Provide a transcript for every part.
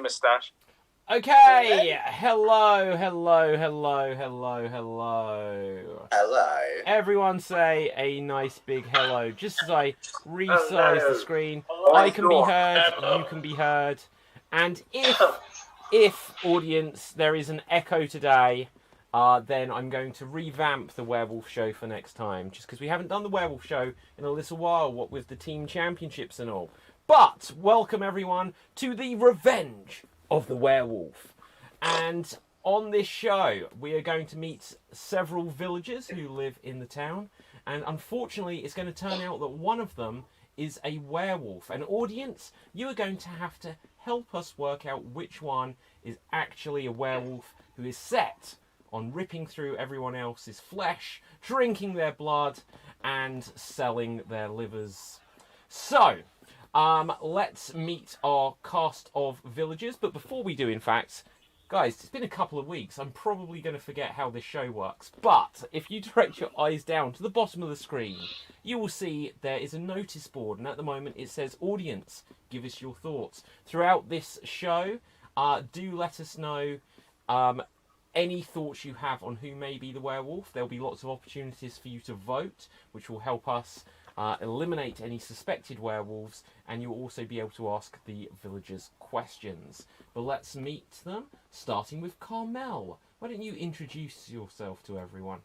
moustache. Okay, hello. Everyone say a nice big hello, just as I resize the screen. I can be heard, you can be heard. And if audience, there is an echo today, then I'm going to revamp the Werewolf show for next time, just because we haven't done the Werewolf show in a little while, what with the team championships and all. But, welcome everyone to the Revenge of the Werewolf. And on this show, we are going to meet several villagers who live in the town. And unfortunately, it's going to turn out that one of them is a werewolf. And audience, you are going to have to help us work out which one is actually a werewolf who is set on ripping through everyone else's flesh, drinking their blood, and selling their livers. So, let's meet our cast of villagers. But before we do, in fact, guys, it's been a couple of weeks. I'm probably going to forget how this show works. But if you direct your eyes down to the bottom of the screen, you will see there is a notice board. And at the moment, it says, audience, give us your thoughts. Throughout this show, do let us know any thoughts you have on who may be the werewolf. There'll be lots of opportunities for you to vote, which will help us eliminate any suspected werewolves, and you'll also be able to ask the villagers questions. But let's meet them, starting with Carmel. Why don't you introduce yourself to everyone?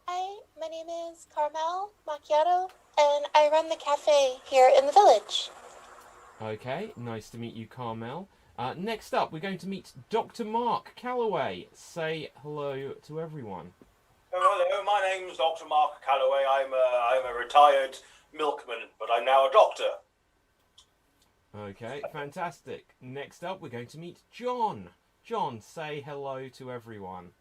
Hi, my name is Carmel Macchiato, and I run the cafe here in the village. Okay, nice to meet you, Carmel. Next up, we're going to meet Dr. Mark Calloway. Say hello to everyone. Hello, my name's Dr. Mark Calloway. I'm a retired milkman, but I'm now a doctor. Okay, fantastic. Next up, we're going to meet John. John, say hello to everyone.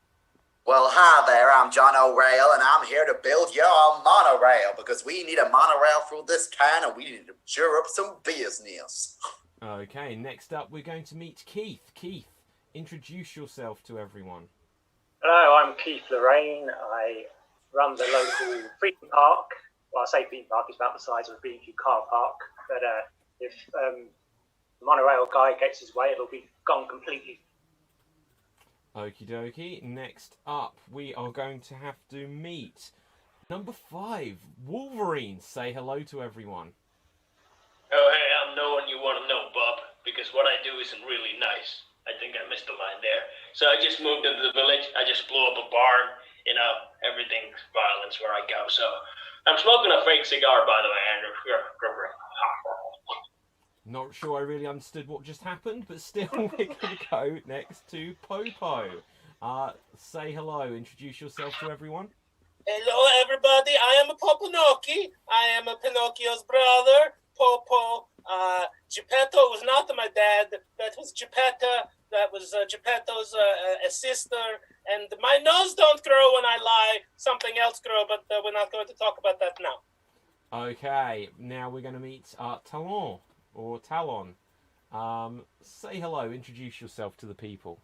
Well, hi there, I'm John O'Rail, and I'm here to build your monorail, because we need a monorail through this town, and we need to cheer up some business. Okay, next up, we're going to meet Keith. Keith, introduce yourself to everyone. Hello, I'm Keith Lorraine. I run the local theme park. Well, I say theme park, it's about the size of a B&Q car park. But if the monorail guy gets his way, it'll be gone completely. Okie dokie. Next up, we are going to have to meet number 5, Wolverine. Say hello to everyone. Oh, hey, I'm no one you want to know, Bob, because what I do isn't really nice. I think I missed a line there. So I just moved into the village. I just blew up a barn. You know, everything's violence where I go. So I'm smoking a fake cigar, by the way, Andrew. Not sure I really understood what just happened, but still we're going to go next to Popo. Say hello. Introduce yourself to everyone. Hello, everybody. I am Popinoki. I am Pinocchio's brother, Popo. Geppetto was not my dad. That was Geppetta. That was Geppetto's sister. And my nose don't grow when I lie. Something else grow, but we're not going to talk about that now. Okay, now we're going to meet Talon, or Talon. Say hello, introduce yourself to the people.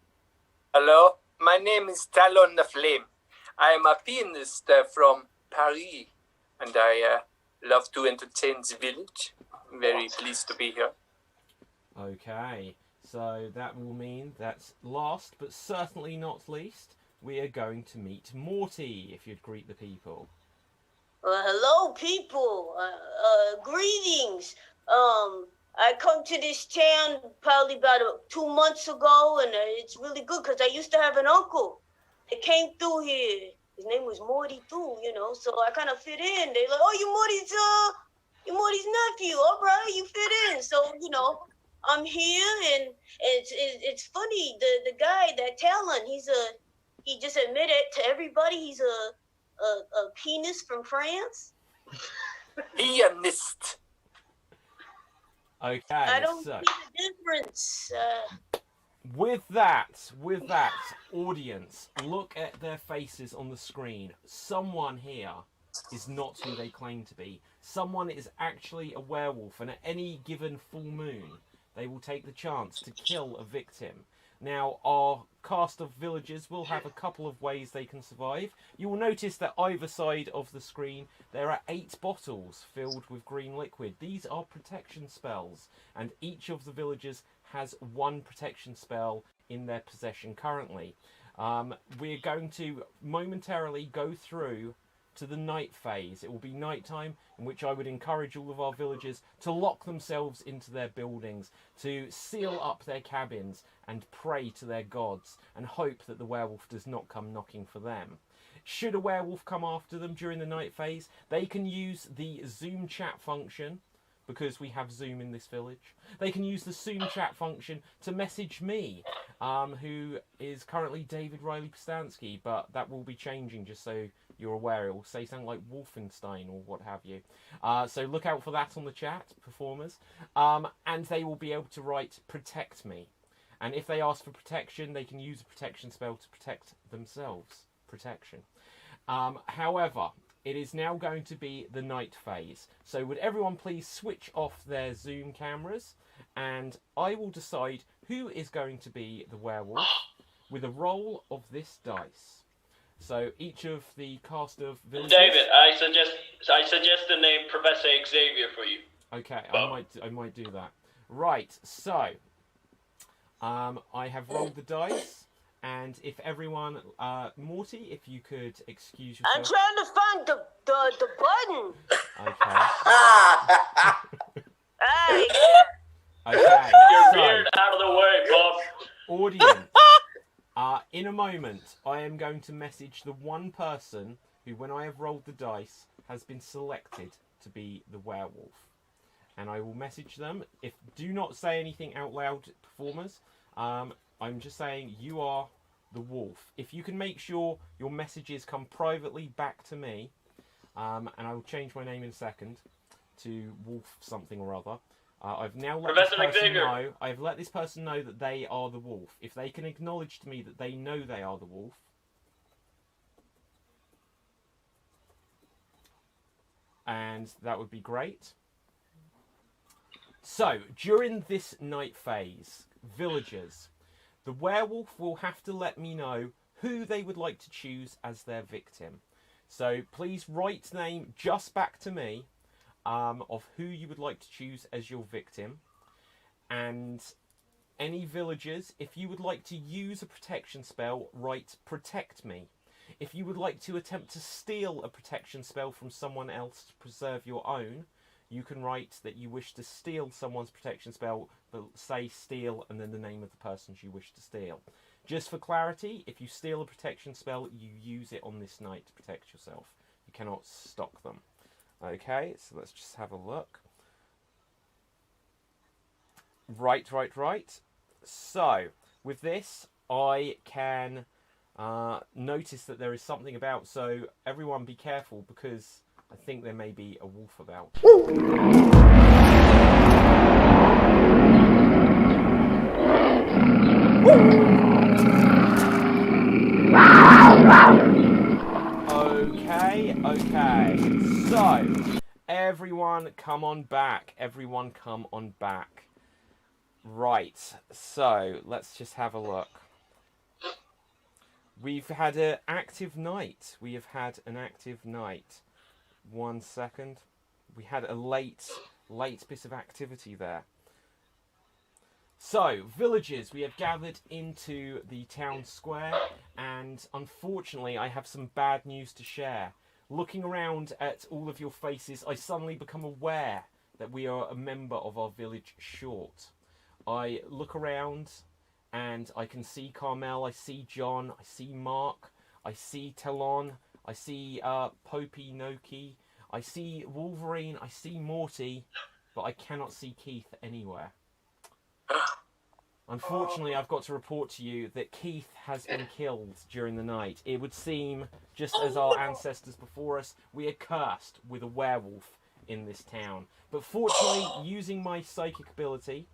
Hello, my name is Talon the Flame. I am a pianist from Paris, and I love to entertain the village. I'm very pleased to be here. Okay, so that will mean that last, but certainly not least, we are going to meet Morty, if you'd greet the people. Hello, people. Greetings. I come to this town probably about 2 months ago, and it's really good because I used to have an uncle that came through here. His name was Morty too, you know, so I kind of fit in. They're like, oh, you're Morty's nephew. All right, you fit in. So, you know, I'm here, and it's funny. The guy, that Talon, he just admitted to everybody he's a penis from France. Pianist. Okay, I don't see the difference. With that, audience, look at their faces on the screen. Someone here is not who they claim to be. Someone is actually a werewolf, and at any given full moon, they will take the chance to kill a victim. Now, our cast of villagers will have a couple of ways they can survive. You will notice that either side of the screen there are 8 bottles filled with green liquid. These are protection spells, and each of the villagers has 1 protection spell in their possession currently. We're going to momentarily go through to the night phase. It will be nighttime, in which I would encourage all of our villagers to lock themselves into their buildings, to seal up their cabins and pray to their gods and hope that the werewolf does not come knocking for them. Should a werewolf come after them during the night phase, they can use the Zoom chat function, because we have Zoom in this village. They can use the Zoom chat function to message me, who is currently David Riley Pustansky, but that will be changing, just so you're aware. It will say something like Wolfenstein or what have you. So look out for that on the chat, performers. And they will be able to write protect me. And if they ask for protection, they can use a protection spell to protect themselves. Protection. However, it is now going to be the night phase. So would everyone please switch off their Zoom cameras, and I will decide who is going to be the werewolf with a roll of this dice. So each of the cast of villagers... David, I suggest the name Professor Xavier for you. Okay, I might do that. Right, so I have rolled the dice. And if everyone, Morty, if you could excuse yourself. I'm trying to find the button. Okay. Hey. Okay. Your beard out of the way, Bob. Audience. In a moment, I am going to message the one person who, when I have rolled the dice, has been selected to be the werewolf. And I will message them. Do not say anything out loud, performers. I'm just saying you are the wolf. If you can make sure your messages come privately back to me, and I will change my name in a second to Wolf something or other. I've now let this person know. I've let this person know that they are the wolf. If they can acknowledge to me that they know they are the wolf, and that would be great. So during this night phase, villagers, the werewolf will have to let me know who they would like to choose as their victim. So please write name just back to me of who you would like to choose as your victim. And any villagers, if you would like to use a protection spell, write protect me. If you would like to attempt to steal a protection spell from someone else to preserve your own, you can write that you wish to steal someone's protection spell, but say steal and then the name of the person you wish to steal. Just for clarity, if you steal a protection spell, you use it on this night to protect yourself. You cannot stock them. Okay, so let's just have a look. Right. So, with this, I can notice that there is something about, so everyone be careful, because I think there may be a wolf about. Okay. So, everyone come on back. Right, so let's just have a look. We've had an active night. 1 second. We had a late bit of activity there. So, villagers, we have gathered into the town square, and unfortunately I have some bad news to share. Looking around at all of your faces, I suddenly become aware that we are a member of our village short. I look around and I can see Carmel, I see John, I see Mark, I see Talon, I see Popey Noki, I see Wolverine, I see Morty, but I cannot see Keith anywhere. Unfortunately, I've got to report to you that Keith has been killed during the night. It would seem, just as our ancestors before us, we are cursed with a werewolf in this town. But fortunately, using my psychic ability,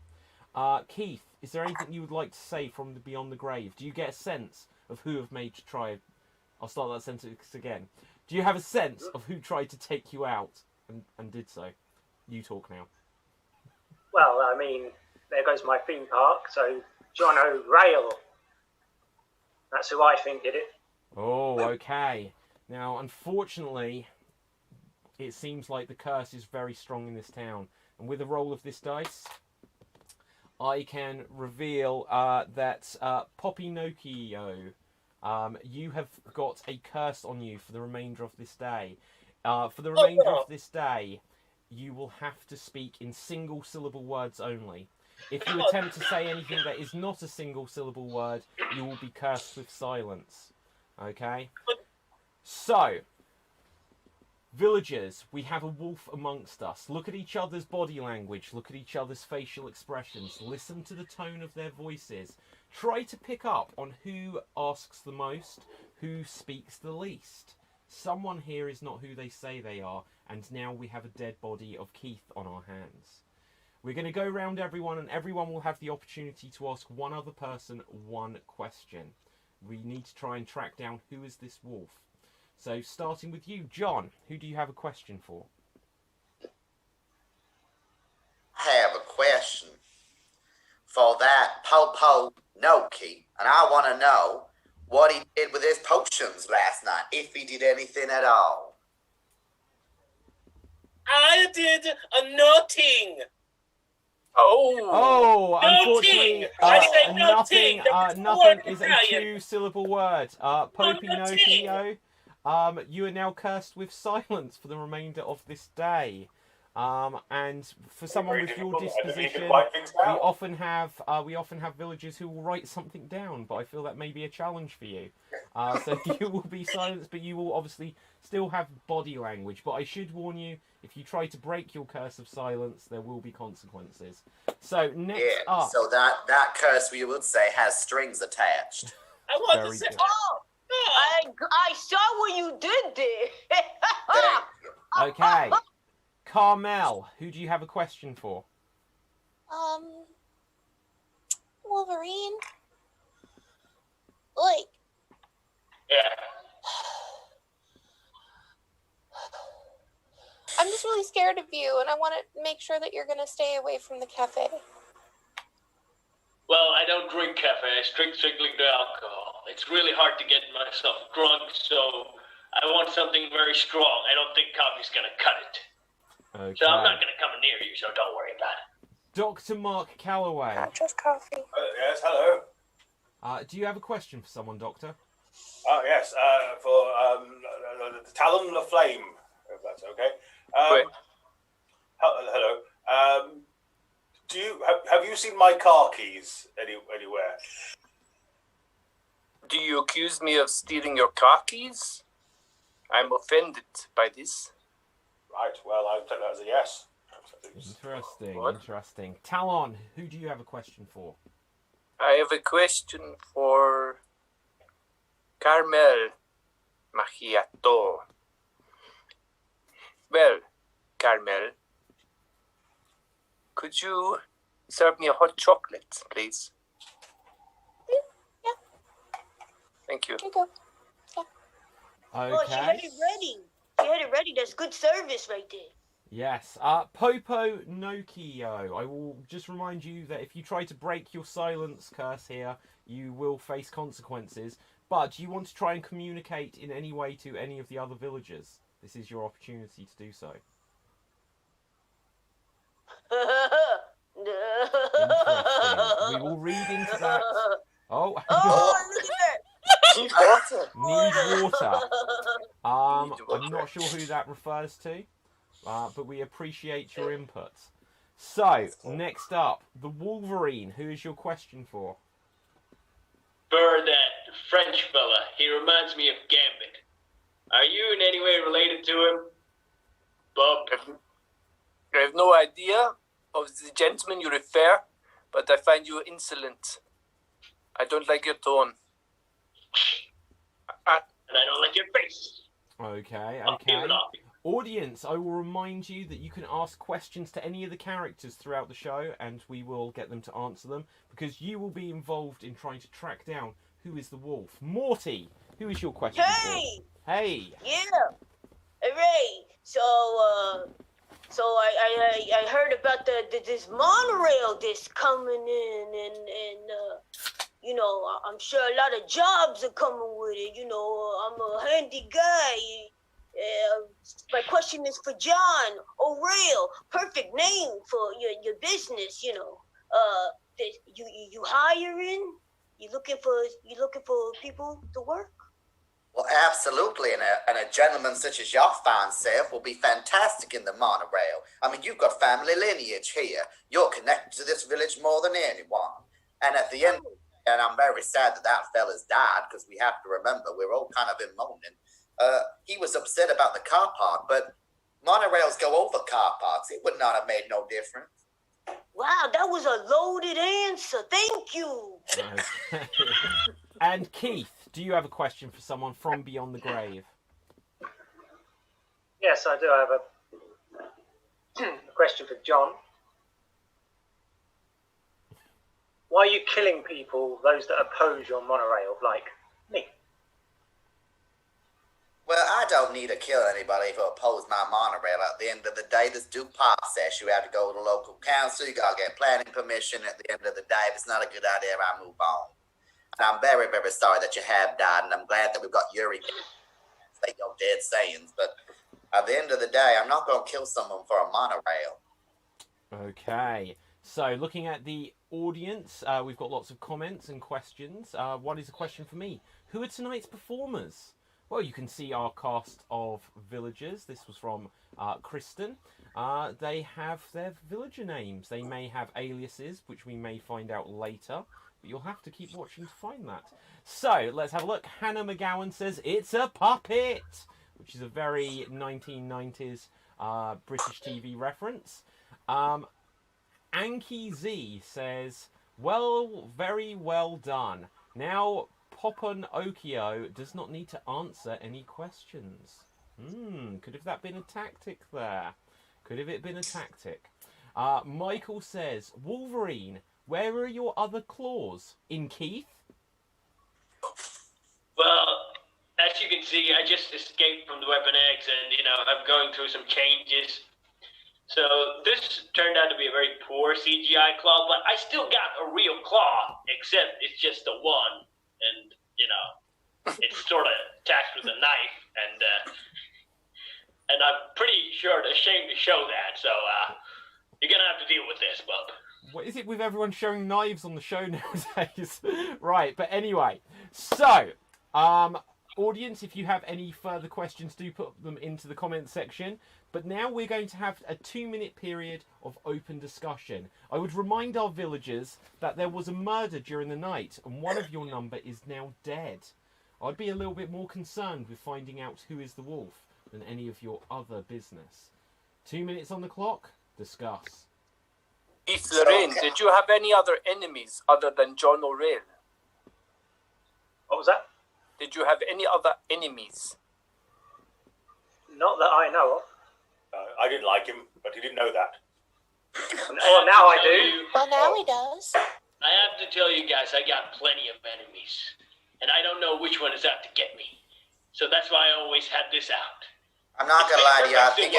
Keith, is there anything you would like to say from beyond the grave? Do you get a sense of who have made to try... I'll start that sentence again. Do you have a sense of who tried to take you out and did so? You talk now. Well, I mean, there goes my theme park, so John O'Rail. That's who I think did it. Oh, okay. Now, unfortunately, it seems like the curse is very strong in this town. And with a roll of this dice, I can reveal that Poppy Nokio, you have got a curse on you for the remainder of this day. For the remainder of this day, you will have to speak in single-syllable words only. If you attempt to say anything that is not a single-syllable word, you will be cursed with silence. Okay? So, villagers, we have a wolf amongst us. Look at each other's body language. Look at each other's facial expressions. Listen to the tone of their voices. Try to pick up on who asks the most, who speaks the least. Someone here is not who they say they are, and now we have a dead body of Keith on our hands. We're going to go round everyone, and everyone will have the opportunity to ask one other person one question. We need to try and track down who is this wolf. So, starting with you, John, who do you have a question for? I have a question for that Popo Noki, and I want to know what he did with his potions last night, if he did anything at all. I did a nothing. Oh, unfortunately, I said nothing. nothing. Nothing is a two-syllable word. Poppy Nokio, you are now cursed with silence for the remainder of this day. And for someone with your disposition, we often have villagers who will write something down, but I feel that may be a challenge for you. So you will be silenced, but you will obviously still have body language. But I should warn you, if you try to break your curse of silence, there will be consequences. So next up... So that curse, we would say, has strings attached. I want to say... I saw what you did there. Okay. Carmel, who do you have a question for? Wolverine. Like. Yeah. I'm just really scared of you, and I want to make sure that you're going to stay away from the cafe. Well, I don't drink cafe. I strictly do alcohol. It's really hard to get myself drunk, so I want something very strong. I don't think coffee's going to cut it. Okay. So I'm not going to come near you, so don't worry about it. Dr. Mark Calloway. Not just coffee. Yes, hello. Do you have a question for someone, Doctor? Yes, for the Talon of Flame, if that's okay. Hello. Have you seen my car keys anywhere? Do you accuse me of stealing your car keys? I'm offended by this. Right, well, I'll take that as a yes. Interesting. Talon, who do you have a question for? I have a question for Carmel Macchiato. Well, Carmel, could you serve me a hot chocolate, please? Yeah. Thank you. Here you go. Okay. Oh, she had it ready. She had it ready. That's good service right there. Yes. Popo Nokio, I will just remind you that if you try to break your silence curse here, you will face consequences. But do you want to try and communicate in any way to any of the other villagers? This is your opportunity to do so. Interesting. We will read into that. Oh, look at that. Need water. I'm not sure who that refers to, but we appreciate your input. So, next up, the Wolverine. Who is your question for? For that French fella, he reminds me of Gambit. Are you in any way related to him, Bob? I have no idea of the gentleman you refer, but I find you insolent. I don't like your tone. And I don't like your face. Okay. I'll give it off you. Audience, I will remind you that you can ask questions to any of the characters throughout the show, and we will get them to answer them, because you will be involved in trying to track down who is the wolf. Morty, who is your question for? Hey! Yeah! Hooray! So I heard about this monorail that's coming in, and You know, I'm sure a lot of jobs are coming with it. You know, I'm a handy guy. My question is for John O'Reilly. Perfect name for your business. You know, you hiring? You looking for people to work? Well, absolutely, and a gentleman such as your fine self will be fantastic in the monorail. I mean, you've got family lineage here. You're connected to this village more than anyone. And at the end, and I'm very sad that fella's died, because we have to remember we're all kind of in mourning. He was upset about the car park, but monorails go over car parks. It would not have made no difference. Wow, that was a loaded answer. Thank you. Okay. And Keith, do you have a question for someone from beyond the grave? Yes, I do. I have a question for John. Why are you killing people, those that oppose your monorail, like me? Well, I don't need to kill anybody to oppose my monorail. At the end of the day, there's due process. You have to go to the local council. You got to get planning permission. At the end of the day, if it's not a good idea, I move on. And I'm very, very sorry that you have died, and I'm glad that we've got Yuri to say your dead sayings. But at the end of the day, I'm not going to kill someone for a monorail. Okay. So, looking at the audience, we've got lots of comments and questions. One is a question for me. Who are tonight's performers? Well, you can see our cast of villagers. This was from Kristen. They have their villager names. They may have aliases, which we may find out later. But you'll have to keep watching to find that. So, let's have a look. Hannah McGowan says, it's a puppet! Which is a very 1990s British TV reference. Anki Z says, well, very well done. Now, Popon Okio does not need to answer any questions. Could have that been a tactic there? Could have it been a tactic? Michael says, Wolverine, where are your other claws? In Keith? Well, as you can see, I just escaped from the Weapon X and, I'm going through some changes. So this turned out to be a very poor CGI claw, but I still got a real claw, except it's just a one. And, it's sort of attached with a knife, and I'm pretty sure ashamed to show that, so you're going to have to deal with this, bub. What is it with everyone showing knives on the show nowadays? Right, but anyway. So, audience, if you have any further questions, do put them into the comment section. But now we're going to have a 2-minute period of open discussion. I would remind our villagers that there was a murder during the night, and one of your number is now dead. I'd be a little bit more concerned with finding out who is the wolf than any of your other business. 2 minutes on the clock. Discuss. Keith Lorraine, did you have any other enemies other than John O'Reilly? What was that? Did you have any other enemies? Not that I know of. I didn't like him, but he didn't know that. Oh, now I do. Well, now he does. I have to tell you guys, I got plenty of enemies. And I don't know which one is out to get me. So that's why I always had this out. I'm not going to lie to you. I think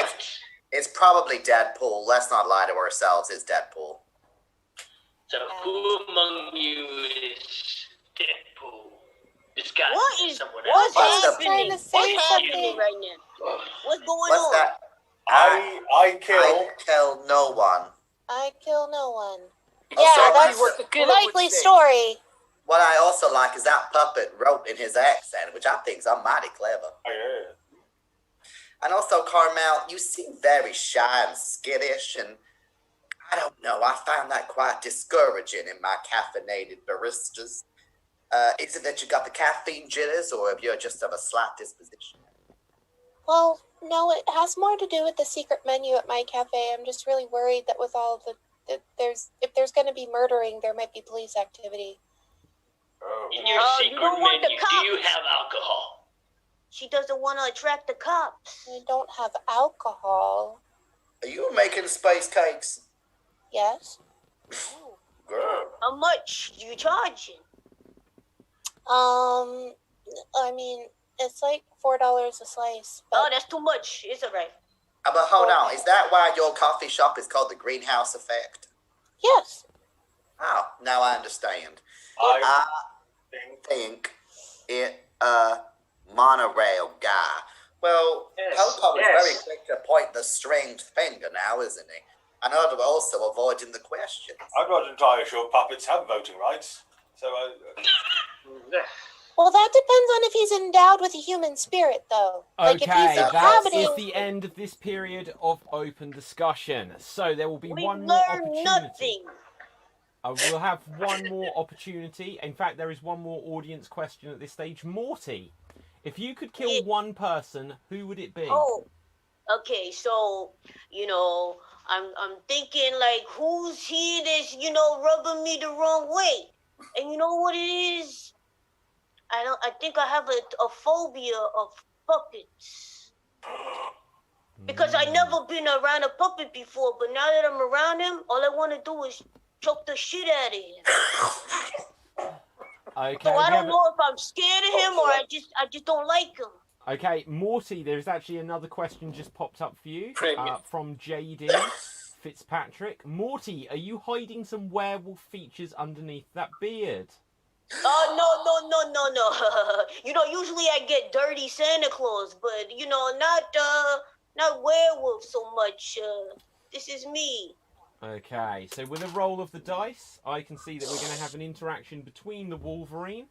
it's probably Deadpool. Let's not lie to ourselves. It's Deadpool. So who among you is Deadpool? This guy is someone else. What's happening? What's happening right now? What's going on? That? I kill no one. I kill no one. Yeah, Yeah, that's that's what the a killer likely would say. story. What I also like is that puppet wrote in his accent, which I think is mighty clever. Oh, yeah. And also, Carmel, you seem very shy and skittish, and I don't know, I find that quite discouraging in my caffeinated baristas. Is it that you got the caffeine jitters, or if you're just of a slight disposition? Well, no, it has more to do with the secret menu at my cafe. I'm just really worried that with all if there's going to be murdering, there might be police activity. In your secret menu, do you have alcohol? She doesn't want to attract the cops. I don't have alcohol. Are you making space cakes? Yes. Girl. How much do you charging? I mean, it's like $4 a slice. But Oh, that's too much. It's all right. But hold on, is that why your coffee shop is called the Greenhouse Effect? yes. Oh, now I understand. I think it monorail guy. Well, Yes, Popo is yes. very quick to point the strange finger now, isn't he? And also avoiding the questions. I'm not entirely sure puppets have voting rights. So, Well, that depends on if he's endowed with a human spirit, though. Like, if Okay, he's that inhabiting... is the end of this period of open discussion. So there will be We one more learned opportunity. nothing. We'll have one more opportunity. In fact, there is one more audience question at this stage. Morty, if you could kill one person, who would it be? Oh, okay. So, I'm thinking like, who's here that's, rubbing me the wrong way? And you know what it is? I think I have a phobia of puppets. Because I never been around a puppet before, but now that I'm around him, all I want to do is choke the shit out of him. Okay. So I don't know if I'm scared of him or I just don't like him. Okay, Morty, there's actually another question just popped up for you from JD Fitzpatrick. Morty, are you hiding some werewolf features underneath that beard? No. Usually I get dirty Santa Claus, but not werewolf so much. This is me. Okay, so with a roll of the dice, I can see that we're going to have an interaction between the Wolverine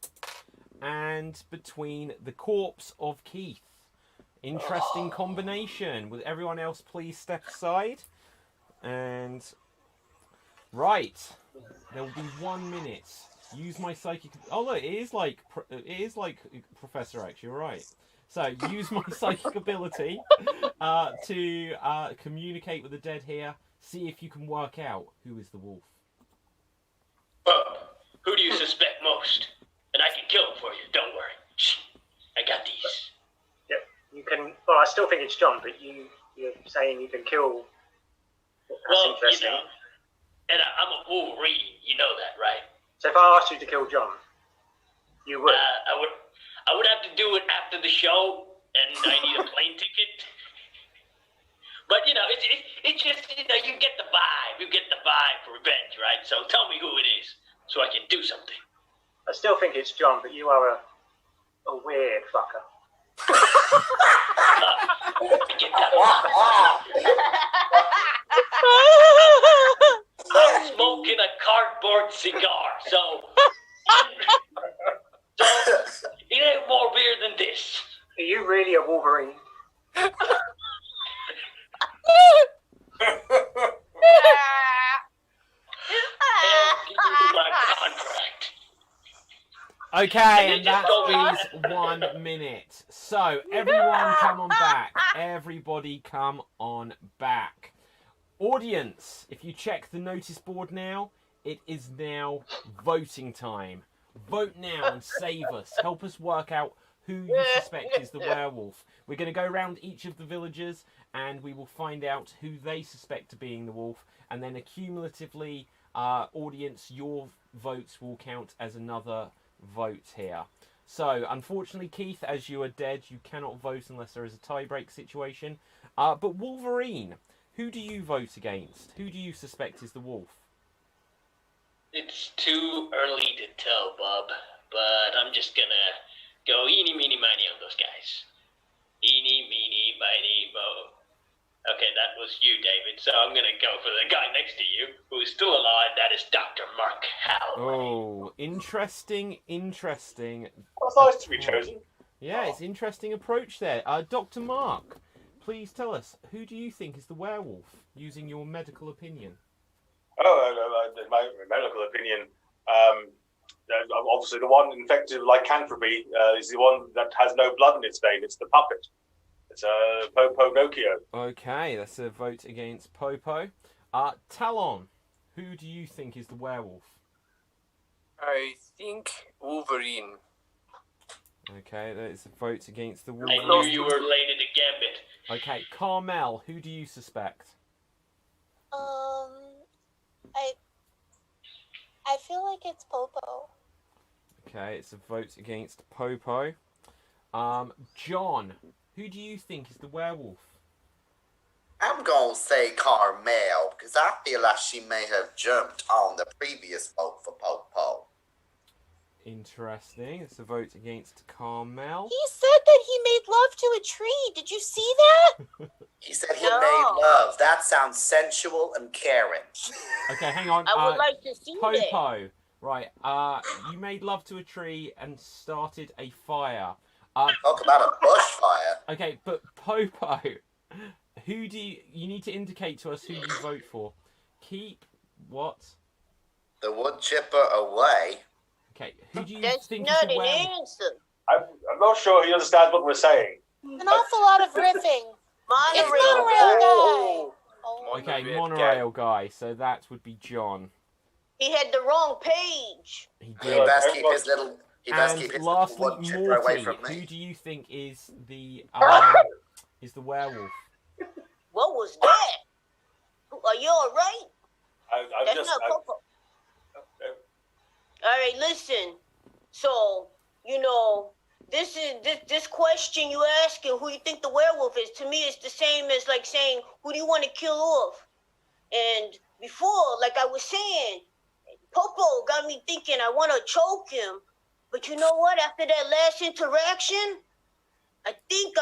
and between the corpse of Keith. Interesting combination. Will everyone else please step aside? And right, there will be 1 minute. Use my psychic. Oh look, it is like Professor X. You're right. So use my psychic ability to communicate with the dead here. See if you can work out who is the wolf. Who do you suspect most? And I can kill him for you. Don't worry. Shh. I got these. Yep. You can. Well, I still think it's John, but you're saying you can kill. That's interesting. And I'm a Wolverine. You know that, right? So if I asked you to kill John, you would. I would have to do it after the show, and I need a plane ticket. But it's just you get the vibe. You get the vibe for revenge, right? So tell me who it is, so I can do something. I still think it's John, but you are a weird fucker. Get that. I'm smoking a cardboard cigar, so it ain't more beer than this. Are you really a Wolverine? My contract. Okay, and that is 1 minute. So, everyone come on back. Everybody come on back. Audience, if you check the notice board now, it is now voting time. Vote now and save us. Help us work out who you suspect is the werewolf. We're going to go around each of the villagers and we will find out who they suspect of being the wolf. And then accumulatively, audience, your votes will count as another vote here. So, unfortunately, Keith, as you are dead, you cannot vote unless there is a tie-break situation. But Wolverine, who do you vote against? Who do you suspect is the wolf? It's too early to tell, Bob, but I'm just gonna go eeny, meeny, miny on those guys. Eeny, meeny, miny, mo. Okay, that was you, David, so I'm gonna go for the guy next to you, who is still alive. That is Dr. Mark Halloway. Oh, interesting. Well, it's nice to be chosen. Yeah, it's interesting approach there. Dr. Mark, please tell us, who do you think is the werewolf, using your medical opinion? My medical opinion, obviously the one infected with lycanthropy is the one that has no blood in its vein. It's the puppet. It's Popo Nokio. Okay, that's a vote against Popo. Talon, who do you think is the werewolf? I think Wolverine. Okay, that is a vote against the wolf. I knew you were related to Gambit. Okay, Carmel, who do you suspect? I feel like it's Popo. Okay, it's a vote against Popo. John, who do you think is the werewolf? I'm gonna say Carmel. because I feel like she may have jumped on the previous vote for Popo. Interesting. It's a vote against Carmel. He said that he made love to a tree. Did you see that? He said he made love. That sounds sensual and caring. Okay, hang on. I would like to see that. Popo. Right. You made love to a tree and started a fire. Talk about a bushfire. Okay, but Popo, who do you need to indicate to us who you vote for? Keep what? The wood chipper away. Okay, who do you That's think not is the an werewolf? answer. I'm not sure he understands what we're saying. An awful lot of riffing. It's Monorail. Monorail guy. Oh. Okay, Monorail monorail guy. So that would be John. He had the wrong page. He He did. best keep his little. He best keep And his lastly, little wood chipper away Morty. from Who me. do you think is the werewolf? What was that? Are you all right? I'm That's just. not Popo. All right, listen. So, this question you asking, who you think the werewolf is, to me, it's the same as like saying, who do you want to kill off? And before, like I was saying, Popo got me thinking I want to choke him. But you know what? After that last interaction, I think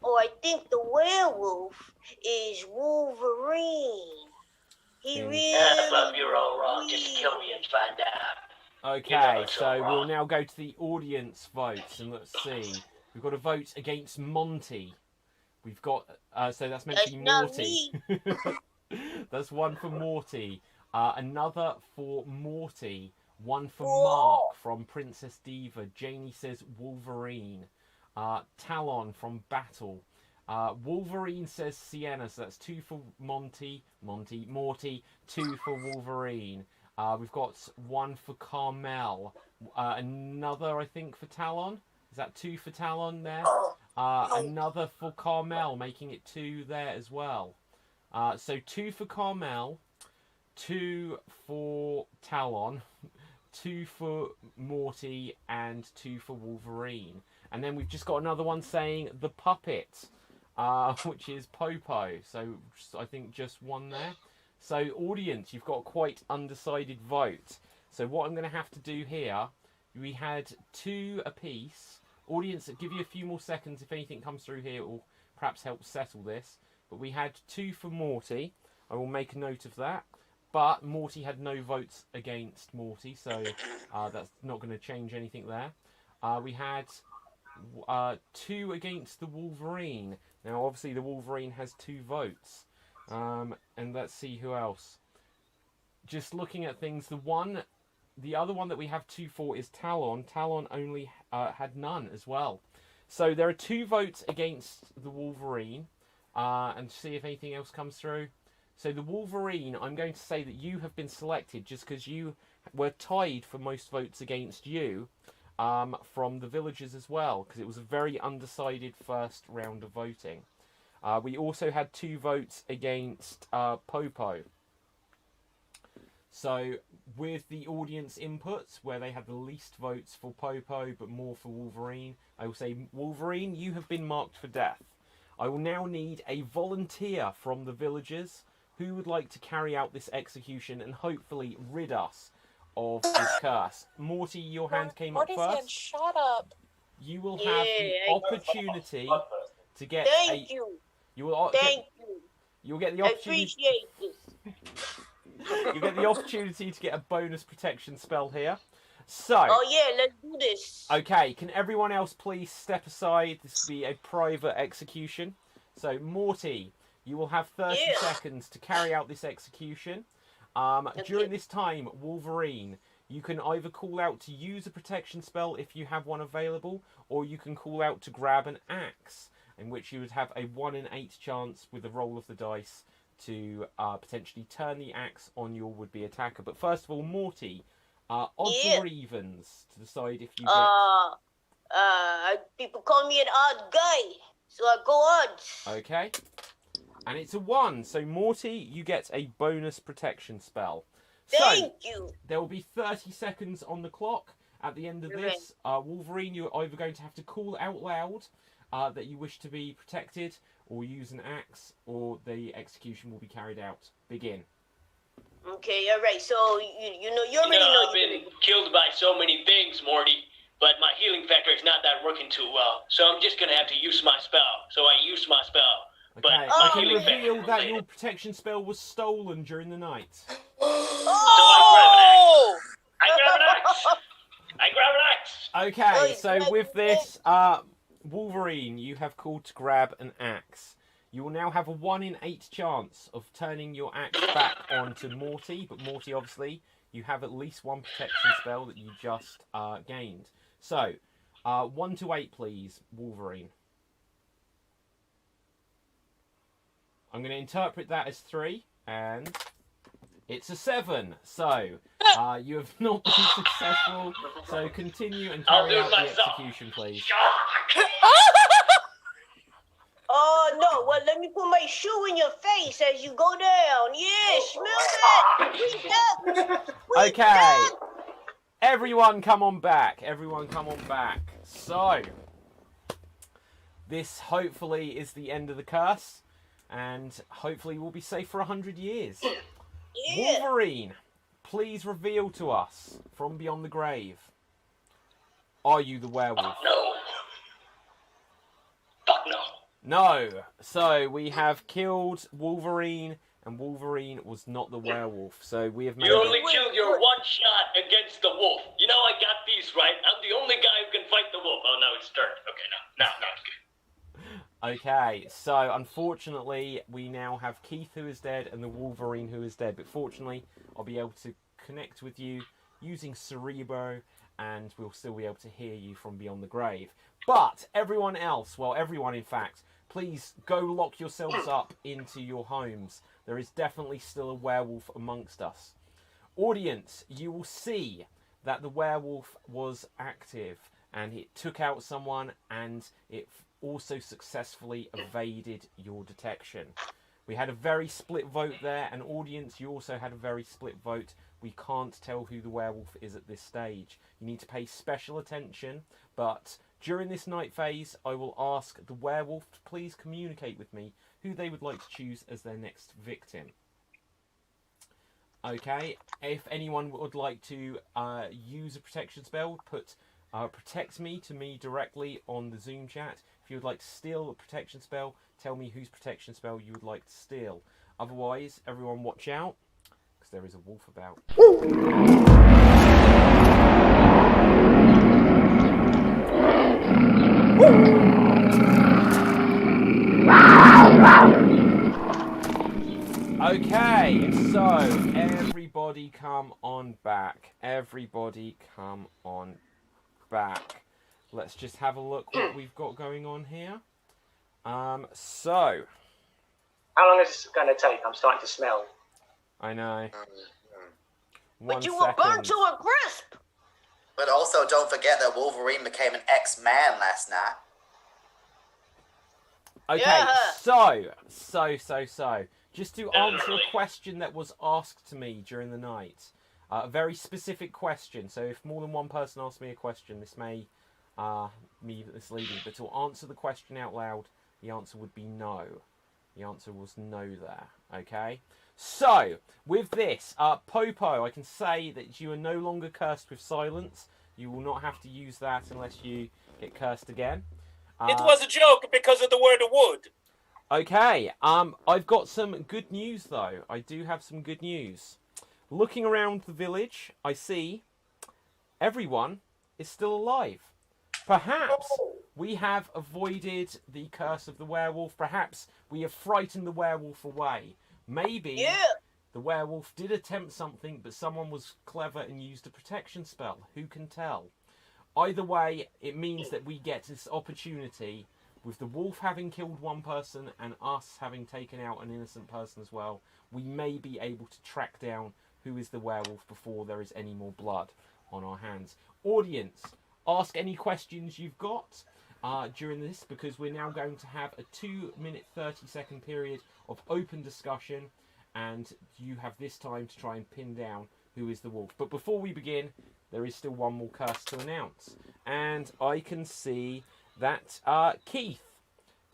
I think the werewolf is Wolverine. He really. Bub, you're all wrong. Just kill me and find out. Okay, so we'll now go to the audience votes, and let's see. We've got a vote against Monty. We've got, so that's meant to be Morty. That's one for Morty. Another for Morty. One for Mark from Princess Diva. Janie says Wolverine. Talon from Battle. Wolverine says Sienna, so that's 2 for Morty, 2 for Wolverine. We've got 1 for Carmel. Another, I think, for Talon. Is that 2 for Talon there? Another for Carmel, making it 2 there as well. So 2 for Carmel, 2 for Talon, 2 for Morty, and 2 for Wolverine. And then we've just got another one saying the puppet, which is Popo. So I think just 1 there. So audience, you've got a quite undecided vote. So what I'm going to have to do here, we had 2 apiece. Audience, I'll give you a few more seconds. If anything comes through here, it will perhaps help settle this. But we had 2 for Morty. I will make a note of that. But Morty had no votes against Morty, so that's not going to change anything there. We had 2 against the Wolverine. Now, obviously, the Wolverine has 2 votes. And let's see who else. Just looking at things, the other one that we have 2 for is Talon. Talon only had none as well. So there are 2 votes against the Wolverine. And see if anything else comes through. So the Wolverine, I'm going to say that you have been selected just because you were tied for most votes against you from the villagers as well, because it was a very undecided first round of voting. We also had 2 votes against Popo. So with the audience inputs, where they had the least votes for Popo but more for Wolverine, I will say, Wolverine, you have been marked for death. I will now need a volunteer from the villagers who would like to carry out this execution and hopefully rid us of this curse. Morty, your hand came up Morty's first. hand shut up. You will have the opportunity to get Thank you. You will Thank you. You'll get the I opportunity. appreciate this. You get the opportunity to get a bonus protection spell here. So. Oh yeah, let's do this. Okay, can everyone else please step aside? This will be a private execution. So Morty, you will have 30 seconds to carry out this execution. During this time, Wolverine, you can either call out to use a protection spell if you have one available, or you can call out to grab an axe, in which you would have a 1 in 8 chance with a roll of the dice to potentially turn the axe on your would-be attacker. But first of all, Morty, odds or evens to decide if you get... people call me an odd guy, so I go odds. Okay. And it's a 1, so Morty, you get a bonus protection spell. Thank you. There will be 30 seconds on the clock at the end of this. Wolverine, you're either going to have to call out loud that you wish to be protected, or use an axe, or the execution will be carried out. Begin. Okay, all right. So you already know I've been killed by so many things, Morty, but my healing factor is not that working too well. So I'm just gonna have to use my spell. So I use my spell. Okay, But I can healing factor reveal that later. your protection spell was stolen during the night. Oh! I grab an axe. I grab an axe. Okay, so with this, Wolverine, you have called to grab an axe. You will now have a 1 in 8 chance of turning your axe back onto Morty, but Morty, obviously, you have at least one protection spell that you just gained. So, 1 to 8, please, Wolverine. I'm going to interpret that as 3, and it's a 7. So, you have not been successful. So, continue and carry out the execution, please. Oh, no. Well, let me put my shoe in your face as you go down. Yeah, smell that. Okay. Everyone come on back. Everyone come on back. So, this hopefully is the end of the curse. And hopefully we'll be safe for 100 years. Yeah. Wolverine, please reveal to us from beyond the grave. Are you the werewolf? No. Fuck no. No. So we have killed Wolverine, and Wolverine was not the werewolf. So we have made You only killed your one shot against the wolf. You know I got these right. I'm the only guy who can fight the wolf. Oh no, it's turned. Okay, no, it's good. Okay, so unfortunately we now have Keith who is dead and the Wolverine who is dead. But fortunately, I'll be able to connect with you using Cerebro, and we'll still be able to hear you from beyond the grave. But everyone else, well, everyone in fact, please go lock yourselves up into your homes. There is definitely still a werewolf amongst us. Audience, you will see that the werewolf was active and it took out someone, and it also successfully evaded your detection. We had a very split vote there, and audience, you also had a very split vote. We can't tell who the werewolf is at this stage. You need to pay special attention, but during this night phase, I will ask the werewolf to please communicate with me who they would like to choose as their next victim. Okay, if anyone would like to use a protection spell, put protect me to me directly on the Zoom chat. If you would like to steal a protection spell, tell me whose protection spell you would like to steal. Otherwise, everyone watch out, because there is a wolf about. Okay, so everybody come on back. Everybody come on back. Let's just have a look what we've got going on here. So. How long is this going to take? I'm starting to smell. I know. But you were burned to a crisp. But also, don't forget that Wolverine became an X-Man last night. Okay, Yeah. So. Just to answer a question that was asked to me during the night. A very specific question. So if more than one person asks me a question, this may be misleading. But to answer the question out loud, the answer would be no. The answer was no there. Okay? So, with this, Popo, I can say that you are no longer cursed with silence. You will not have to use that unless you get cursed again. It was a joke because of the word wood. Okay, I've got some good news though. I do have some good news. Looking around the village, I see everyone is still alive. Perhaps we have avoided the curse of the werewolf. Perhaps we have frightened the werewolf away. Maybe the werewolf did attempt something, but someone was clever and used a protection spell. Who can tell? Either way, it means that we get this opportunity, with the wolf having killed one person and us having taken out an innocent person as well, we may be able to track down who is the werewolf before there is any more blood on our hands. Audience, ask any questions you've got during this, because we're now going to have a 2-minute 30-second period of open discussion, and you have this time to try and pin down who is the wolf. But before we begin, there is still one more curse to announce. And I can see that Keith,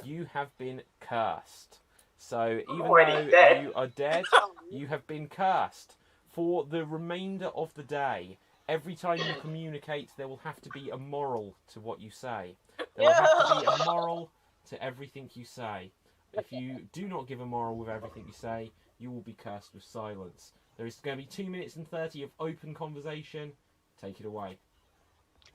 you have been cursed. So even already though dead. you are dead, you have been cursed. For the remainder of the day, every time you communicate, there will have to be a moral to what you say. There will have to be a moral to everything you say. If you do not give a moral with everything you say, you will be cursed with silence. There is going to be 2 minutes and 30 of open conversation. Take it away.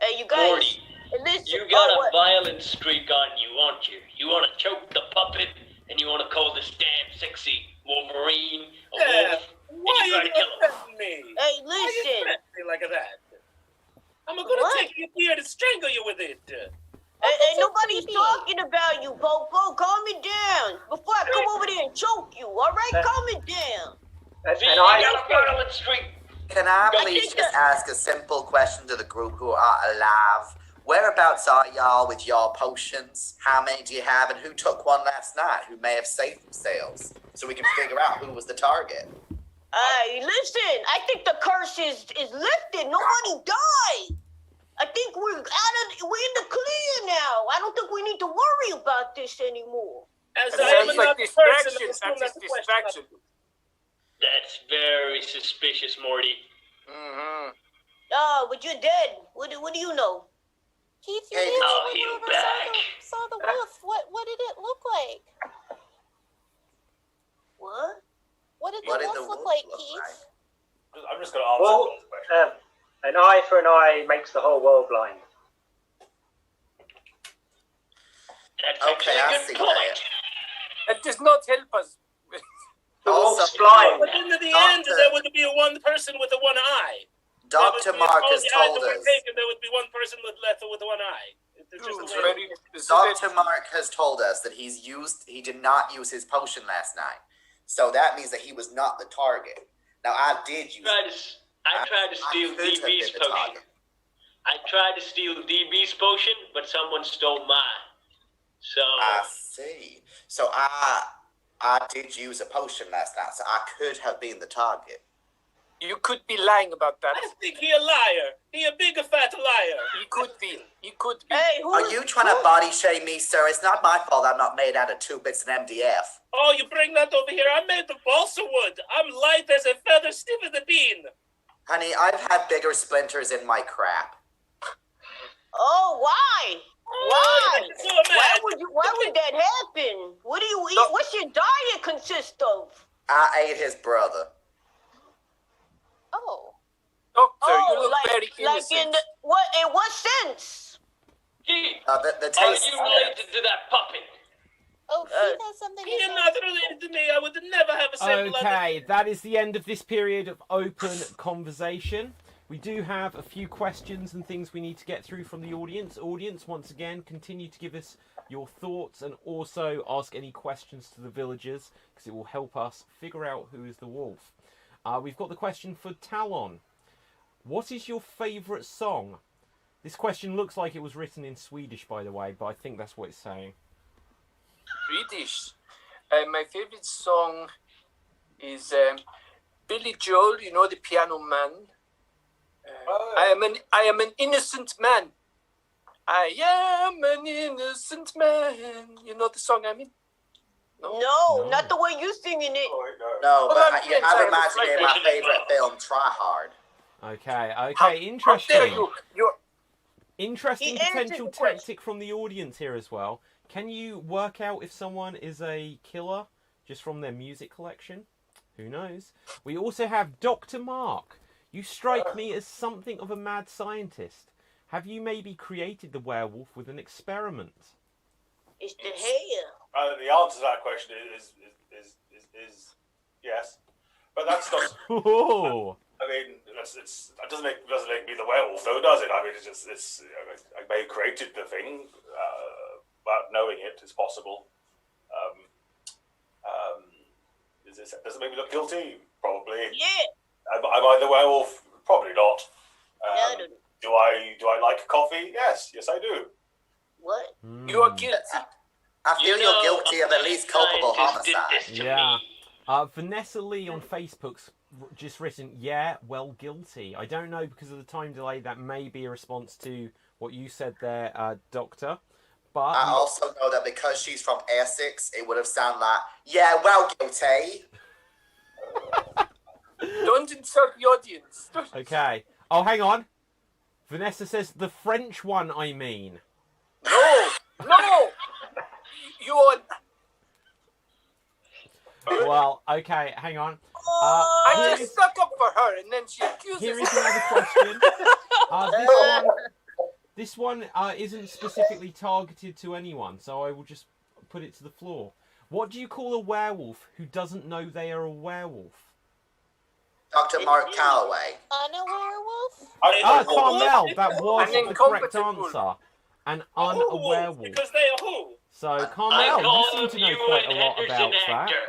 Hey, you guys. Morty, Listen. you got a violent streak on you, aren't you? You want to choke the puppet, and you want to call this damn sexy Wolverine a wolf, Why and you are try you to kill him. threatening me? Hey, Why are you listen. threatening me like that? I'm gonna What? take your beard and strangle you with it. Hey, nobody's talking about you, Popo. Calm me down before I come over there and choke you. All right, calm me down. See, And you I got a violent streak. Can I I please think just that- ask a simple question to the group who are alive? Whereabouts are y'all with y'all potions? How many do you have, and who took one last night who may have saved themselves? So we can figure out who was the target. Hey, listen. I think the curse is lifted. Nobody died. I think we're in the clear now. I don't think we need to worry about this anymore. As That I am sounds like another distraction. person, I assume That's that's the distraction. question. That's very suspicious, Morty. Mm-hmm. Oh, but you're dead. What do you know? Keith, you're Hey, the I'll only heal one who back. saw the wolf. What did it look like? What? What did What the did the wolf look wolf like, look Keith? I'm just going to answer Well, Will's question. an eye for an eye makes the whole world blind. That's Okay, I actually a see good point. That does not help us. The Also, wolf's blind. But in the end, Doctor- there would be one person with the one eye. Dr. There would be- Mark if all has the eyes told were us. taken, there would be one person left with one eye. It's just the way it is. Dr. Mark has told us that he did not use his potion last night. So that means that he was not the target. Now, I did use it. I tried to steal I could have DB's been the potion. target. I tried to steal DB's potion, but someone stole mine. So I see. So I did use a potion last night, so I could have been the target. You could be lying about that. I think he a liar. He a big fat liar. He could be. He could be. Hey, Are you trying to body shame me, sir? It's not my fault I'm not made out of 2 bits of MDF. Oh, you bring that over here. I'm made of balsa wood. I'm light as a feather, stiff as a bean. Honey, I've had bigger splinters in my crap. Oh, why? Oh, Why? you're so mad. Why would that happen? What do you eat? What's your diet consist of? I ate his brother. Oh. Doctor, you look like, very like innocent. in what sense? Gee, The are taste. you related to that puppet? Oh, Keith has something He to is say. not related to me. I would never have a same blood. Okay, that is the end of this period of open conversation. We do have a few questions and things we need to get through from the audience. Audience, once again, continue to give us your thoughts and also ask any questions to the villagers because it will help us figure out who is the wolf. We've got the question for Talon. What is your favourite song? This question looks like it was written in Swedish, by the way, but I think that's what it's saying. Swedish. My favorite song is Billy Joel. You know, the Piano Man. I am an innocent man. I am an innocent man. You know the song I mean? No, not the way you singing it. No, Well, but I'm you have saying reminded me of my it's like- favorite film, Try Hard. Okay, How interesting. dare you? You're Interesting He answered potential the question. tactic from the audience here as well. Can you work out if someone is a killer just from their music collection? Who knows? We also have Dr. Mark. You strike me as something of a mad scientist. Have you maybe created the werewolf with an experiment? It's the hair. The answer to that question is yes, but that's not. Oh, I mean, that doesn't make me the werewolf, though, does it? I mean, I may have created the thing without knowing it. It's possible. Does it make me look guilty? Probably. Yeah. Am I the werewolf? Probably not. I don't know. Do I like coffee? Yes, I do. What? you are guilty. I feel You you're know, guilty of at least culpable scientist did homicide. this to yeah. me. Vanessa Lee on Facebook's just written, yeah, well, guilty. I don't know because of the time delay. That may be a response to what you said there, Doctor. But I also know that because she's from Essex, it would have sounded like, yeah, well, guilty. Don't insult the audience. Okay. Oh, hang on. Vanessa says the French one, I mean. No! You are... Well, okay, hang on. I just stuck up for her, and then she accuses Here me. is another question. This one isn't specifically targeted to anyone, so I will just put it to the floor. What do you call a werewolf who doesn't know they are a werewolf? Dr. Mark Calloway. On a werewolf? Carmel, that was An the correct incompetent answer. An un-werewolf. Because they are who? So, Carmel, you seem to know Ewan quite a lot Henderson about that. actor.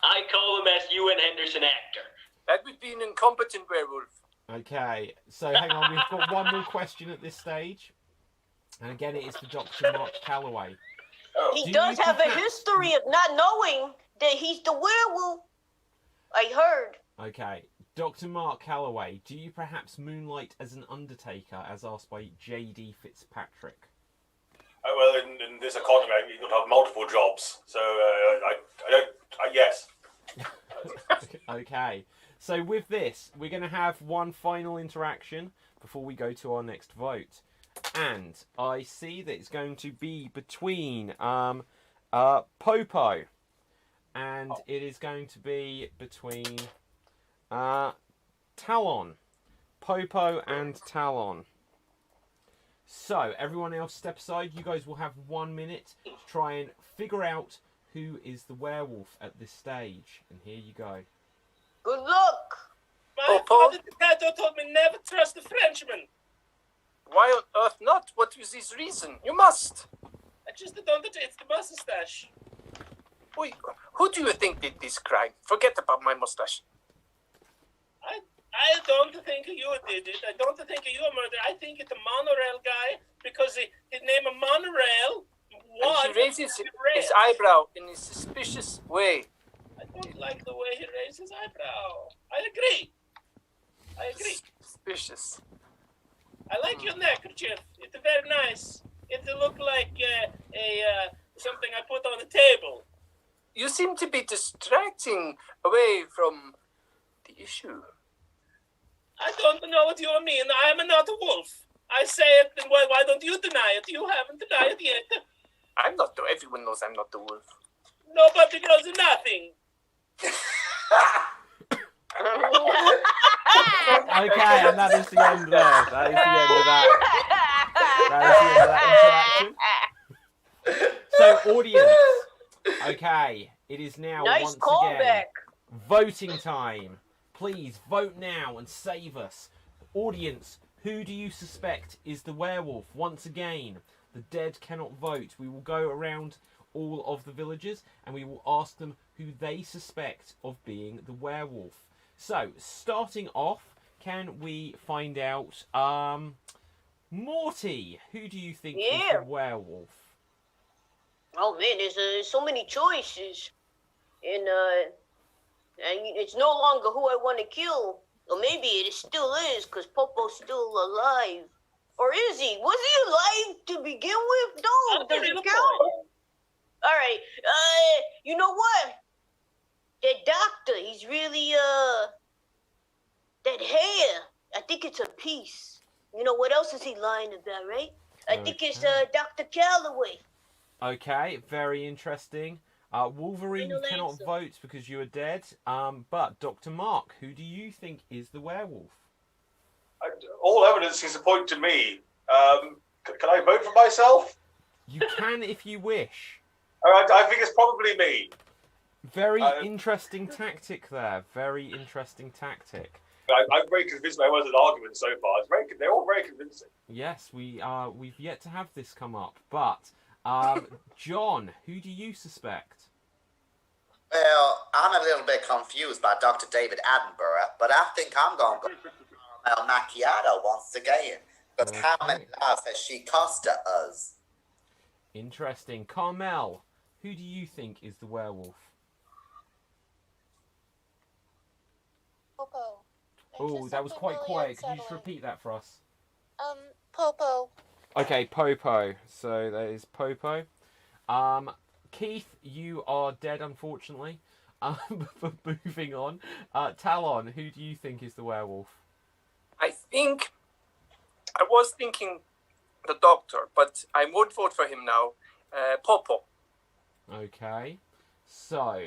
I call him as Ewan Henderson actor. That would be an incompetent werewolf. Okay, so hang on, we've got one more question at this stage. And again, it is for Dr. Mark Calloway. He Do does you have a perhaps- history of not knowing that he's the werewolf. I heard. Okay, Dr. Mark Calloway, do you perhaps moonlight as an undertaker, as asked by J.D. Fitzpatrick? Well, in this economy, you've got to have multiple jobs. So, yes. Okay, so with this, we're going to have one final interaction before we go to our next vote. And I see that it's going to be between Popo, and it is going to be between Talon. Popo and Talon. So, everyone else step aside. You guys will have 1 minute to try and figure out who is the werewolf at this stage. And here you go. Good luck. My father Geppetto told me never trust a Frenchman. Why on earth not? What was his reason? You must. I just don't. It's the mustache. Wait, who do you think did this crime? Forget about my mustache. I don't think you did it. I don't think you murdered. I think it's a monorail guy because his name is Monorail. And he raises his eyebrow in a suspicious way. I don't like the way he raises his eyebrow. I agree. Suspicious. I like your neckerchief. It's very nice. It look like something I put on the table. You seem to be distracting away from the issue. I don't know what you mean. I am not a wolf. I say it, then why don't you deny it? You haven't denied it yet. I'm not. Everyone knows I'm not the wolf. Nobody knows nothing. Okay, and that is the end there. That is the end of that. That is the end of that interaction. So, audience. Okay, it is now Nice once callback. again voting time. Please vote now and save us. Audience, who do you suspect is the werewolf? Once again, the dead cannot vote. We will go around all of the villagers and we will ask them who they suspect of being the werewolf. So, starting off, can we find out, Morty, who do you think is the werewolf? Oh man, there's so many choices, and it's no longer who I want to kill. Or maybe it still is, because Popo's still alive. Or is he? Was he alive to begin with? No, does it count? All right. You know what? That doctor, he's really that hair. I think it's a piece. You know what else is he lying about, right? I think it's Dr. Calloway. Okay, very interesting. Wolverine, you cannot vote because you are dead. But Dr. Mark, who do you think is the werewolf? All evidence is to point to me. Can I vote for myself? You can if you wish. I think it's probably me. Very interesting tactic there. Very interesting tactic. I'm very convinced by the argument so far. They're all very convincing. Yes, we've yet to have this come up. But, John, who do you suspect? Well, I'm a little bit confused by Dr. David Attenborough, but I think I'm going to go for Caramel Macchiato once again. Because how many lives has she cost us? Interesting. Carmel, who do you think is the werewolf? Popo. Oh, that was quite quiet. Could you just repeat that for us? Popo. Okay, Popo. So that is Popo. Keith, you are dead, unfortunately. But moving on. Talon, who do you think is the werewolf? I was thinking the doctor, but I won't vote for him now. Popo. Okay. So,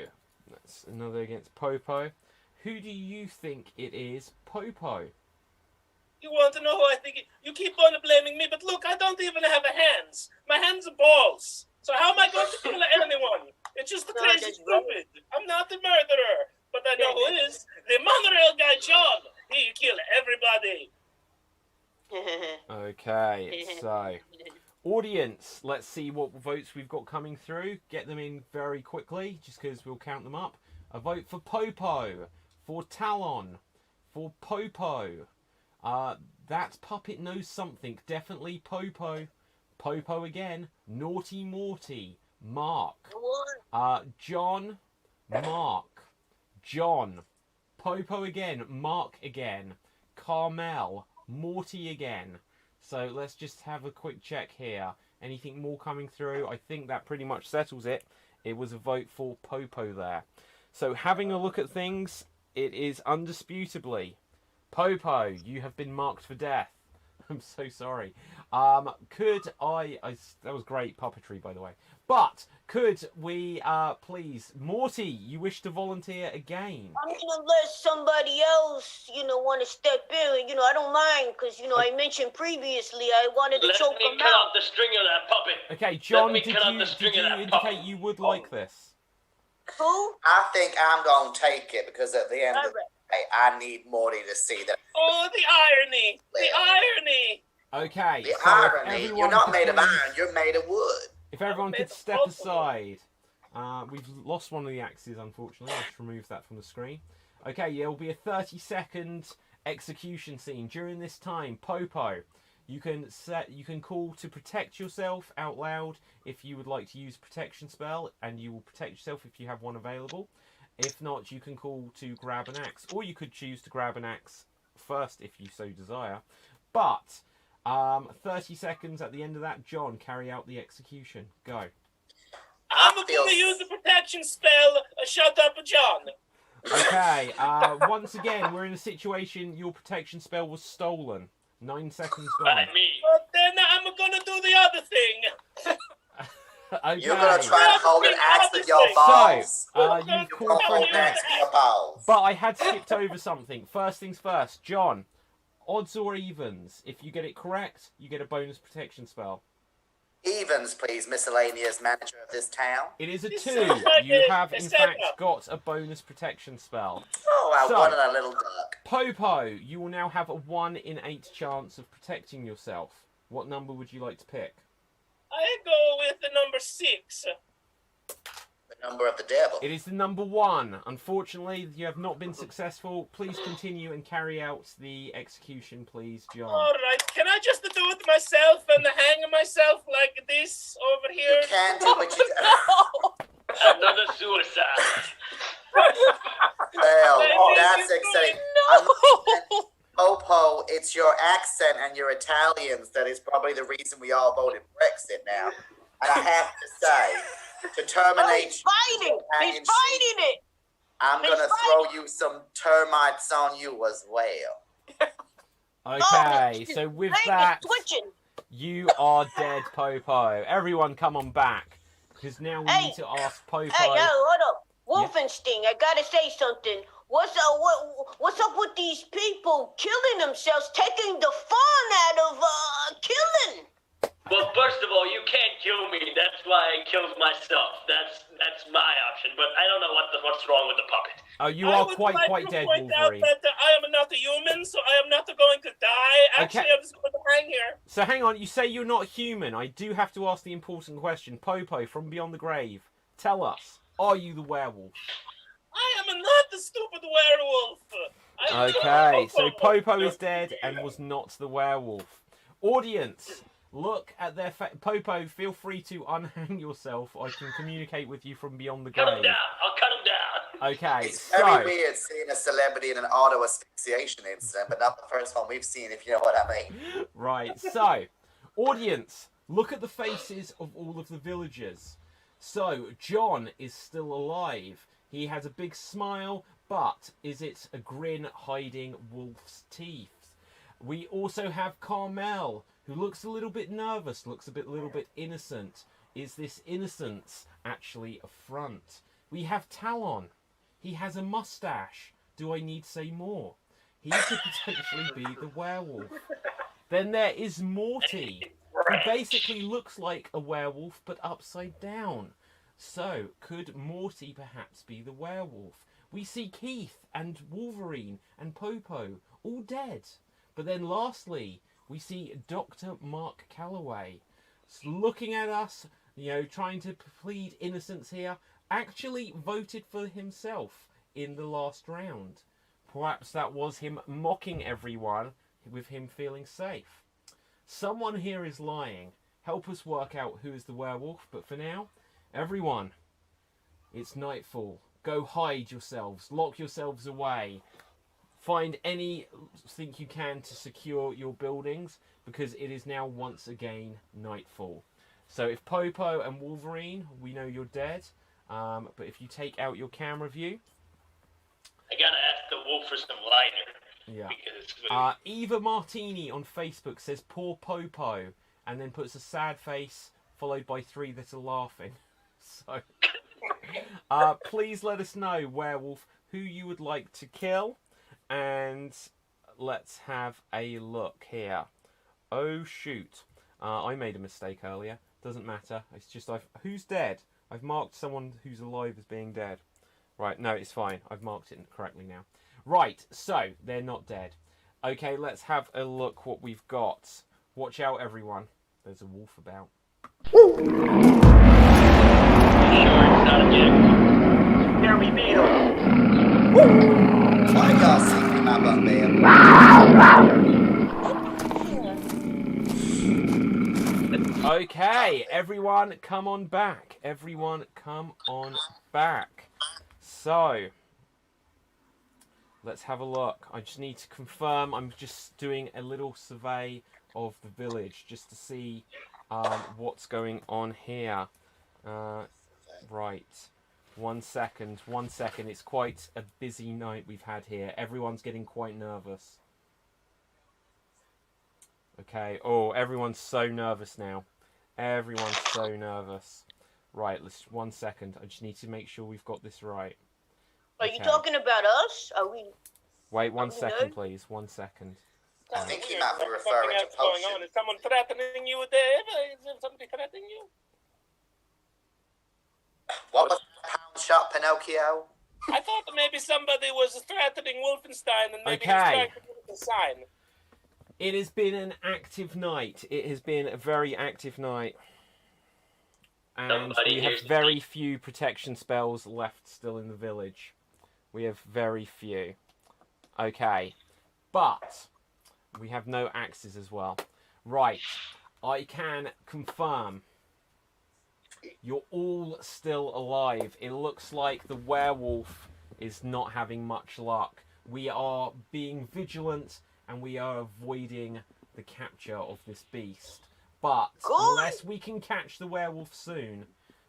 that's another against Popo. Who do you think it is, Popo? You want to know who I think? You keep on blaming me, but look, I don't even have hands. My hands are balls. So how am I going to kill anyone? It's just crazy stupid. I'm not the murderer, but I know who is. The monorail guy, John. He killed everybody. Okay, so audience, let's see what votes we've got coming through. Get them in very quickly, just because we'll count them up. A vote for Popo, for Talon, for Popo. That puppet knows something. Definitely Popo. Popo again. Naughty Morty. Mark. John. Mark. John. Popo again. Mark again. Carmel. Morty again. So let's just have a quick check here. Anything more coming through? I think that pretty much settles it. It was a vote for Popo there. So having a look at things, it is undisputably Popo, you have been marked for death. I'm so sorry. Could I that was great puppetry, by the way. But could we please, Morty, you wish to volunteer again? I mean, unless somebody else, want to step in, I don't mind, because, I mentioned previously I wanted to choke him out. Let me cut off the string of that puppet. Okay, John, did you indicate you would like this? Who? I think I'm going to take it, because at the end of the day, I need Morty to see that. Oh, the irony! The irony! Okay. The so irony. You're not made of iron, you're made of wood. If everyone could step aside. We've lost one of the axes, unfortunately. I'll just remove that from the screen. Okay, yeah, it'll be a 30-second execution scene. During this time, Popo, you can call to protect yourself out loud if you would like to use protection spell, and you will protect yourself if you have one available. If not, you can call to grab an axe, or you could choose to grab an axe first if you so desire. But 30 seconds at the end of that. John, carry out the execution. Go. I'm going to use the protection spell. Shut up, John. Okay. Once again, we're in a situation. Your protection spell was stolen. 9 seconds gone. By me. But then I'm going to do the other thing. Okay. You're going to try to hold an axe with your balls. So, you've called for an axe. Your balls. But I had skipped over something. First things first. John, odds or evens? If you get it correct, you get a bonus protection spell. Evens, please, miscellaneous manager of this town. It is a 2. You have, in fact, got a bonus protection spell. Oh, I wanted a little duck. Popo, you will now have a 1 in 8 chance of protecting yourself. What number would you like to pick? I go with the number 6. The number of the devil. It is the number 1. Unfortunately, you have not been successful. Please continue and carry out the execution, please, John. Alright, can I just do it myself and hang myself like this over here? You can do what you Another suicide. Well, that's exciting. No. Popo, it's your accent and your Italians that is probably the reason we all voted Brexit now. And I have to say, to terminate He's fighting it. I'm going to throw you some termites on you as well. Okay, so with that, you are dead, Popo. Everyone come on back, because now we need to ask Popo. Hey, hold up. Wolfenstein, I gotta say something. What's up with these people killing themselves, taking the fun out of killing? Well, first of all, you can't kill me. That's why I killed myself. That's my option. But I don't know what's wrong with the puppet. Oh, you are quite dead, Wolverine. Wolverine. I would like to point out that I am not a human, so I am not going to die. Actually, Okay. I'm just going to hang here. So hang on, you say you're not human. I do have to ask the important question. Popo, from beyond the grave, tell us, are you the werewolf? I am not the stupid werewolf. Okay, so Popo is dead and was not the werewolf. Audience, look at their Popo, feel free to unhang yourself. I can communicate with you from beyond the grave. Cut him down. I'll cut him down. Okay, It's so very weird seeing a celebrity in an auto asphyxiation incident, but not the first one we've seen, if you know what I mean. right, so Audience, look at the faces of all of the villagers. So, John is still alive. He has a big smile, but is it a grin hiding wolf's teeth? We also have Carmel, who looks a little bit nervous, looks a little bit innocent. Is this innocence actually a front? We have Talon. He has a mustache. Do I need to say more? He could potentially be the werewolf. Then there is Morty, who basically looks like a werewolf but upside down. So, could Morty perhaps be the werewolf? We see Keith and Wolverine and Popo all dead. But then lastly, we see Dr. Mark Calloway looking at us, trying to plead innocence here, actually voted for himself in the last round. Perhaps that was him mocking everyone with him feeling safe. Someone here is lying. Help us work out who is the werewolf, but for now, everyone, it's nightfall. Go hide yourselves, lock yourselves away. Find anything you can to secure your buildings, because it is now once again nightfall. So if Popo and Wolverine, we know you're dead, but if you take out your camera view... I gotta ask the wolf for some lighter. Yeah. Because Eva Martini on Facebook says, poor Popo, and then puts a sad face, followed by 3 that are laughing. So, please let us know, werewolf, who you would like to kill, and let's have a look here. Oh shoot, I made a mistake earlier. Doesn't matter. It's just who's dead? I've marked someone who's alive as being dead. Right, no, it's fine. I've marked it correctly now. Right, so they're not dead. Okay, let's have a look what we've got. Watch out, everyone. There's a wolf about. Sure, it's not a gym. There we be. I got secret map on there. Okay, everyone come on back. Everyone come on back. So, let's have a look. I just need to confirm. I'm just doing a little survey of the village just to see what's going on here. Right. 1 second. 1 second. It's quite a busy night we've had here. Everyone's getting quite nervous. Okay. Oh, everyone's so nervous now. Everyone's so nervous. Right. Let's 1 second. I just need to make sure we've got this right. Are you talking about us? Are we? Wait 1 second, please. 1 second. I think he might be referring to going potion. on. Is someone threatening you there? Is there somebody threatening you? What was the pound shot, Pinocchio? I thought that maybe somebody was threatening Wolfenstein and maybe Okay. he's trying to give us a sign. It has been an active night. It has been a very active night. And we have very few protection spells left still in the village. We have very few. Okay. But we have no axes as well. Right. I can confirm you're all still alive. It looks like the werewolf is not having much luck. We are being vigilant and we are avoiding the capture of this beast. But unless we can catch the werewolf soon,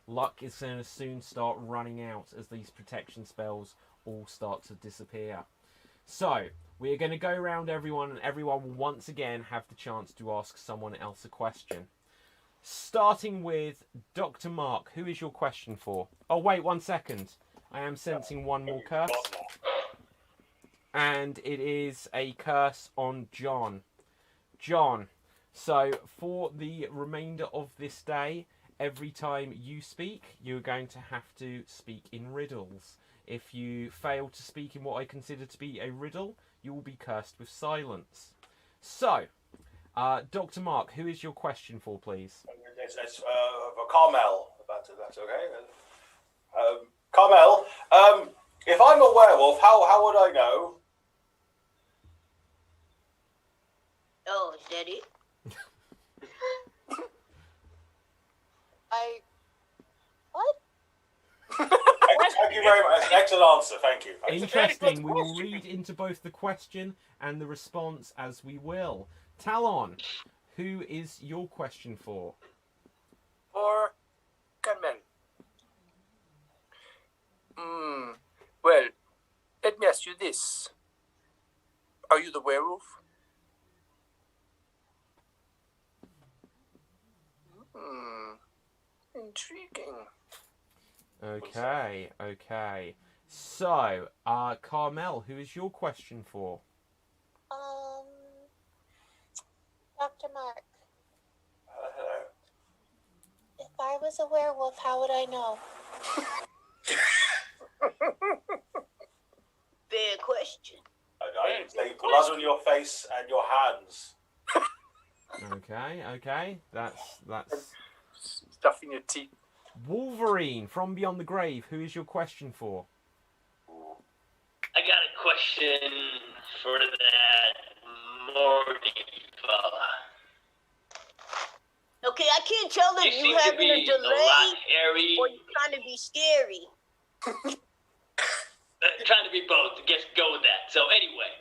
luck is going to soon start running out as these protection spells all start to disappear. So, we are going to go around everyone, and everyone will once again have the chance to ask someone else a question. Starting with Dr. Mark, who is your question for? Oh, wait 1 second. I am sensing one more curse. And it is a curse on John. John, so for the remainder of this day, every time you speak, you're going to have to speak in riddles. If you fail to speak in what I consider to be a riddle, you will be cursed with silence. So, Dr. Mark, who is your question for, please? It's for Carmel. That's okay. Carmel, if I'm a werewolf, how would I know? Oh, is that it? What? Thank you very much. Excellent answer. Thank you. Interesting. We will read into both the question and the response as we will. Talon, who is your question for? For Carmel. Well, let me ask you this. Are you the werewolf? Intriguing. Okay. So, Carmel, who is your question for? Dr. Mark. If I was a werewolf, how would I know? Fair question. I say blood on your face and your hands. Okay. That's Stuff in your teeth. Wolverine from Beyond the Grave. Who is your question for? I got a question for that Morty fella. Okay, I can't tell if you having a delay or you trying to be scary. Trying to be both. Guess go with that. So anyway,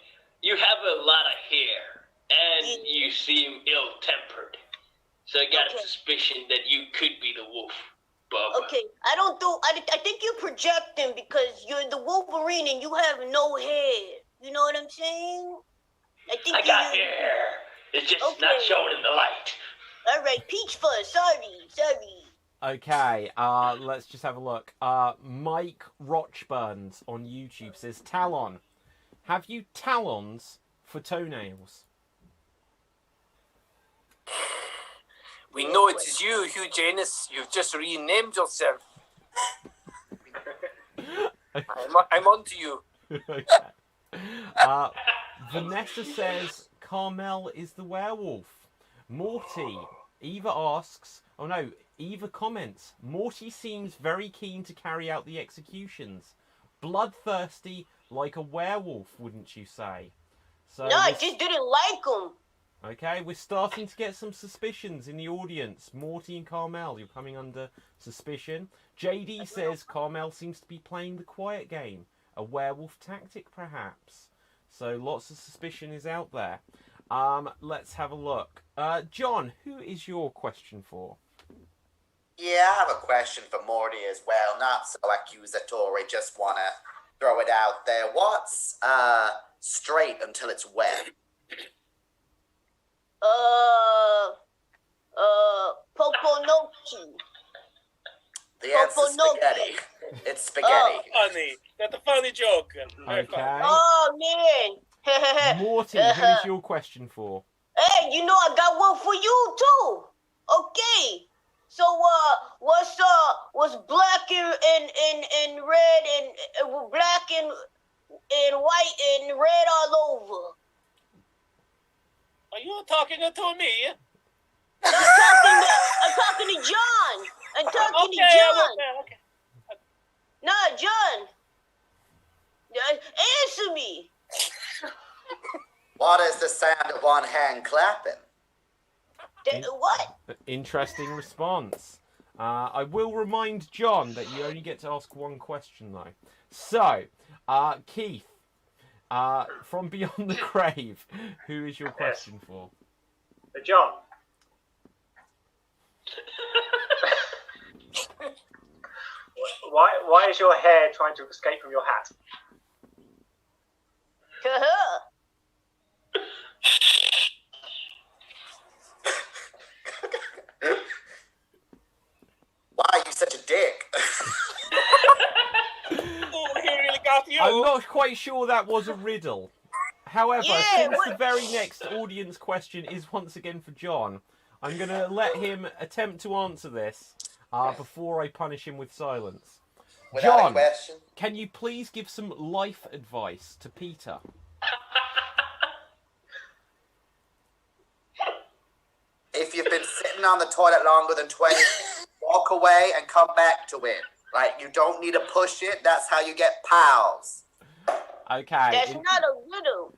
you have a lot of hair and you seem ill-tempered. So I got a suspicion that you could be the wolf, Bubba. Okay, I think you're projecting because you're the Wolverine and you have no hair. You know what I'm saying? I got hair. It's just not showing in the light. All right, Peach Fuzz. Sorry. Okay, let's just have a look. Mike Rochburns on YouTube says, Talon, have you talons for toenails? We know it is you, Hugh Janus. You've just renamed yourself. I'm on to you. Okay. Vanessa says, Carmel is the werewolf. Morty, Eva comments, Morty seems very keen to carry out the executions. Bloodthirsty like a werewolf, wouldn't you say? So no, I just didn't like him. Okay, we're starting to get some suspicions in the audience. Morty and Carmel, you're coming under suspicion. JD says Carmel seems to be playing the quiet game. A werewolf tactic, perhaps. So lots of suspicion is out there. Let's have a look. John, who is your question for? Yeah, I have a question for Morty as well. Not so accusatory, just want to throw it out there. What's straight until it's wet? Poponoki. The answer's spaghetti. It's spaghetti. Oh, funny. That's a funny joke. Okay. Oh, man. Morty, who is your question for? Hey, I got one for you, too. Okay. So, what's black and red and black and white and red all over? Are you talking to me? No, I'm talking to John. I'm talking to John. Okay. No, John. Answer me. What is the sound of one hand clapping? What? Interesting response. I will remind John that you only get to ask one question, though. So, Keith, from Beyond the Grave, who is your question for? John. Why is your hair trying to escape from your hat? Why are you such a dick? Oh, he really got you. I'm not quite sure that was a riddle. However, since the very next audience question is once again for John, I'm going to let him attempt to answer this before I punish him with silence. Without John, a question. Can you please give some life advice to Peter? If you've been sitting on the toilet longer than 20 minutes, walk away and come back to it. Like, you don't need to push it. That's how you get pals. Okay. That's not a riddle.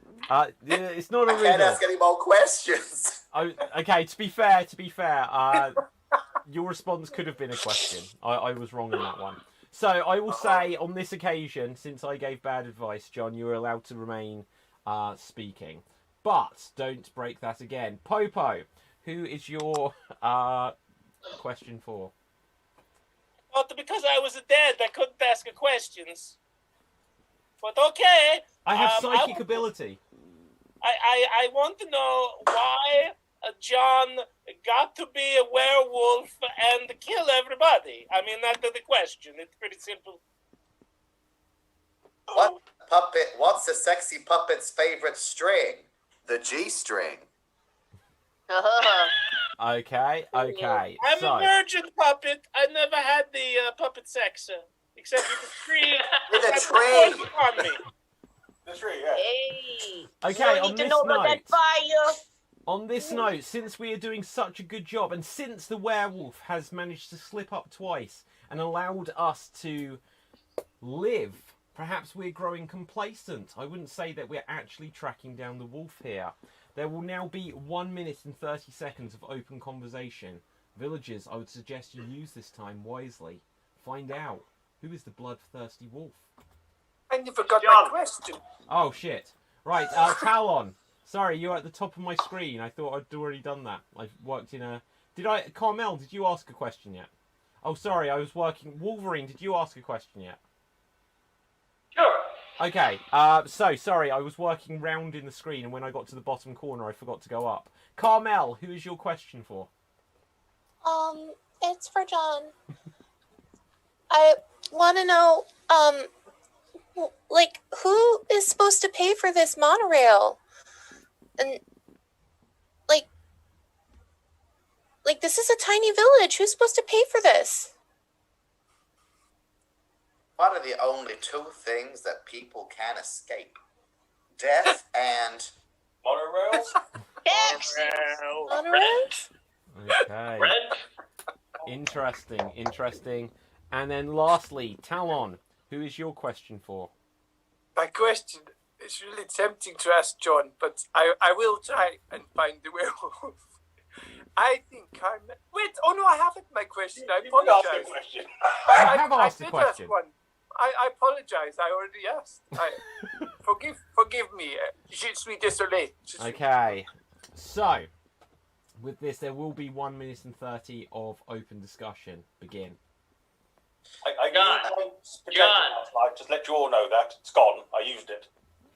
It's not a riddle. I can't ask any more questions. Okay, to be fair, your response could have been a question. I was wrong on that one. So I will say, on this occasion, since I gave bad advice, John, you are allowed to remain speaking. But don't break that again. Popo, who is your question for? But because I was dead, I couldn't ask questions. But okay. I have psychic ability. I want to know why John got to be a werewolf and kill everybody. I mean, that's the question. It's pretty simple. What's the sexy puppet's favorite string? The G string. Okay. I'm a virgin puppet. I never had the puppet sex, except with the tree. With a tree. On me. The tree, yeah. Hey. Okay, you on need to this know about note, that fire. on this note, since we are doing such a good job, and since the werewolf has managed to slip up twice and allowed us to live, perhaps we're growing complacent. I wouldn't say that we're actually tracking down the wolf here. There will now be 1 minute and 30 seconds of open conversation. Villagers, I would suggest you use this time wisely. Find out who is the bloodthirsty wolf. I never got my question. Oh shit! Right, Talon. Sorry, you're at the top of my screen. I thought I'd already done that. I've worked in a. Carmel? Did you ask a question yet? Oh, sorry, I was working. Wolverine, did you ask a question yet? Sure. Okay. So sorry, I was working round in the screen, and when I got to the bottom corner, I forgot to go up. Carmel, who is your question for? It's for John. I want to know, like, who is supposed to pay for this monorail? And, like, this is a tiny village. Who's supposed to pay for this? What are the only two things that people can escape? Death and Monorails? Monorail? Okay. Interesting. And then lastly, Talon, who is your question for? My question is really tempting to ask John, but I will try and find the werewolf. I think I'm... Wait, oh no, I haven't my question. I apologize. I have asked a question. Ask one. I apologize. I already asked. Forgive me. Je suis désolé. Okay. So, with this, there will be 1 minute and 30 of open discussion. Begin. John. Just let you all know that. It's gone. I used it.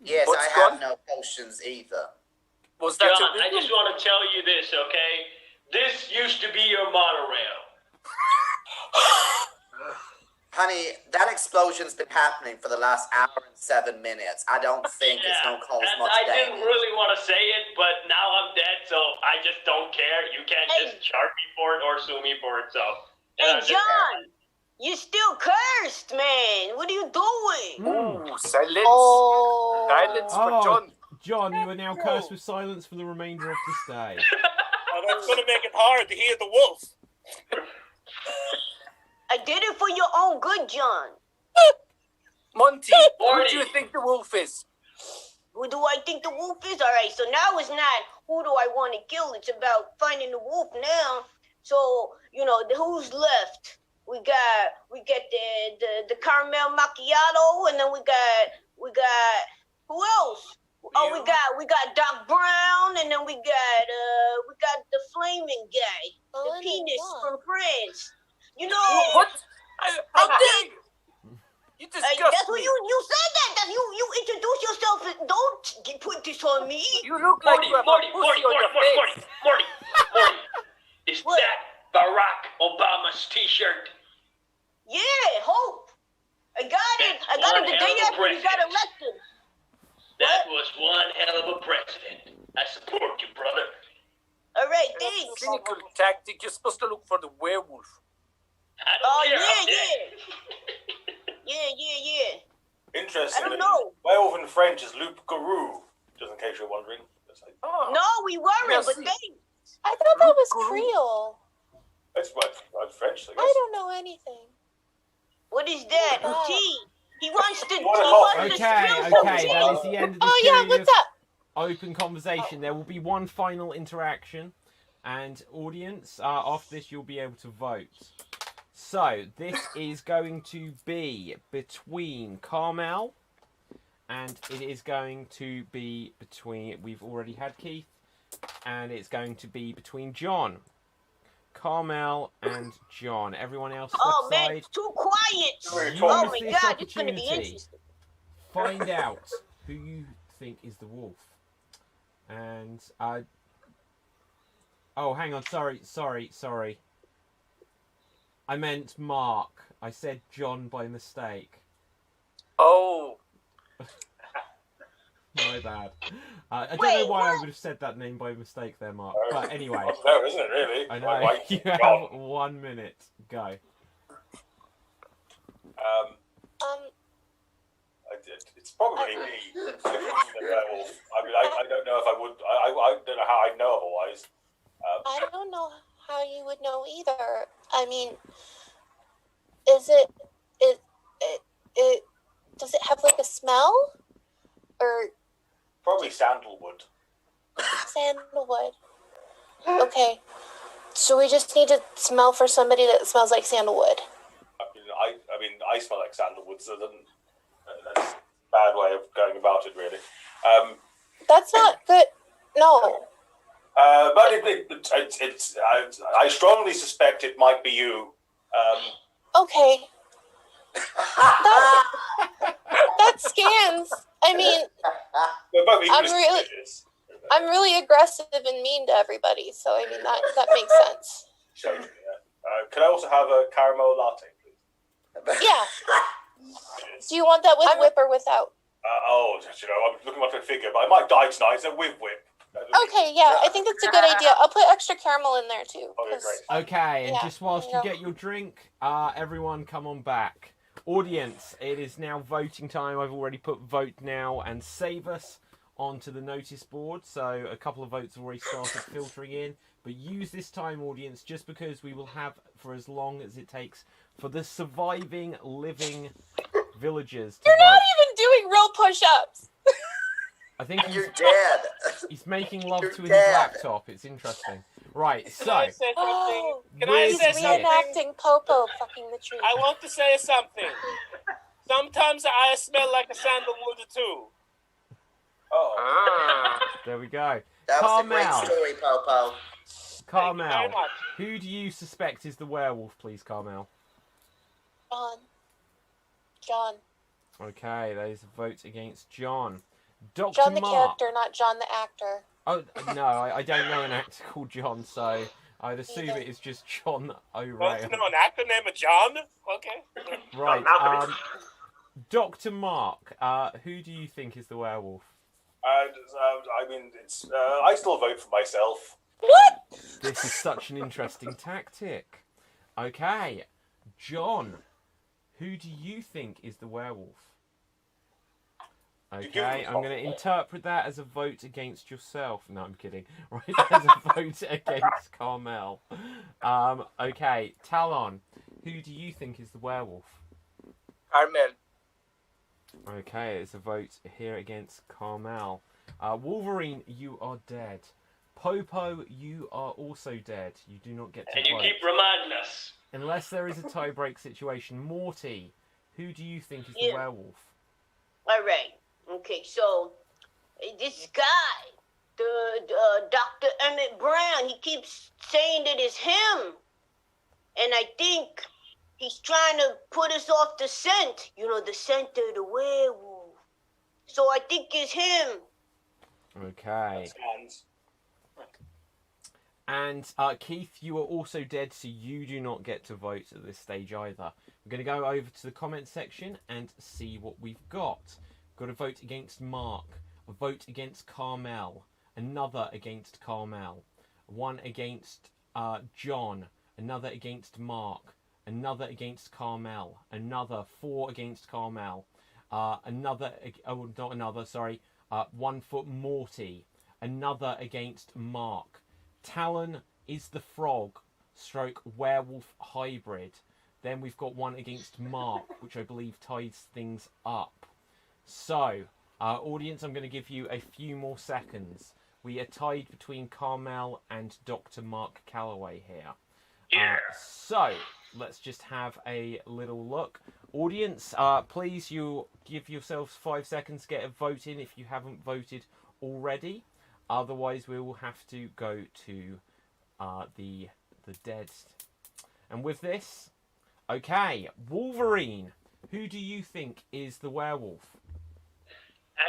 yes, What's I have gone? no potions either. Was that John, your I just want to tell you this, okay? This used to be your monorail. Honey, that explosion's been happening for the last hour and 7 minutes. I don't think it's gonna cause and much I damage. didn't really want to say it, but now I'm dead, so I just don't care. You can't just charge me for it or sue me for it, so... Hey, John, you still cursed, man. What are you doing? Ooh, silence. Oh. Silence for John. John, you are now cursed with silence for the remainder of this day. Oh, that's going to make it hard to hear the wolf. I did it for your own good, John. Monty, who do you think the wolf is? Who do I think the wolf is? All right, so now it's not who do I want to kill. It's about finding the wolf now. So, you know, who's left? We got the caramel macchiato, and then we got who else? Oh, we got Doc Brown, and then we got the flaming guy, the penis from France. You know What? How dare you? You disgust that's what me. you said that. You introduce yourself. And don't put this on me. You look like you have a pussy on your face. Morty. Is that Barack Obama's t-shirt? Yeah, Hope. I got it. I got it the day after he got elected. That was one hell of a president. I support you, brother. All right, That's a thanks. cynical tactic. You're supposed to look for the werewolf. I don't care. I'm dead. Yeah. Interestingly, I don't know. werewolf in French is loup garou, just in case you're wondering. Oh, No, we weren't, but Merci. thanks. I thought that was Creole. That's my French, I guess. I don't know anything. What is that? Oh. Tea. He wants to. Okay, spill that some is tea. the end of the Oh yeah, period what's of up? open conversation. There will be one final interaction, and audience, after this you'll be able to vote. So, this is going to be between Carmel, and it is going to be between, we've already had Keith, and it's going to be between John, Carmel, and John. Everyone else, Oh step man, aside. it's too quiet. Use Oh my this god, it's gonna be opportunity. interesting. Find out who you think is the wolf. And oh, hang on. Sorry. I meant Mark. I said John by mistake. Oh. My bad. I don't know why I would have said that name by mistake there, Mark. But anyway. No, isn't it really? I know. You have 1 minute. Go. It's probably me. The werewolf. I mean, I don't know if I would. I don't know how I'd know otherwise. I don't know how you would know either. I mean, is it does it have like a smell? Or probably sandalwood. Sandalwood. Okay. So we just need to smell for somebody that smells like sandalwood. I mean, I smell like sandalwood, so then that's a bad way of going about it, really. That's not good. No. But I strongly suspect it might be you. Okay. That scans. I mean, I'm really aggressive and mean to everybody, so I mean that makes sense. Sure, yeah. Can I also have a caramel latte, please? Yeah. Do you want that with whip or without? I'm looking at my figure, but I might die tonight, so with whip. Okay, yeah, I think that's a good idea. I'll put extra caramel in there too. Okay, great. Okay, and just whilst you get your drink, everyone come on back. Audience, it is now voting time. I've already put vote now and save us onto the notice board, so a couple of votes have already started filtering in. But use this time, audience, just because we will have for as long as it takes for the surviving, living villagers to You're vote. not even doing real push-ups. I think you're dead. He's making love to his laptop. It's interesting. Right, so... Can I say something? Can I He's say something? reenacting Popo fucking the tree. I want to say something. Sometimes I smell like a sandalwood too. Oh. There we go. That was a great Carmel. story, Popo. Carmel, very much. who do you suspect is the werewolf, please, Carmel? John. Okay, that is a vote against John. Dr. John the Mark. character, not John the actor. Oh, no, I don't know an actor called John, so I'd assume it is just John Want O'Reilly. to know an actor named John? Okay. Right, Dr. Mark, who do you think is the werewolf? I mean, I still vote for myself. What? This is such an interesting tactic. Okay, John, who do you think is the werewolf? Okay, I'm going to interpret that as a vote against yourself. No, I'm kidding. Right, as a vote against Carmel. Okay, Talon, who do you think is the werewolf? Carmel. Okay, it's a vote here against Carmel. Wolverine, you are dead. Popo, you are also dead. You do not get to And you vote. keep reminding us. Unless there is a tie-break situation. Morty, who do you think is the werewolf? All right. Okay, so this guy, the Dr. Emmett Brown, he keeps saying that it's him. And I think he's trying to put us off the scent. You know, the scent of the werewolf. So I think it's him. Okay. And Keith, you are also dead, so you do not get to vote at this stage either. We're going to go over to the comment section and see what we've got. Got a vote against Mark, a vote against Carmel, another against Carmel, one against John, another against Mark, another against Carmel, another 4 against Carmel, one for Morty, another against Mark. Talon is the frog / werewolf hybrid. Then we've got one against Mark, which I believe ties things up. So, audience, I'm going to give you a few more seconds. We are tied between Carmel and Dr. Mark Calloway here. Yeah. So, let's just have a little look. Audience, please, you give yourselves 5 seconds to get a vote in if you haven't voted already. Otherwise, we will have to go to the dead. And with this, okay, Wolverine, who do you think is the werewolf?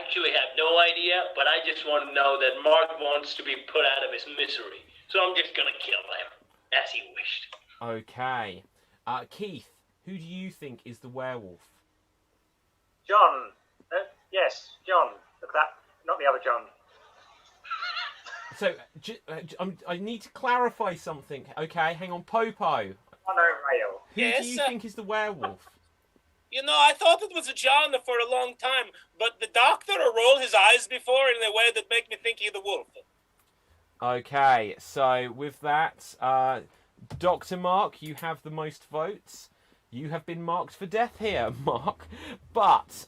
Actually have no idea, but I just want to know that Mark wants to be put out of his misery. So I'm just going to kill him, as he wished. Okay. Keith, who do you think is the werewolf? John. Yes, John. Look at that. Not the other John. So, I need to clarify something. Okay, hang on. Popo, Monorail. who do you think is the werewolf? You know, I thought it was a John for a long time, but the doctor rolled his eyes before in a way that make me think he's the wolf. Okay, so with that, Dr. Mark, you have the most votes. You have been marked for death here, Mark. But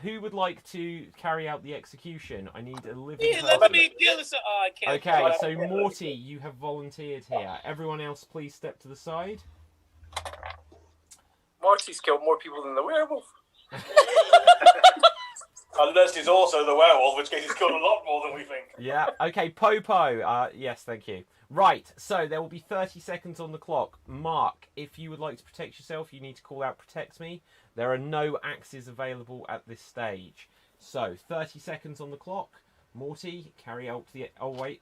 who would like to carry out the execution? I need a living person. Let me kill this. Oh, I can't. Okay, so Morty, you have volunteered here. Everyone else, please step to the side. Morty's killed more people than the werewolf. Unless he's also the werewolf, in which case he's killed a lot more than we think. Yeah, okay, Popo. Yes, thank you. Right, so there will be 30 seconds on the clock. Mark, if you would like to protect yourself, you need to call out protect me. There are no axes available at this stage. So, 30 seconds on the clock. Morty, carry out the... Oh, wait.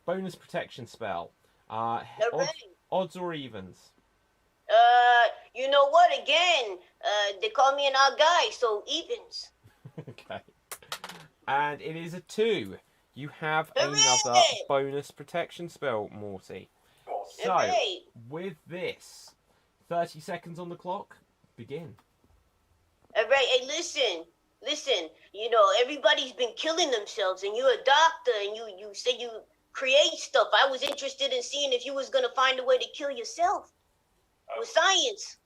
Bonus protection spell. Odds or evens? You know what? Again, they call me an odd guy, so evens. Okay. And it is a 2. You have Hooray! another bonus protection spell, Morty. So, Hooray! with this, 30 seconds on the clock, begin. All right, hey, listen. You know, everybody's been killing themselves, and you're a doctor, and you say you create stuff. I was interested in seeing if you was gonna find a way to kill yourself with science.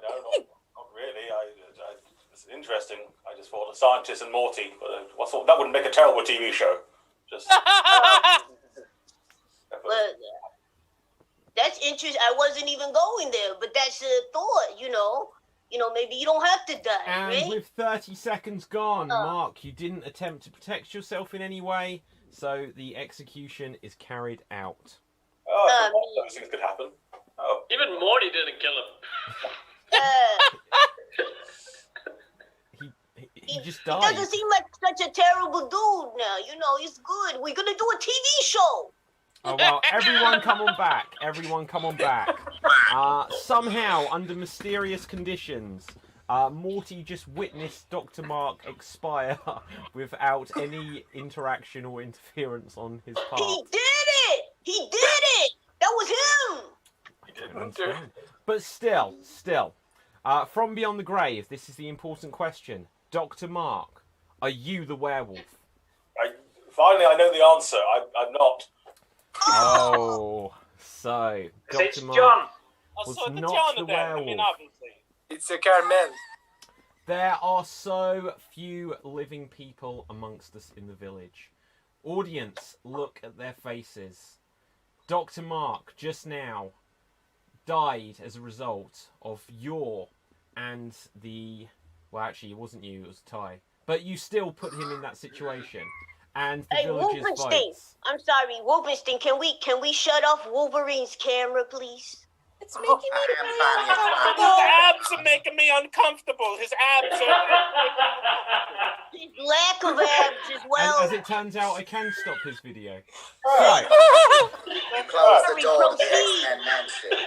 No, not really. It's interesting. I just thought a scientist and Morty, but I thought that wouldn't make a terrible TV show. Just. Well, that's interesting. I wasn't even going there, but that's a thought. You know, maybe you don't have to die. And right? with 30 seconds gone, Mark, you didn't attempt to protect yourself in any way, so the execution is carried out. Those things could happen. Oh. Even Morty didn't kill him. He just He died. doesn't seem like such a terrible dude now. You know, he's good. We're gonna do a TV show. Oh, well, everyone come on back. Everyone come on back. Somehow, under mysterious conditions, Morty just witnessed Dr. Mark expire without any interaction or interference on his part. He did it! That was him! But still, from beyond the grave, this is the important question. Dr. Mark, are you the werewolf? Finally, I know the answer. I'm not. Oh, so It's Dr. Mark John. was So the not John the then, I mean, werewolf. obviously. It's a Carmel. There are so few living people amongst us in the village. Audience, look at their faces. Dr. Mark, just now, died as a result of your and the... Well, actually, it wasn't you, it was Ty. But you still put him in that situation. And the Hey, villagers' Wolfenstein. votes. I'm sorry, Wolfenstein. Can we shut off Wolverine's camera, please? It's making me His abs are making me uncomfortable. His abs are. His lack of abs as well. And as it turns out, I can stop his video. Close the door to the Proceed. X-Men Mansion.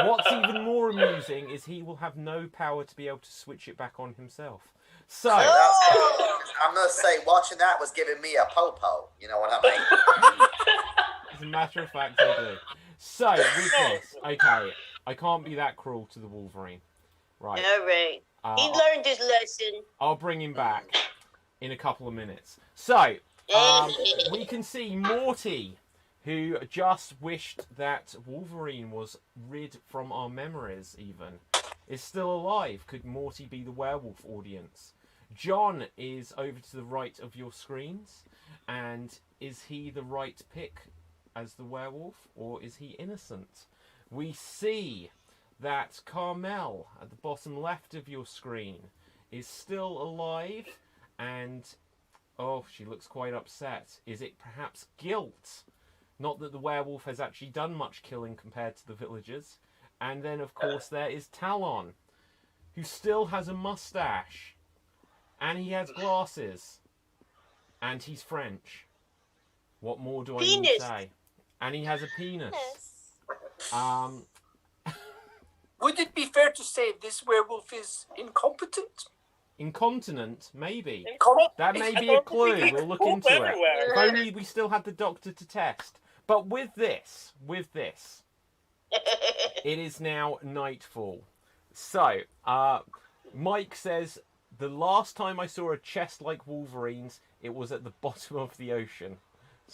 What's even more amusing is he will have no power to be able to switch it back on himself. So, I must say, watching that was giving me a po-po. You know what I mean? as a matter of fact, I do. So, with this, okay, I can't be that cruel to the Wolverine. Right. All right. He learned his lesson. I'll bring him back in a couple of minutes. So, we can see Morty, who just wished that Wolverine was rid from our memories, even, is still alive. Could Morty be the werewolf, audience? John is over to the right of your screens, and is he the right pick as the werewolf, or is he innocent? We see that Carmel, at the bottom left of your screen, is still alive, and Oh, she looks quite upset. Is it perhaps guilt? Not that the werewolf has actually done much killing compared to the villagers. And then, of course, there is Talon, who still has a mustache. And he has glasses. And he's French. What more do I need to say? And he has a penis. Would it be fair to say this werewolf is incompetent? Incontinent, maybe. That may be a clue. We'll look into it. If only we still had the doctor to test. But with this, it is now nightfall. So, Mike says, the last time I saw a chest like Wolverine's, it was at the bottom of the ocean.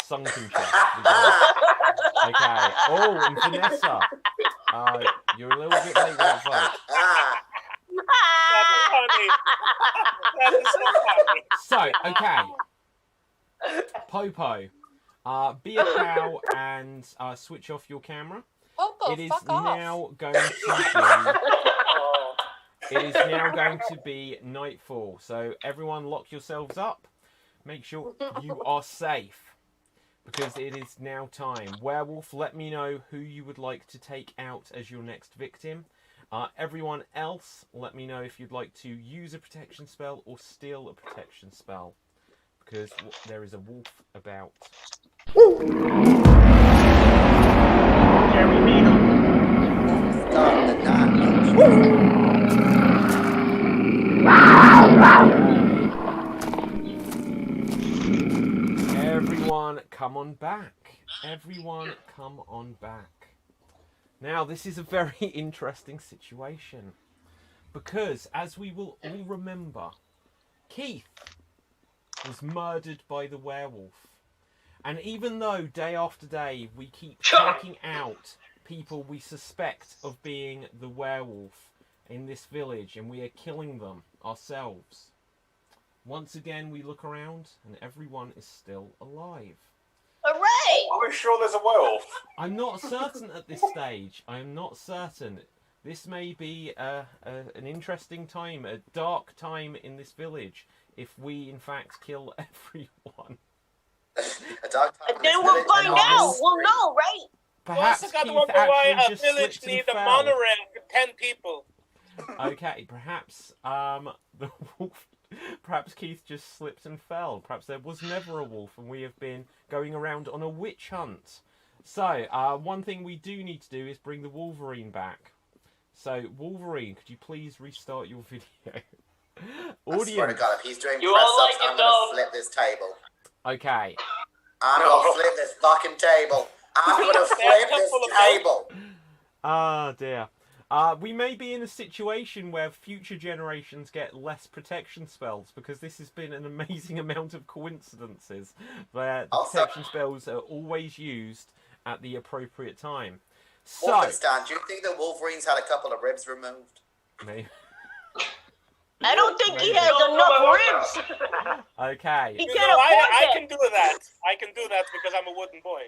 Sunken chest. Okay. Oh, and Vanessa. You're a little bit late with that vote. So, okay. Popo, be a cow and switch off your camera. Popo, It is fuck off. now going to be nightfall. So everyone lock yourselves up. Make sure you are safe. Because it is now time. Werewolf, let me know who you would like to take out as your next victim. Everyone else, let me know if you'd like to use a protection spell or steal a protection spell. Because there is a wolf about. Jeremy Beadle. Everyone, come on back. Everyone, come on back. Now, this is a very interesting situation. Because, as we will all remember, Keith was murdered by the werewolf. And even though day after day we keep checking out people we suspect of being the werewolf in this village and we are killing them ourselves, once again we look around and everyone is still alive. Hooray! Are we sure there's a werewolf? I'm not certain at this stage. I am not certain. This may be an interesting time, a dark time in this village, if we in fact kill everyone. A dark time. Then we'll find out. We'll know, right? Perhaps We also got to Keith wonder why actually a just village slipped and needs a fell. monorail for 10 people. Okay, perhaps the wolf. Perhaps Keith just slipped and fell. Perhaps there was never a wolf, and we have been going around on a witch hunt. So, one thing we do need to do is bring the Wolverine back. So, Wolverine, could you please restart your video? I swear to God, if he's doing You press all ups, like I'm it, going dog? to flip this table. Okay. I'm going to flip this fucking table. I'm going to flip this table. Ah, dear. We may be in a situation where future generations get less protection spells because this has been an amazing amount of coincidences where the protection spells are always used at the appropriate time. So, Wolfenstein, do you think that Wolverine's had a couple of ribs removed? maybe. I don't think he has enough ribs. Okay. He You can't know, afford I that. can do that. I can do that because I'm a wooden boy.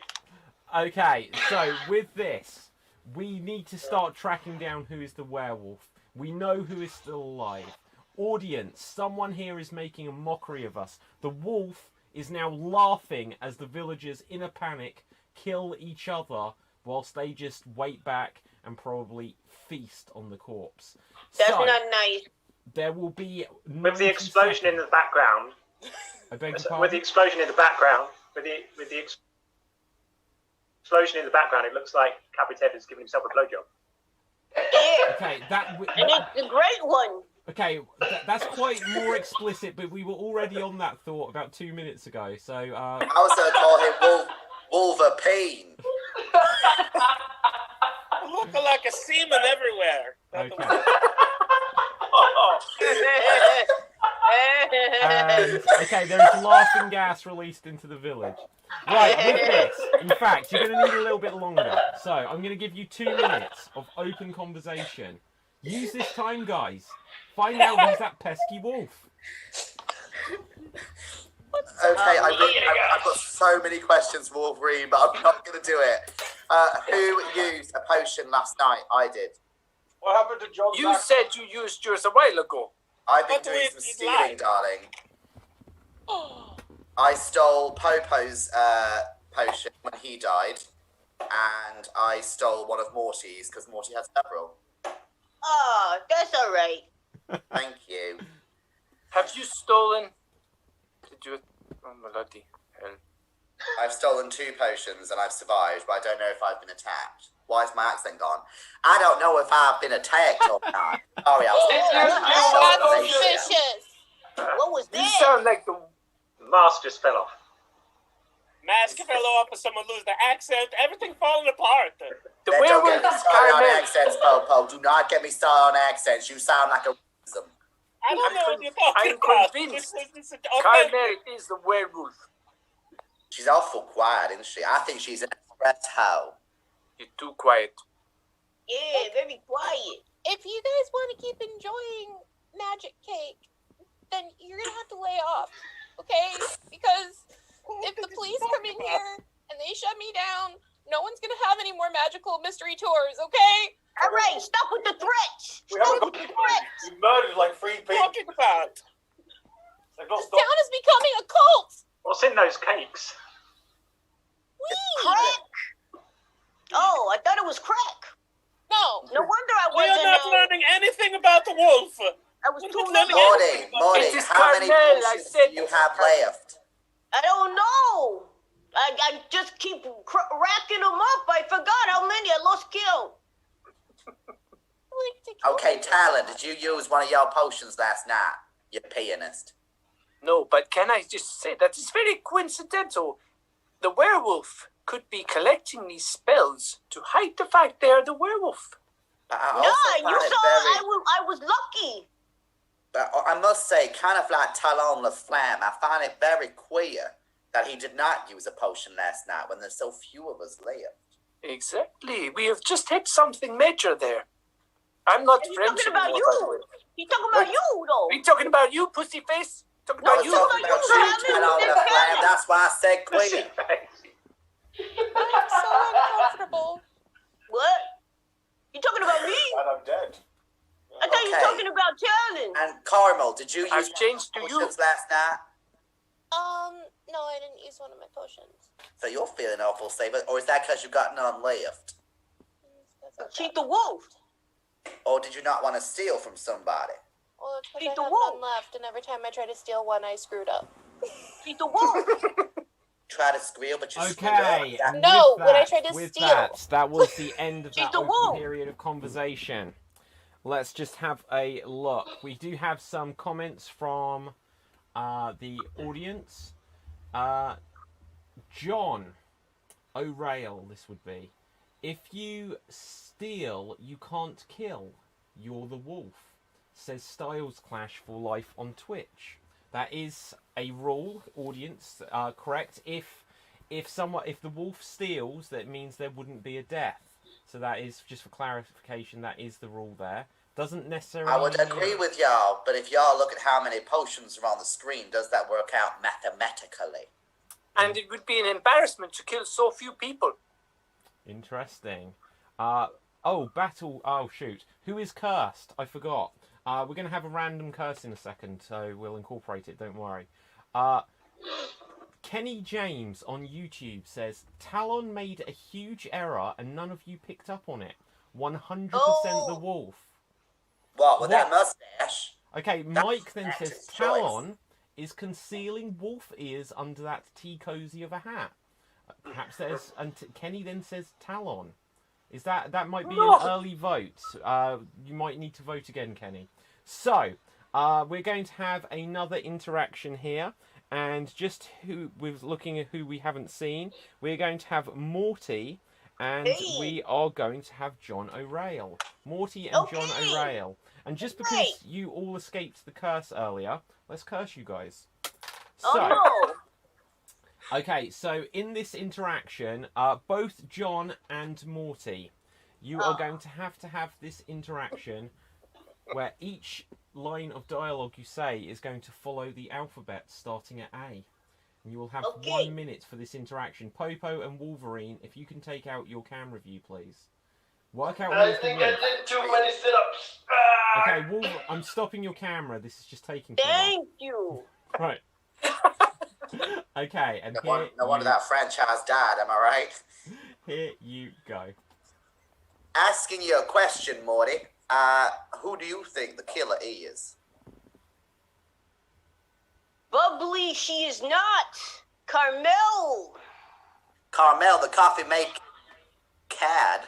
Okay, so with this, we need to start tracking down who is the werewolf. We know who is still alive. Audience, someone here is making a mockery of us. The wolf is now laughing as the villagers, in a panic, kill each other whilst they just wait back and probably feast on the corpse. That's So, not nice. there will be With the explosion in the background. I beg your With the pardon? explosion in the background. With the explosion in the background, it looks like Captain is giving himself a blowjob. Yeah. Okay, And it's a great one. Okay, that's quite more explicit, but we were already on that thought about 2 minutes ago, so... I was going to call him Wolverine. Looking like a seaman everywhere. Okay. Okay, there's laughing gas released into the village. Right, with this, in fact, you're going to need a little bit longer. So, I'm going to give you 2 minutes of open conversation. Use this time, guys. Find out who's that pesky wolf. Okay, I've got so many questions for Wolverine, but I'm not going to do it. Who used a potion last night? I did. What happened to John? You said you used yours a while ago. I've been What do doing we some need stealing, like? darling. I stole Popo's potion when he died, and I stole one of Morty's because Morty had several. Oh, that's all right. Thank you. Have you stolen? Did you? Oh, bloody hell. I've stolen 2 potions and I've survived, but I don't know if I've been attacked. Why is my accent gone? I don't know if I've been attacked or not. Sorry, I was That's suspicious. What was You that? sound like the. Mask just fell off. Mask fell off, and someone lose their accent. Everything falling apart. The Don't werewolf get me is started on caramel. accents, Popo. Do not get me started on accents. You sound like a rhythm. I don't know what you're talking I'm about. convinced. This is Caramel is the werewolf. She's awful quiet, isn't she? I think she's an express hoe. You're too quiet. Yeah, very quiet. If you guys want to keep enjoying magic cake, then you're gonna have to lay off, okay? Because if the police come in here and they shut me down, no one's gonna have any more magical mystery tours, okay? All right, stop with the threats. We Stop haven't with the threats. We murdered like 3 people. talking about. They've not This stopped. town is becoming a cult. What's in those cakes? Weed. Crack. Oh, I thought it was crack. No. No wonder I We are wasn't. not learning anything about the wolf. I was We're too not late. learning Morty, It is how many caramel, I potions said do you it's have caramel. left? I don't know. I just keep racking them up. I forgot how many I lost count. Okay, Tyler, did you use one of your potions last night? You pianist. No, but can I just say that it's very coincidental. The werewolf could be collecting these spells to hide the fact they're the werewolf. But I No, also you find it saw very... I was lucky. But I must say, kind of like Talon the Flam, I find it very queer that he did not use a potion last night when there's so few of us left. Exactly. We have just had something major there. I'm not He's French talking about anymore, by the way. you. He's talking about you, though. Are you talking about you, pussy face? Talking I about was you? talking about you, Talon the Flam, that's why I said queer. I'm so uncomfortable. What? You talking about me? And I'm dead. I thought you were Okay. talking about Talon. And Carmel, did you use I've changed to you. potions last night? No, I didn't use one of my potions. So you're feeling awful safe, or is that because you got none left? Cheat the wolf. Or did you not want to steal from somebody? Well, it's Cheat because the I have wolf. none left, and every time I try to steal one, I screwed up. Cheat the wolf. Try to squeal, but you screwed Okay. up. and No, with when I that- tried to with steal. that was the end of She's that the open wolf. period of conversation. Let's just have a look. We do have some comments from the audience. John O'Rail, this would be. If you steal, you can't kill. You're the wolf. Says Styles Clash for Life on Twitch. That is a rule, audience. Correct. If the wolf steals, that means there wouldn't be a death. So that is, just for clarification, that is the rule there. Doesn't necessarily. I would agree with y'all, but if y'all look at how many potions are on the screen, does that work out mathematically? And it would be an embarrassment to kill so few people. Interesting. Battle. Oh, shoot. Who is cursed? I forgot. We're going to have a random curse in a second, so we'll incorporate it, don't worry. Kenny James on YouTube says, Talon made a huge error and none of you picked up on it. 100% the wolf. What, with that mustache? Okay, That's Mike then says, actor's choice. Talon is concealing wolf ears under that tea cozy of a hat. Perhaps there's... And Kenny then says Talon. Is that might be an early vote. You might need to vote again, Kenny. So, we're going to have another interaction here. And just we're looking at who we haven't seen. We're going to have Morty, and we are going to have John O'Rail. Morty and John O'Rail. And just because you all escaped the curse earlier, let's curse you guys. So, okay, so in this interaction, both John and Morty, you are going to have this interaction where each line of dialogue you say is going to follow the alphabet starting at A. And you will have 1 minute for this interaction. Popo and Wolverine, if you can take out your camera view, please. Work out I think I did too many sit-ups. Okay, Wolverine, I'm stopping your camera. This is just taking too long. Thank you. Right. Okay, and no wonder that franchise died, am I right? Here you go. Asking you a question, Morty. Who do you think the killer is? Bubbly, she is not. Carmel. Carmel, the coffee maker cad.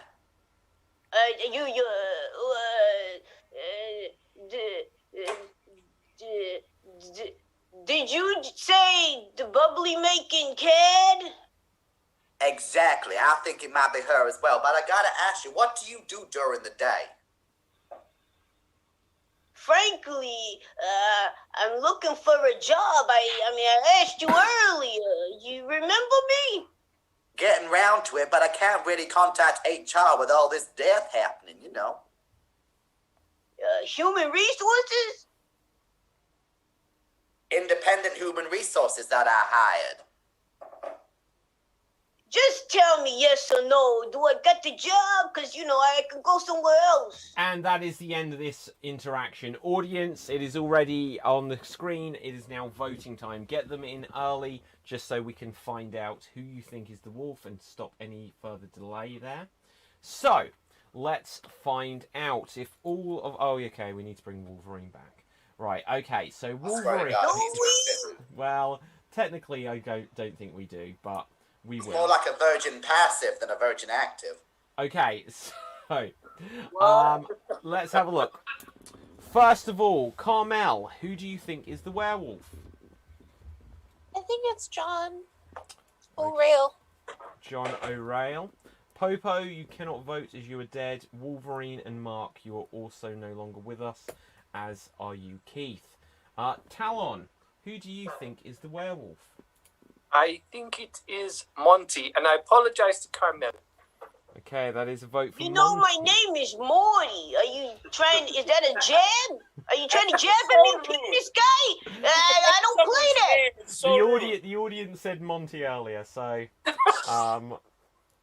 Did you say the bubbly making cad? Exactly. I think it might be her as well. But I gotta ask you, what do you do during the day? Frankly, I'm looking for a job. I asked you earlier. You remember me? Getting round to it, but I can't really contact HR with all this death happening, you know. Human resources? Independent human resources that I hired. Just tell me yes or no. Do I get the job? Because, I can go somewhere else. And that is the end of this interaction. Audience, it is already on the screen. It is now voting time. Get them in early just so we can find out who you think is the wolf and stop any further delay there. So, let's find out if all of... Oh, okay, we need to bring Wolverine back. Right, okay, so Wolverine... Well, technically I don't think we do, but... We will. More like a virgin passive than a virgin active. Okay, so let's have a look. First of all, Carmel, who do you think is the werewolf? I think it's John O'Rail. John O'Rail. Popo, you cannot vote as you are dead. Wolverine and Mark, you are also no longer with us, as are you, Keith. Talon, who do you think is the werewolf? I think it is Monty, and I apologize to Carmel. Okay, that is a vote for You know Monty. my name is Morty. Are you trying... Is that a jab? Are you trying to jab at me, penis guy? I don't play that. The audience said Monty earlier, so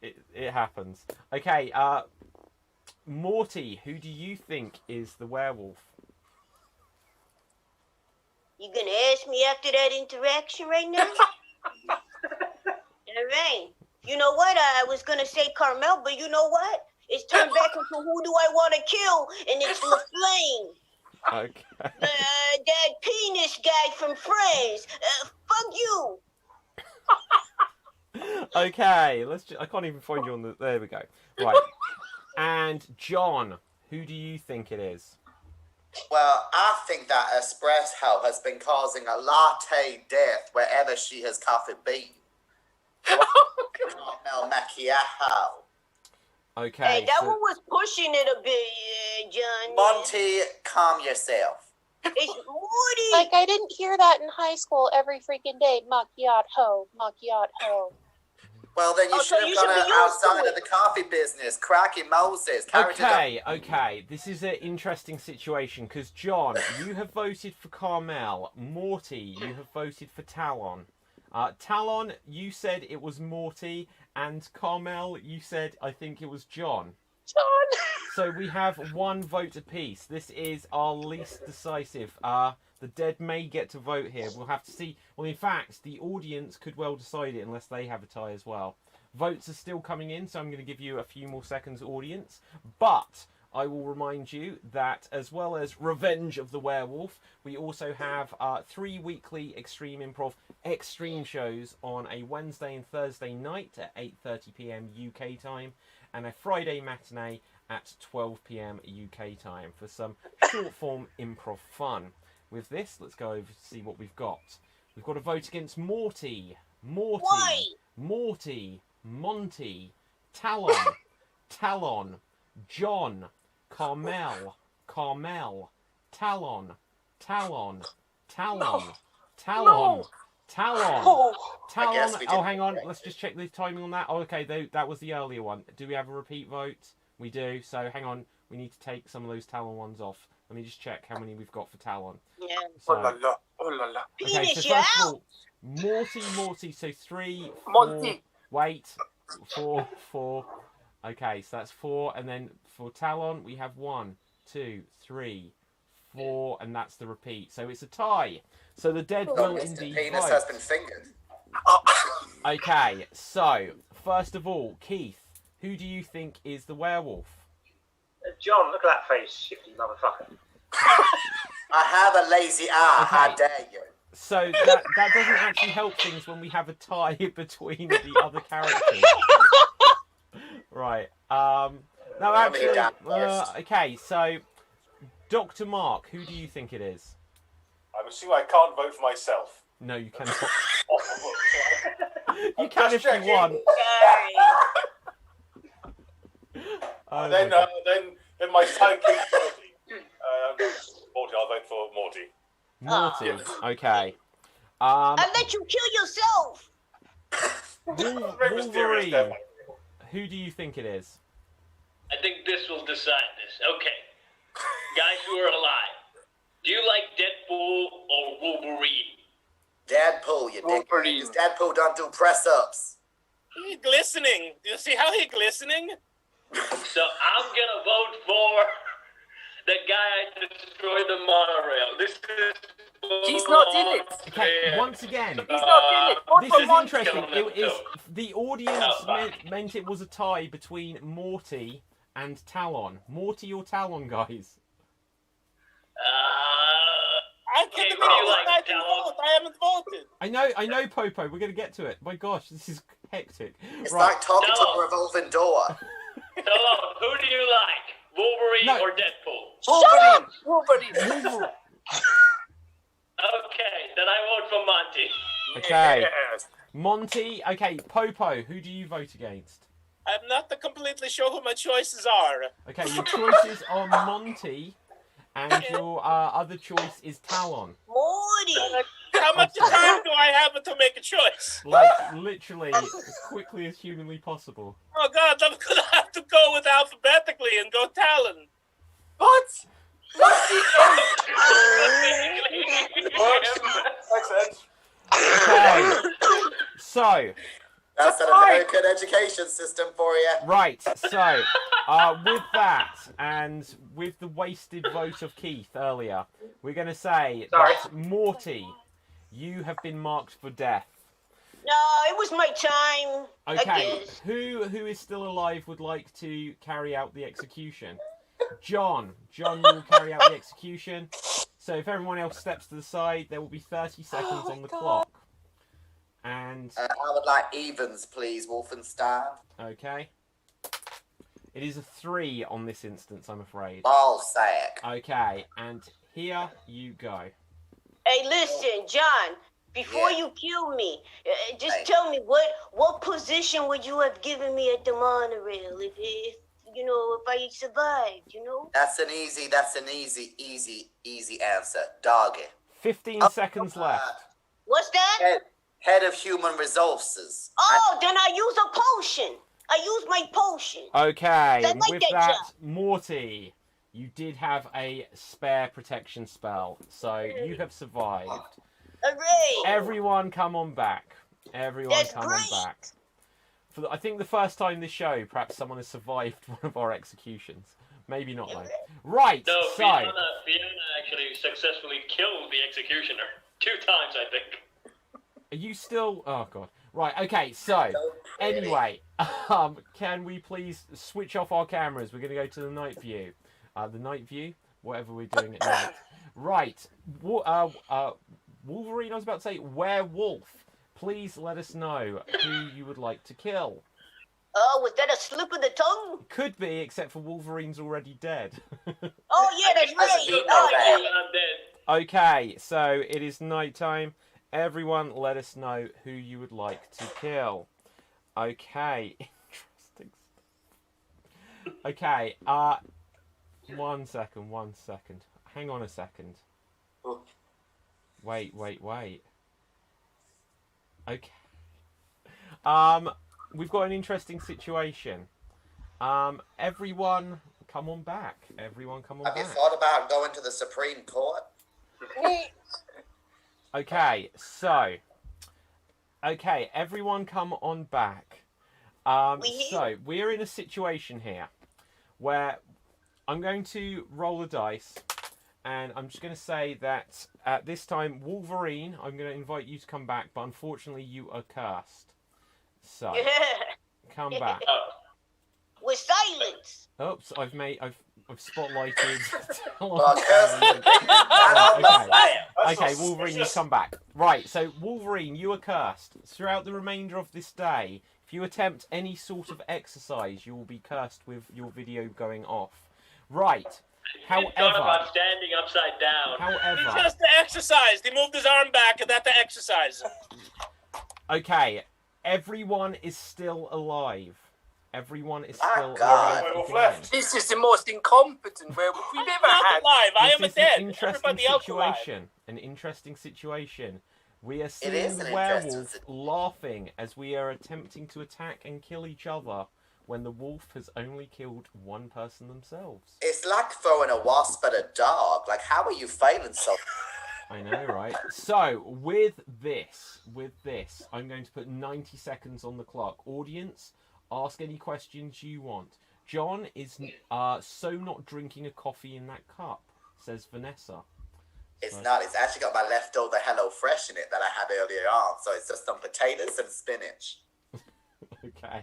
it happens. Okay, Morty, who do you think is the werewolf? You gonna ask me after that interaction right now? Alright. You know what? I was gonna say Carmel, but you know what? It's turned back into who do I want to kill, and it's LaFlame. Okay. That penis guy from Friends. Fuck you. Okay, I can't even find you on the... There we go. Right. And John, who do you think it is? Well, I think that espresso has been causing a latte death wherever she has coffee bean. Caramel macchiato. Okay. Hey, that one was pushing it a bit, John. Monty, calm yourself. It's Woody. Like, I didn't hear that in high school every freaking day. Macchiato, macchiato. Well, then you should have gone outside of the coffee business. Cracky Moses. Okay. This is an interesting situation because, John, you have voted for Carmel. Morty, you have voted for Talon. Talon, you said it was Morty. And Carmel, you said, I think it was John. John! So we have one vote apiece. This is our least decisive. The dead may get to vote here. We'll have to see. Well, in fact, the audience could well decide it unless they have a tie as well. Votes are still coming in, so I'm going to give you a few more seconds, audience. But I will remind you that as well as Revenge of the Werewolf, we also have 3 weekly Extreme Improv Extreme shows on a Wednesday and Thursday night at 8:30 p.m. UK time and a Friday matinee at 12 p.m. UK time for some short-form improv fun. With this, let's go over to see what we've got. We've got a vote against Morty, Monty, Talon, John, Carmel, Talon. Oh, hang on. Let's just check the timing on that. Oh, okay, that was the earlier one. Do we have a repeat vote? We do. So hang on. We need to take some of those Talon ones off. Let me just check how many we've got for Talon. Yeah. Oh la la. Oh la la. Okay, so first of all, Morty. So 3, 4. Monty. Wait. 4. Okay, so that's 4. And then for Talon, we have 1, 2, 3, 4. And that's the repeat. So it's a tie. So the dead will indeed penis vote. has been fingered. Okay, so first of all, Keith, who do you think is the werewolf? John, look at that face, shifty motherfucker. I have a lazy eye. Okay. I dare you. So that doesn't actually help things when we have a tie between the other characters. Right. No, actually. Okay, so Dr. Mark, who do you think it is? I'm assuming I can't vote for myself. No, you cannot. Off the book. You can if you want. Oh, then my sidekick Morty. I'll vote for Morty. Morty. Okay. I let you kill yourself. Wolverine. Who do you think it is? I think this will decide this. Okay. Guys who are alive, do you like Deadpool or Wolverine? Deadpool, you dick. Because Deadpool don't do press-ups. He's glistening. Do you see how he's glistening? So I'm gonna vote for the guy that destroyed the monorail. This is. He's not in it. Okay, once again, He's not in it. this is interesting. It is the audience meant it was a tie between Morty and Talon. Morty or Talon, guys? I can't even vote. I haven't voted. I know, Popo. We're gonna get to it. My gosh, this is hectic. It's like talking to a revolving door. Talon, who do you like? Wolverine or Wolverine. Deadpool? Wolverine. Okay, then I vote for Monty. Okay. Yes. Monty. Okay, Popo. Who do you vote against? I'm not completely sure who my choices are. Okay, your choices are Monty, and your other choice is Talon. Morty. How much time do I have to make a choice? Like, literally, as quickly as humanly possible. Oh God, I'm gonna have to go with alphabetically and go Talon. What? Makes sense. Okay. So. That's an American education system for you. Right, so, with that, and with the wasted vote of Keith earlier, we're going to say that Morty, you have been marked for death. No, it was my time. Okay, who is still alive would like to carry out the execution? John will carry out the execution. So if everyone else steps to the side, there will be 30 seconds on the clock. And I would like evens, please, Wolfenstein. Okay. It is a 3 on this instance, I'm afraid. Ball sack. Okay, and here you go. Hey, listen, John. Before you kill me, just tell me what position would you have given me at the monorail if I survived, you know? That's an easy answer. Doggy. 15 seconds left. What's that? Head of human resources. Oh, then I use a potion. I use my potion. Okay, I and like with that that, job. Morty, you did have a spare protection spell, so you have survived. Hooray! Everyone come on back. That's On great. back. I think the first time this show, perhaps someone has survived one of our executions. Maybe not, though. Right, No, so... Fiona actually successfully killed the executioner 2 times, I think. Are you still... Oh, God. Right, okay, so... Anyway, can we please switch off our cameras? We're going to go to the night view. The night view? Whatever we're doing at night. Right. Wolverine, I was about to say, werewolf. Please let us know who you would like to kill. Oh, was that a slip of the tongue? Could be, except for Wolverine's already dead. Oh, yeah, that's right. I'm dead. Okay, so it is nighttime. Everyone, let us know who you would like to kill. Okay, interesting stuff. Okay, 1 second. Hang on a second. Wait. Okay. We've got an interesting situation. Everyone, come on back. Have you thought about going to the Supreme Court? Okay, so... Okay, everyone come on back. So, we're in a situation here where I'm going to roll a dice, and I'm just going to say that at this time, Wolverine, I'm going to invite you to come back, but unfortunately you are cursed. So, come back. With silence. Oops, I've spotlighted. Okay, Wolverine, you come back. Right, so Wolverine, you are cursed. Throughout the remainder of this day, if you attempt any sort of exercise, you will be cursed with your video going off. Right. However, thought about standing upside down. He just exercised. He moved his arm back, and that's the exercise. Okay, everyone is still alive. Everyone is still alive. This is the most incompetent werewolf we've ever had. Alive. I am dead. An interesting Everybody else situation. An interesting situation. We are seeing is the an werewolf laughing as we are attempting to attack and kill each other when the wolf has only killed one person themselves. It's like throwing a wasp at a dog. Like, how are you failing so? I know, right? So, with this, I'm going to put 90 seconds on the clock. Audience, ask any questions you want. John is so not drinking a coffee in that cup, says Vanessa. It's not. It's actually got my leftover Hello Fresh in it that I had earlier on. So it's just some potatoes and spinach. Okay.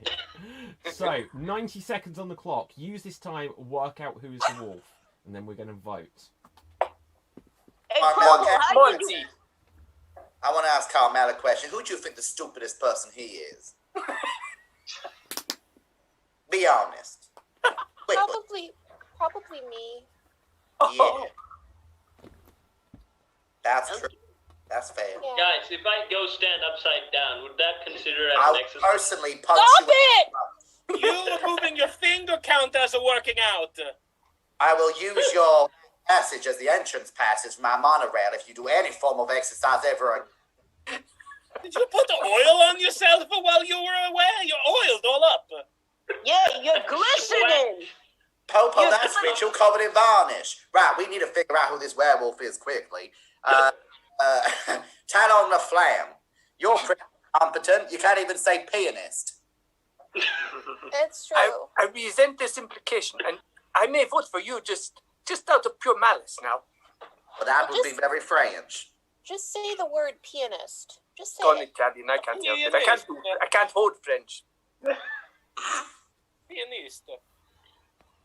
So, 90 seconds on the clock. Use this time, work out who is the wolf, and then we're going to vote. Hey, Monty. I want to ask Carmel a question. Who do you think the stupidest person he is? Be honest. Quickly. Probably me. Yeah. That's true. That's fair. Yeah. Guys, if I go stand upside down, would that consider as I'll an exercise? personally punch Stop you. it! You moving your finger count as a working out. I will use your passage as the entrance passage for my monorail if you do any form of exercise ever. Did you put the oil on yourself while you were away? You're oiled all up. Yeah, you're glistening. Popo, that's Rachel covered in varnish. Right, we need to figure out who this werewolf is quickly. Talon the Flam. You're pretty competent. You can't even say pianist. It's true. I resent this implication, and I may vote for you just out of pure malice now. Well, that would be very French. Just say the word pianist. Just say Gone it. Italian, I can't help it. I can't hold French. Pianist.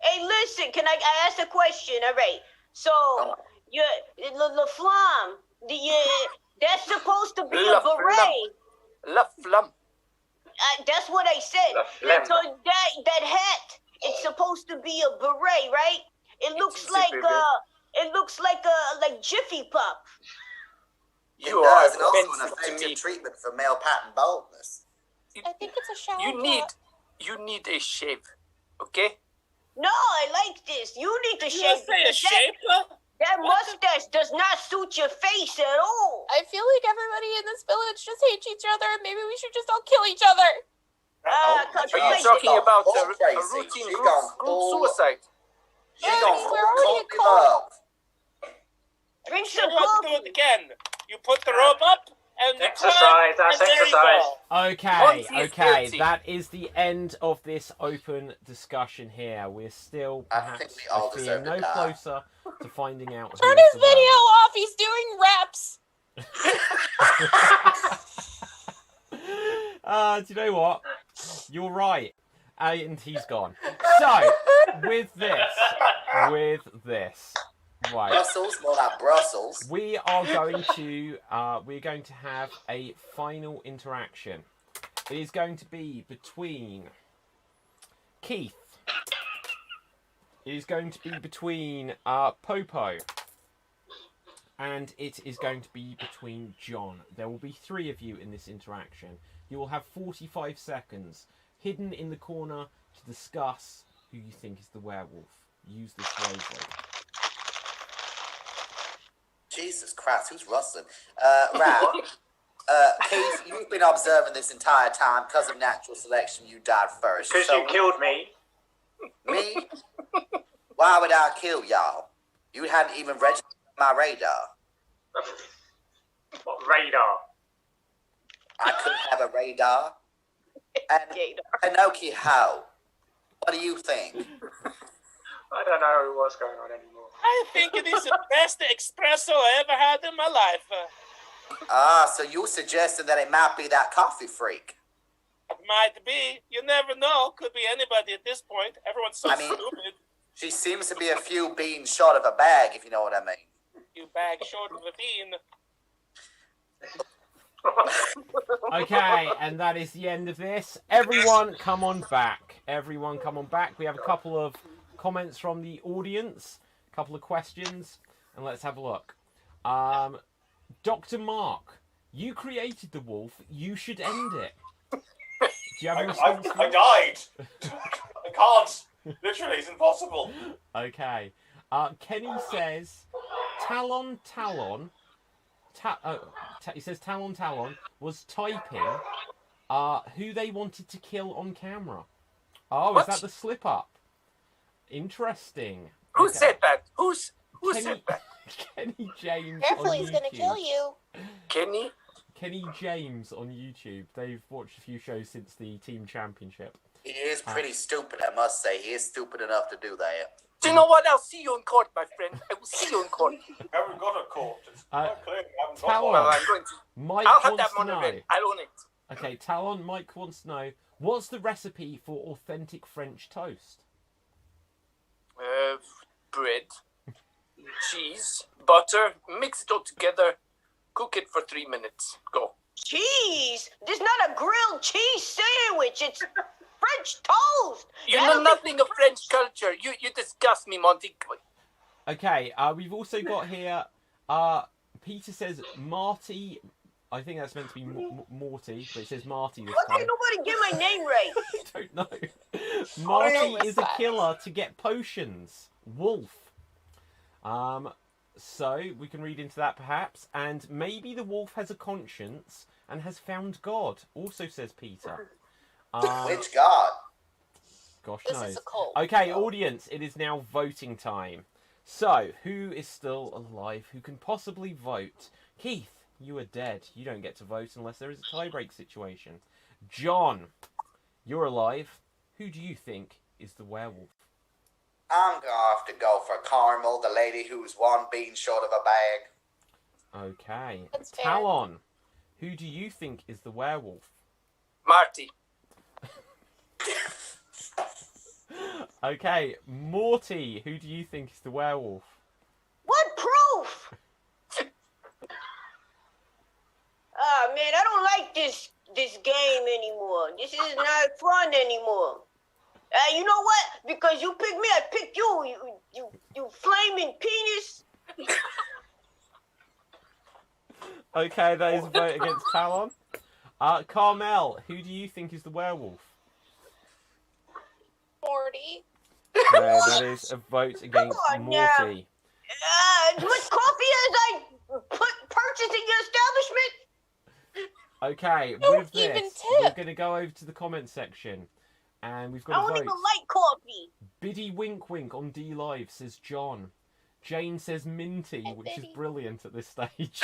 Hey, listen, can I ask a question? All right. So, the flam, that's supposed to be a beret. La Flamme. That's what I said. So that hat, it's supposed to be a beret, right? It looks like Jiffy Pop. You are also an effective treatment for male pattern baldness. I think it's a shower. You need a shave, okay? No, I like this. You need to shave. Say a shape? That mustache does not suit your face at all. I feel like everybody in this village just hates each other. Maybe we should just all kill each other. Are you talking about a routine group suicide? We're already a cult. Drink some Do it again. You put the rope up and Exercise, that's exercise. Okay, that is the end of this open discussion here. We're still perhaps no closer to finding out who Turn is his the video werewolf. off. He's doing reps. Do you know what? You're right. And he's gone. So, with this, right. Brussels, more like Brussels. We're going to have a final interaction. It is going to be between Keith. It is going to be between Popo. And it is going to be between John. There will be 3 of you in this interaction. You will have 45 seconds hidden in the corner to discuss who you think is the werewolf. Use this wisely. Jesus Christ, who's rustling? Right. Keith, you've been observing this entire time. Because of natural selection, you died first. Because you killed me. Me? Why would I kill y'all? You hadn't even registered my radar. What radar? I couldn't have a radar. And Pinocchio, what do you think? I don't know what's going on anymore. I think it is the best espresso I ever had in my life. So you suggested that it might be that coffee freak. It might be. You never know. Could be anybody at this point. Everyone's so stupid. She seems to be a few beans short of a bag, if you know what I mean. You bag short of a bean. Okay, and that is the end of this. Everyone come on back. Everyone come on back. We have a couple of comments from the audience, a couple of questions, and let's have a look. Dr. Mark, you created the wolf. You should end it. Do you have a response? I died. I can't. Literally, it's impossible. Okay. Kenny says, Talon. He says Talon was typing who they wanted to kill on camera. Oh, What? Is that the slip up? Interesting. Who said that? Who said that? Kenny James. Careful, on he's gonna YouTube. kill you. Kenny? Kenny James on YouTube. They've watched a few shows since the team championship. He is pretty stupid, I must say. He is stupid enough to do that. Do you know what? I'll see you in court, my friend. I will see you in court. I haven't got a court. It's quite clear. I haven't got Talon. one. Well, I'm going to. Mike I'll have wants that to one know. already. I'll own it. Okay, Talon. Mike wants to know what's the recipe for authentic French toast. Bread, cheese, butter, mix it all together, cook it for 3 minutes. Go. Cheese? This is not a grilled cheese sandwich. It's French toast. You know nothing of French culture. You disgust me, Monty. Okay, we've also got here. Peter says Marty. I think that's meant to be Morty, but it says Marty this Why time. can't nobody get my name right? I don't know. Marty is a killer to get potions. Wolf. So we can read into that perhaps, and maybe the wolf has a conscience and has found God. Also says Peter. Which God? Gosh This knows. is a cult. Okay, audience, it is now voting time. So, who is still alive? Who can possibly vote? Keith, you are dead. You don't get to vote unless there is a tiebreak situation. John, you're alive. Who do you think is the werewolf? I'm gonna have to go for Carmel, the lady who's one bean short of a bag. Okay. That's fair. Talon, who do you think is the werewolf? Marty. Okay, Morty, who do you think is the werewolf? What proof? Ah, man, I don't like this game anymore. This is not fun anymore. You know what? Because you picked me, I picked you. You flaming penis. Okay, that is a vote against Talon. Carmel, who do you think is the werewolf? Morty. Okay, that is a vote against on now. Morty. As much coffee as I purchased in your establishment. Okay, Don't with even this, tip. we're going to go over to the comment section. And we've I got don't a even vote. like coffee. Biddy Wink Wink on D Live says John. Jane says Minty, Hi, which is Biddy. brilliant at this stage.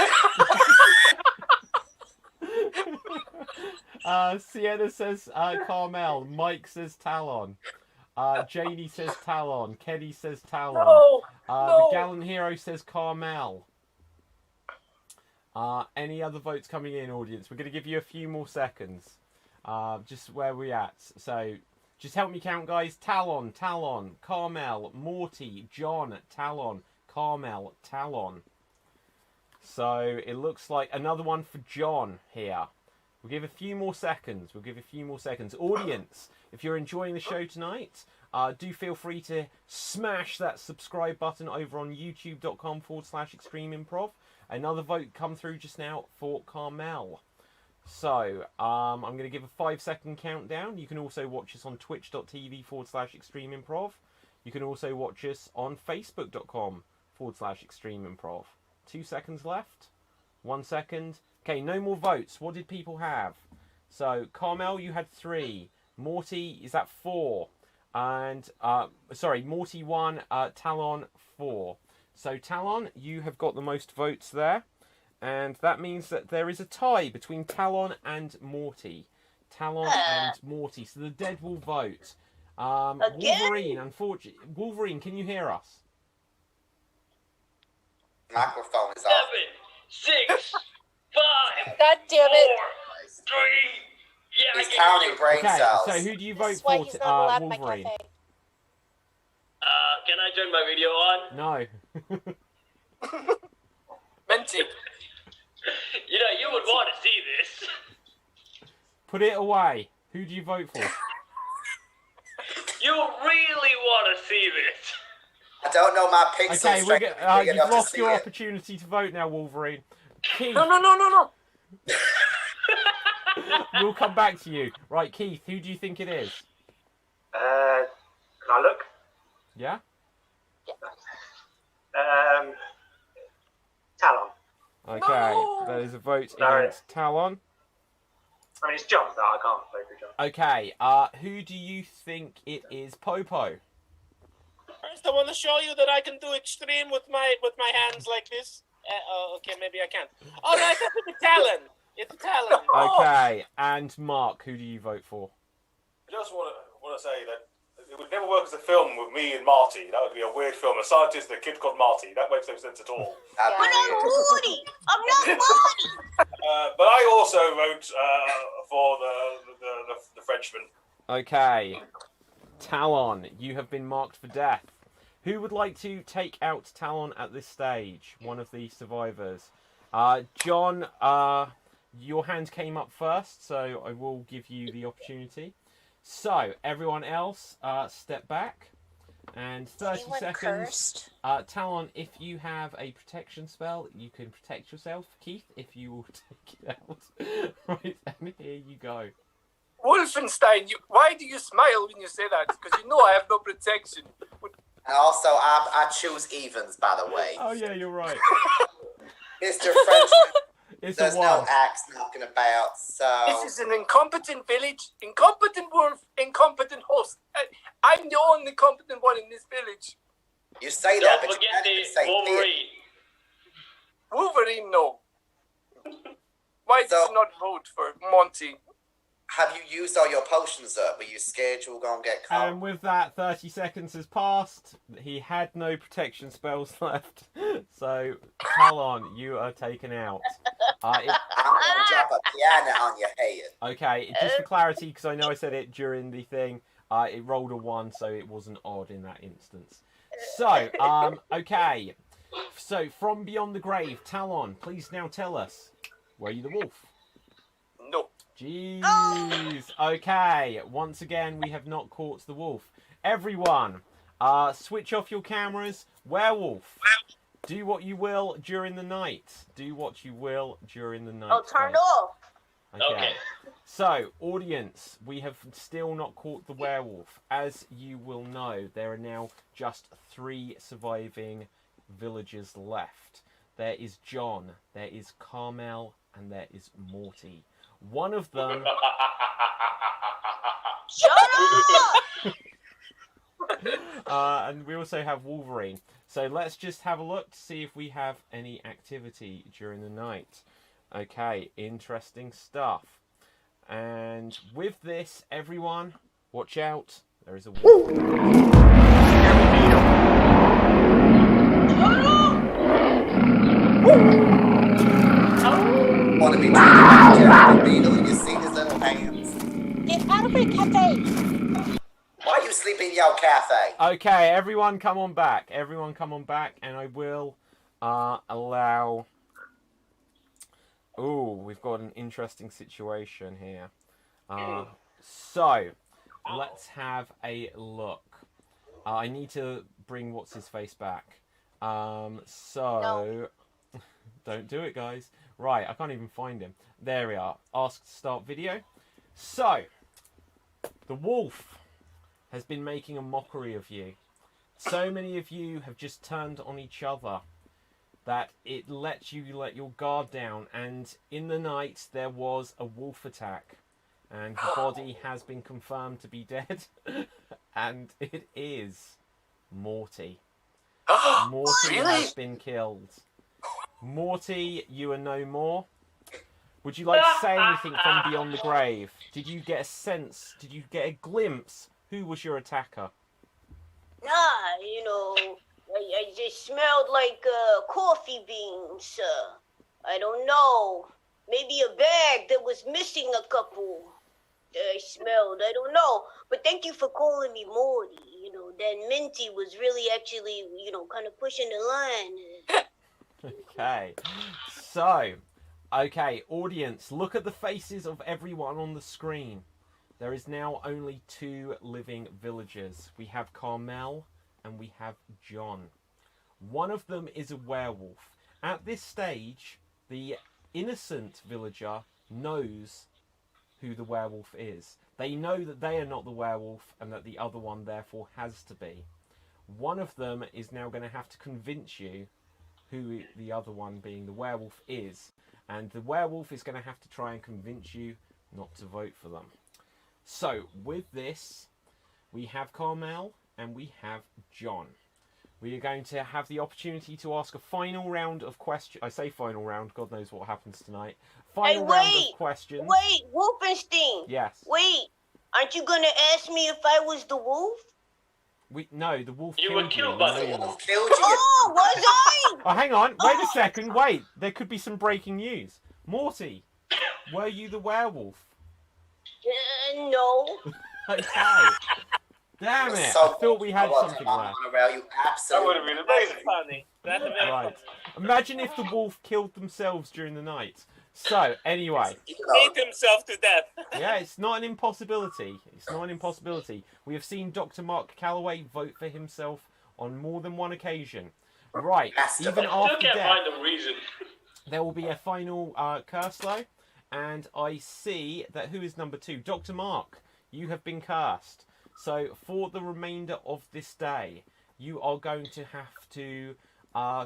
Sienna says Carmel. Mike says Talon. Janie says Talon. Kenny says Talon. No. The Gallant Hero says Carmel. Any other votes coming in, audience? We're going to give you a few more seconds. Just where we're at. So, just help me count, guys. Talon, Carmel, Morty, John, Talon, Carmel, Talon. So, it looks like another one for John here. We'll give a few more seconds. Audience, if you're enjoying the show tonight, do feel free to smash that subscribe button over on youtube.com/Extreme Improv. Another vote come through just now for Carmel. So, I'm going to give a 5-second countdown. You can also watch us on twitch.tv/Extreme Improv. You can also watch us on facebook.com/Extreme Improv. 2 seconds left. 1 second. Okay, no more votes. What did people have? So, Carmel, you had 3. Morty, is that 4? And, Morty 1, Talon 4. So, Talon, you have got the most votes there. And that means that there is a tie between Talon and Morty. So the dead will vote. Again? Wolverine, unfortunately. Wolverine, can you hear us? Microphone is off. 7, 6, 5, God damn it. 4, 3. Yeah, He's I can counting hear you. brain Okay, cells. so who do you vote This is why for, he's not allowed in my Wolverine? cafe. Can I turn my video on? No. Minty. You know, you would want to see this. Put it away. Who do you vote for? You really want to see this. I don't know my pixels. Okay, big you've enough to lost see your it. opportunity to vote now, Wolverine. Keith, No. we'll come back to you. Right, Keith, who do you think it is? Can I look? Yeah? Talon. Okay, No! that is a vote Sorry. against Talon. I mean, it's John, but I can't vote for John. Okay, who do you think it is, Popo? First, I want to show you that I can do extreme with my hands like this. Okay, maybe I can't. All right, it's a talon. It's a talon. Okay, and Mark, who do you vote for? I just want to say that it would never work as a film with me and Marty. That would be a weird film. A scientist and a kid called Marty. That makes no sense at all. That'd But be I'm weird. Woody. I'm not Woody. But I also wrote for the Frenchman. Okay, Talon, you have been marked for death. Who would like to take out Talon at this stage? One of the survivors. John, your hand came up first, so I will give you the opportunity. So, everyone else, step back. And 30 Anyone seconds. cursed? Talon, if you have a protection spell, you can protect yourself. Keith, if you will take it out. Right, and here you go. Wolfenstein, why do you smile when you say that? Because you know I have no protection. And also, I choose evens, by the way. Oh, yeah, you're right. Mr. Frenchman, It's there's a no one. axe knocking about, so... This is an incompetent village, incompetent wolf, incompetent host. I'm the only competent one in this village. You say that, Don't but you forget can't even the say Wolverine. Wolverine, no. Why did So- you not vote for Monty? Have you used all your potions up? Were you scared you were going to get caught? And with that, 30 seconds has passed. He had no protection spells left. So, Talon, you are taken out. I'm going to drop a piano on your head. Okay, just for clarity, because I know I said it during the thing, it rolled a 1, so it wasn't odd in that instance. So, okay. So, from beyond the grave, Talon, please now tell us, were you the wolf? No. Jeez. Okay, once again, we have not caught the wolf. Everyone, switch off your cameras. Werewolf, do what you will during the night. Do what you will during the night. Oh, turned guys. off. Okay. So, audience, we have still not caught the werewolf. As you will know, there are now just 3 surviving villagers left. There is John, there is Carmel, and there is Morty. One of them... Shut up! and we also have Wolverine. So let's just have a look to see if we have any activity during the night. Okay, interesting stuff. And with this, everyone, watch out. There is a wolf. Want to be talking about Jeremy Beadle? You see his little hands? Get out of my cafe! Why you sleep in your cafe? Okay, everyone come on back. Everyone come on back, and I will allow... Ooh, we've got an interesting situation here. So, let's have a look. I need to bring what's-his-face back. So... Don't do it, guys. Right, I can't even find him. There we are. Ask to start video. So, the wolf has been making a mockery of you. So many of you have just turned on each other that it lets you let your guard down. And in the night, there was a wolf attack. And the body has been confirmed to be dead. And it is Morty. Morty has been killed. Morty, you are no more. Would you like to say anything from beyond the grave? Did you get a sense? Did you get a glimpse? who was your attacker? Nah, you know, I just smelled like coffee beans. I don't know. Maybe a bag that was missing a couple. I smelled. I don't know. But thank you for calling me Morty. You know, that Minty was really actually, you know, kind of pushing the line. Okay. So, okay, audience, look at the faces of everyone on the screen. There is now only 2 living villagers. We have Carmel and we have John. One of them is a werewolf. At this stage, the innocent villager knows who the werewolf is. They know that they are not the werewolf and that the other one therefore has to be. One of them is now going to have to convince you who the other one, being the werewolf, is. And the werewolf is going to have to try and convince you not to vote for them. So, with this, we have Carmel and we have John. We are going to have the opportunity to ask a final round of questions. I say final round, God knows what happens tonight. Final round of questions. Wait, Wolfenstein. Yes. Wait, aren't you gonna ask me if I was the wolf? No, the wolf You killed were killed by the wolf. Oh, was I? Oh, hang on. Wait a second. Wait. There could be some breaking news. Morty, were you the werewolf? No. Okay. Damn it. So I thought we had something there. Monorail, you That would have absolutely. been That's amazing. funny. That's very Right. funny. Imagine if the wolf killed themselves during the night. So, anyway. Ate himself to death. Yeah, it's not an impossibility. It's not an impossibility. We have seen Dr. Mark Calloway vote for himself on more than one occasion. Right, even I still after can't death, find a reason. there will be a final curse though. And I see that who is number 2? Dr. Mark, you have been cursed. So for the remainder of this day, you are going to have to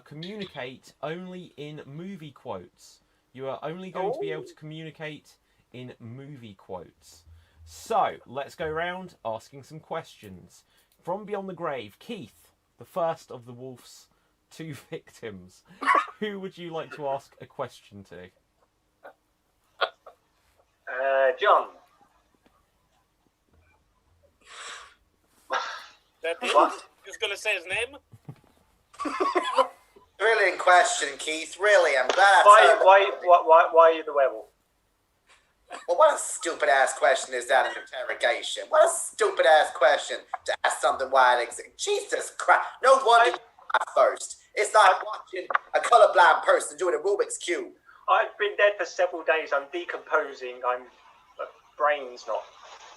communicate only in movie quotes. You are only going to be able to communicate in movie quotes. So, let's go around asking some questions. From Beyond the Grave, Keith, the first of the wolf's 2 victims. Who would you like to ask a question to? John. That is. What? Just gonna say his name. Brilliant question, Keith. Really, I'm glad. Why are you the werewolf? Well, what a stupid ass question is that in interrogation? What a stupid ass question to ask something why it exists. Jesus Christ! No wonder you asked first. It's like watching a colorblind person doing a Rubik's cube. I've been dead for several days. I'm decomposing. Brain's not.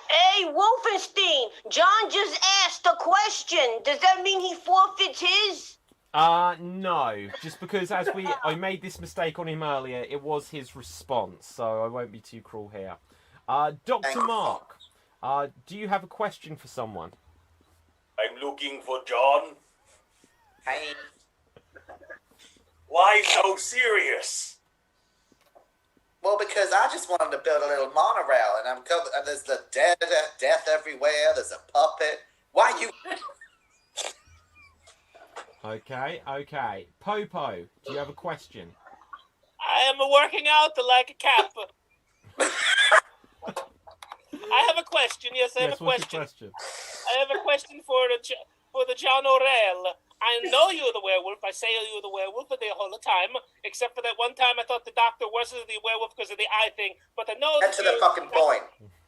Hey, Wolfenstein, John just asked a question. Does that mean he forfeits his? No. Just because I made this mistake on him earlier, it was his response, so I won't be too cruel here. Dr. Mark, do you have a question for someone? I'm looking for John. Hey, Why so serious? well, because I just wanted to build a little monorail, and I'm covered. And there's the death everywhere. There's a puppet. Why you? Okay. Popo, do you have a question? I am working out like a cap. I have a question. Yes, I have a What's question. your question? I have a question for the John O'Reilly. I know you're the werewolf. I say you're the werewolf the whole time, except for that one time I thought the doctor wasn't the werewolf because of the eye thing. But I know Get to the fucking point.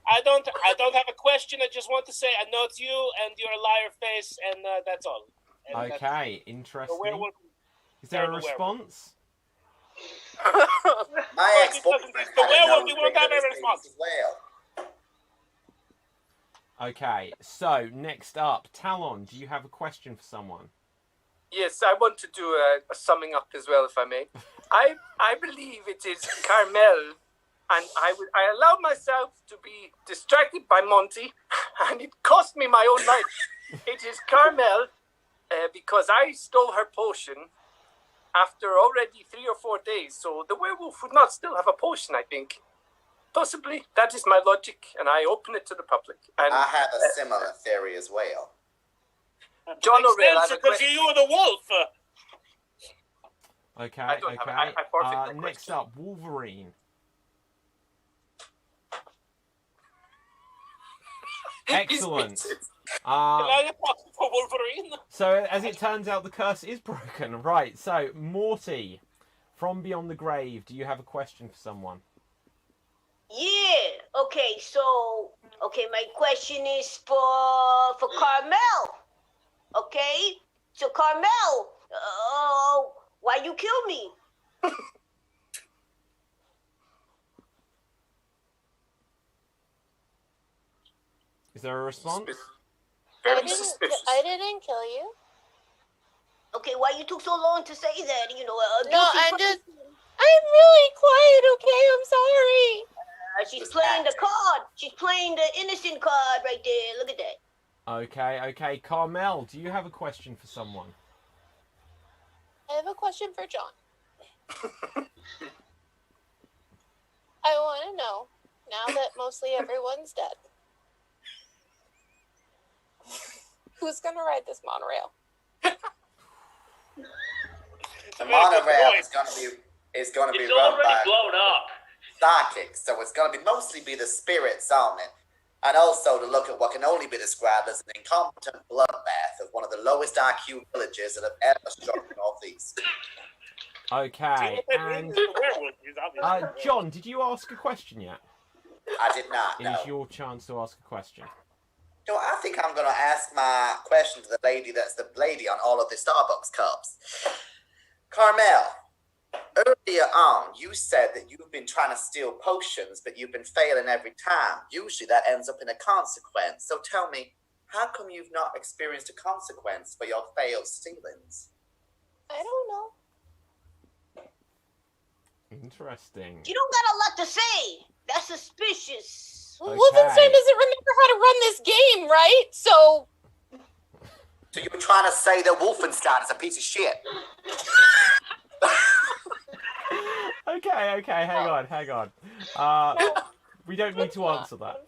I don't have a question. I just want to say I know it's you and you're a liar face, and that's all. And Okay, the interesting. werewolf. Is there a the werewolf. response? My ex-boyfriend The had a werewolf, nose you won't ring have in his a face response. as well. Okay, so next up, Talon, do you have a question for someone? Yes, I want to do a summing up as well, if I may. I believe it is Carmel, and I allowed myself to be distracted by Monty, and it cost me my own life. It is Carmel, because I stole her potion after already 3 or 4 days, so the werewolf would not still have a potion, I think. Possibly. That is my logic, and I open it to the public. And I have a similar theory as well. John Makes O'Reilly, I sense have a because question. you were the wolf. Okay, I don't have- I forfeit my next question. up, Wolverine. Excellent. Can I apply for Wolverine? So, as it turns out, the curse is broken. Right, so, Morty, from Beyond the Grave, do you have a question for someone? Yeah. Okay. So, my question is for Carmel. Okay. So, Carmel, why you kill me? Is there a response? I didn't kill you. Okay, why you took so long to say that? You know, No, I'm really quiet, okay? I'm sorry. She's playing the card. She's playing the innocent card right there. Look at that. Okay. Carmel, do you have a question for someone? I have a question for John. I want to know, now that mostly everyone's dead, who's going to ride this monorail? The monorail is going to be It's run already by blown up. psychics, so it's going to be mostly be the spirits on it, and also to look at what can only be described as an incompetent bloodbath of one of the lowest IQ villages that have ever struck the Northeast. Okay, and John, did you ask a question yet? I did not. It No. is your chance to ask a question. No, I think I'm going to ask my question to the lady that's the lady on all of the Starbucks cups. Carmel, earlier on, you said that you've been trying to steal potions, but you've been failing every time. Usually that ends up in a consequence. So tell me, how come you've not experienced a consequence for your failed stealings? I don't know. Interesting. You don't got a lot to say. That's suspicious. Okay. Wolfenstein doesn't remember how to run this game, right? So you're trying to say that Wolfenstein is a piece of shit? Okay, hang on. We don't need to answer that.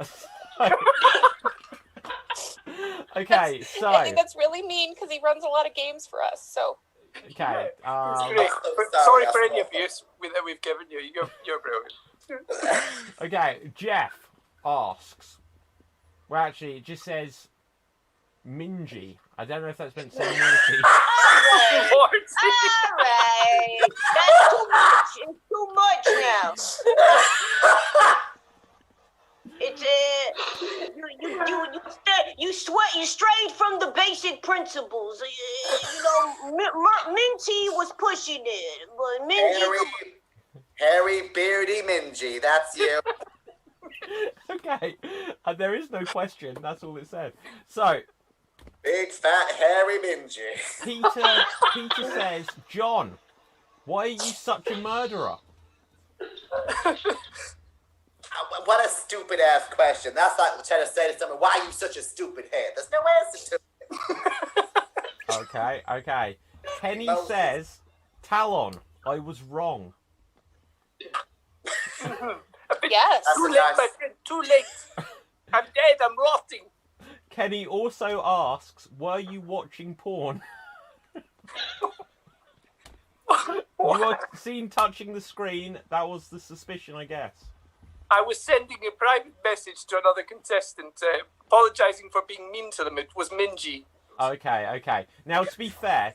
Okay, so... I think that's really mean because he runs a lot of games for us, so... Okay, Sorry for any abuse that we've given you. You're brilliant. Okay, Jeff asks... Well, actually, it just says... Mingy. I don't know if that's meant to say Morty. Alright. That's too much. It's too much now. It's you strayed from the basic principles. You know, Minty was pushing it, but Mingy. Harry Beardy Mingy, that's you. Okay, there is no question. That's all it said. So, big fat hairy Mingy. Peter says, John, why are you such a murderer? What a stupid ass question. That's like trying to say to someone, why are you such a stupid head? There's no answer to it. Okay. Kenny says, Talon, I was wrong. Yes. Too late, my friend. Too late. I'm dead. I'm rotting. Kenny also asks, were you watching porn? You were seen touching the screen. That was the suspicion, I guess. I was sending a private message to another contestant, apologising for being mean to them. It was Mingy. Okay. Now, to be fair,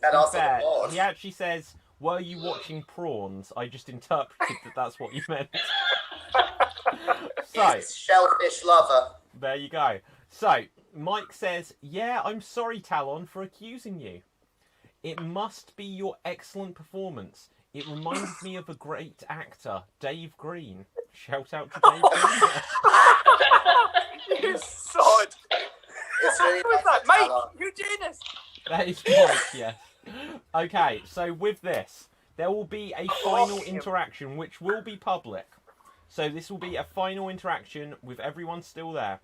he actually says, were you watching prawns? I just interpreted that that's what you meant. So, shellfish lover. There you go. So, Mike says, yeah, I'm sorry, Talon, for accusing you. It must be your excellent performance. It reminds me of a great actor, Dave Green. Shout out to Dave Green. You sod. Who is that? Mike, you doing this? That is Mike, yes. Okay, so with this, there will be a final interaction which will be public. So this will be a final interaction with everyone still there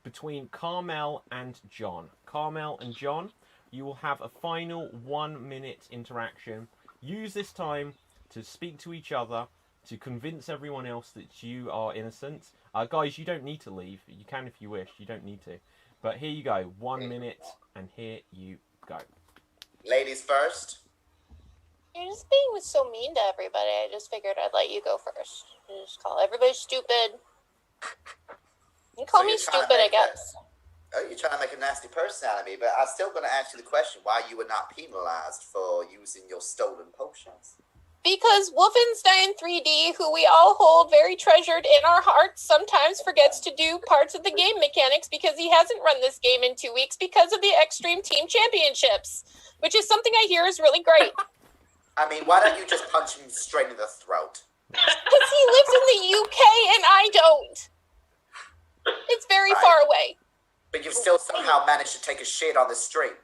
between Carmel and John. Carmel and John, you will have a final 1 minute interaction. Use this time to speak to each other, to convince everyone else that you are innocent. Guys, you don't need to leave. You can if you wish. You don't need to. But here you go. 1 minute, and here you go. Ladies first. You're just being so mean to everybody. I just figured I'd let you go first. Just call everybody stupid. You call me stupid, I guess. Oh, you're trying to make a nasty person out of me, but I'm still going to ask you the question why you were not penalized for using your stolen potions. Because Wolfenstein 3D, who we all hold very treasured in our hearts, sometimes forgets to do parts of the game mechanics because he hasn't run this game in 2 weeks because of the Extreme Team Championships, which is something I hear is really great. I mean, why don't you just punch him straight in the throat? Because he lives in the UK and I don't. It's very far away. But you've still somehow managed to take a shit on the street.